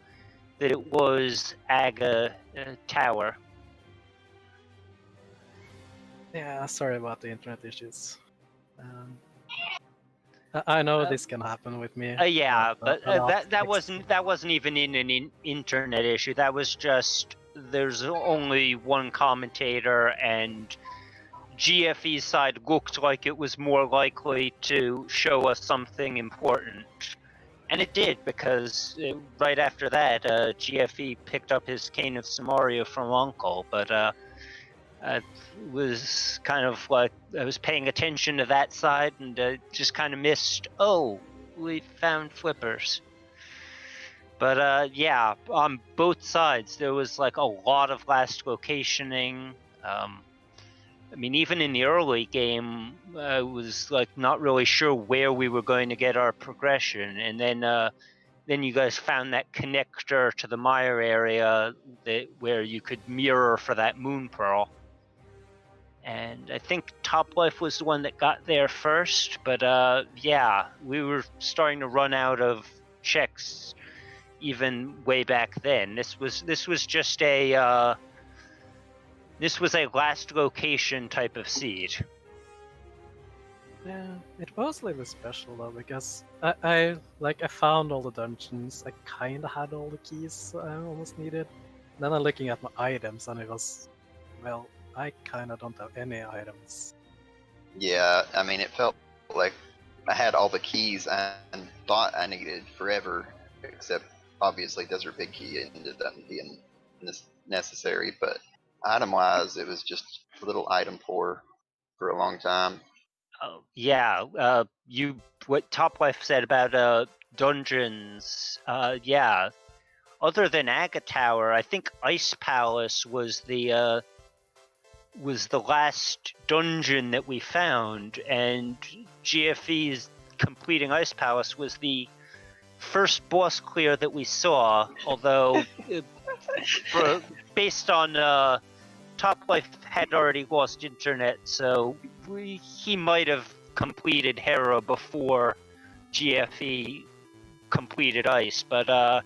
it was Aga Tower. Yeah, sorry about the internet issues. I know this can happen with me. Yeah, but that wasn't even in an internet issue. That was just there's only one commentator, and GFE's side looked like it was more likely to show us something important. And it did, because right after that, GFE picked up his Cane of Samaria from Uncle, but I was kind of like, I was paying attention to that side and just kind of missed, oh, we found flippers. But yeah, on both sides, there was like a lot of last locationing. I mean, even in the early game, I was like not really sure where we were going to get our progression, and then you guys found that connector to the mire area where you could mirror for that moon pearl. And I think Topplife was the one that got there first, but yeah, we were starting to run out of checks even way back then. This was just a this was a last location type of seed. Yeah, it was a little special though, because I found all the dungeons. I kind of had all the keys I almost needed. Then I'm looking at my items, and it was, well, I kind of don't have any items. Yeah, I mean, it felt like I had all the keys and thought I needed forever, except obviously Desert Big Key ended up being necessary, but item-wise, it was just a little item poor for a long time. Oh, yeah, what Topplife said about dungeons, yeah. Other than Aga Tower, I think Ice Palace was the last dungeon that we found, and GFE's completing Ice Palace was the first boss clear that we saw, although based on Topplife had already lost internet, so he might have completed Hera before GFE completed Ice, but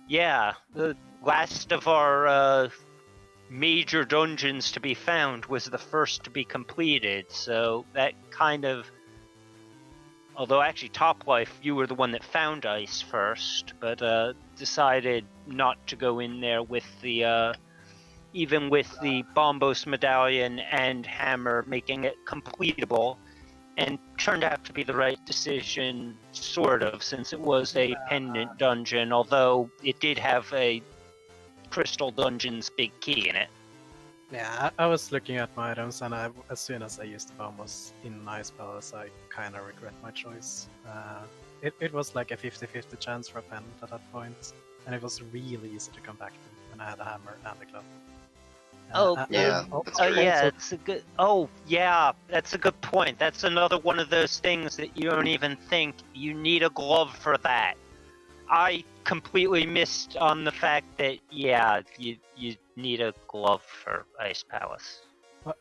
yeah, the last of our major dungeons to be found was the first to be completed, so that kind of, although actually Topplife, you were the one that found Ice first, but decided not to go in there with the even with the Bombos medallion and hammer making it completable, and turned out to be the right decision, sort of, since it was a pendant dungeon, although it did have a Crystal Dungeon's big key in it. Yeah, I was looking at my items, and as soon as I used the Bombos in Ice Palace, I kind of regret my choice. It was like a 50-50 chance for a pendant at that point, and it was really easy to come back to when I had a hammer and a glove. It's a good. Oh, yeah, that's a good point. That's another one of those things that you don't even think you need a glove for that. I completely missed on the fact that, yeah, you need a glove for Ice Palace.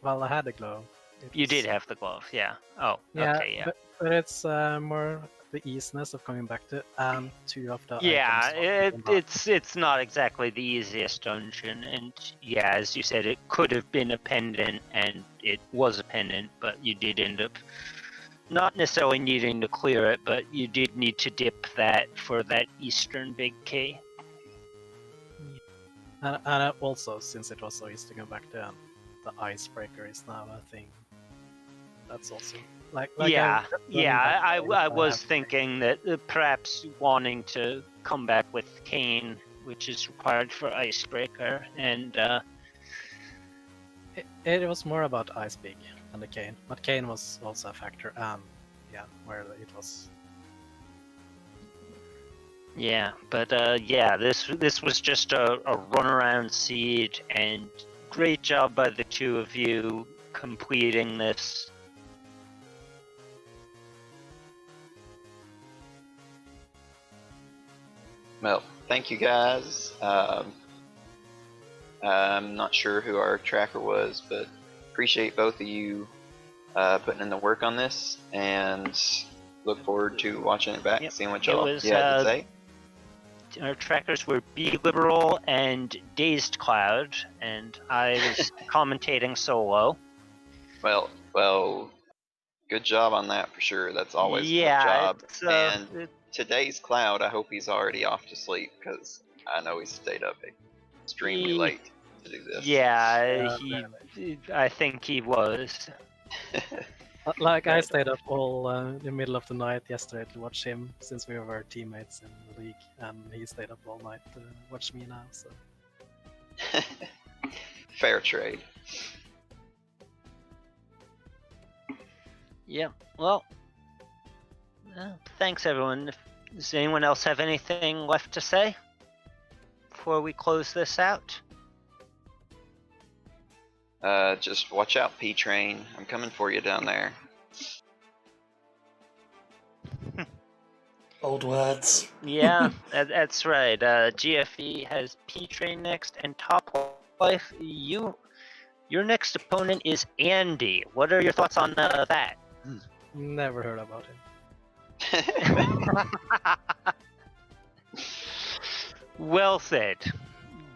Well, I had a glove. You did have the glove, yeah. Oh, yeah, okay, yeah. But it's more the easiness of coming back to, and two of the items. It's not exactly the easiest dungeon, and yeah, as you said, it could have been a pendant, and it was a pendant, but you did end up not necessarily needing to clear it, but you did need to dip that for that Eastern Big Key. And also, since it was so easy to go back to, the Icebreaker is now a thing. That's also I was thinking that perhaps wanting to come back with Cane, which is required for Icebreaker, and it was more about Ice Big than the Cane, but Cane was also a factor, and yeah, where it was. Yeah, but yeah, this was just a runaround seed, and great job by the two of you completing this. Well, thank you guys. I'm not sure who our tracker was, but appreciate both of you putting in the work on this, and look forward to watching it back, seeing what y'all had to say. Our trackers were B Liberal and Dazed Cloud, and I was commentating solo. Well, good job on that for sure. That's always a good job. And today's Cloud, I hope he's already off to sleep, because I know he stayed up extremely late to do this. Yeah, I think he was. Like, I stayed up all in the middle of the night yesterday to watch him, since we were teammates in the league, and he stayed up all night to watch me now, so... Fair trade. Yeah, well, thanks everyone. Does anyone else have anything left to say before we close this out? Just watch out, P-Train. I'm coming for you down there. Old words. Yeah, that's right. GFE has P-Train next, and topplife. Your next opponent is Andy. What are your thoughts on that? Never heard about him. Well said.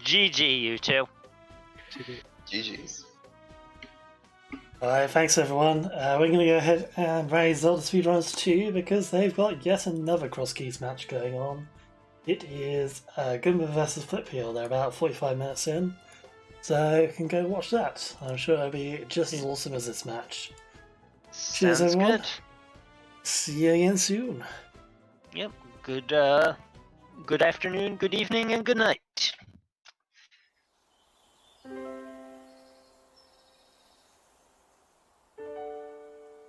GG, you two. GG's. Alright, thanks everyone. We're going to go ahead and raise ZeldaSpeedRuns 2 because they've got yet another Crosskeys match going on. It is Goodman vs Flipheel. They're about 45 minutes in, so you can go watch that. I'm sure it'll be just as awesome as this match. Cheers everyone. Good. See you again soon. Yep. Good afternoon, good evening, and good night.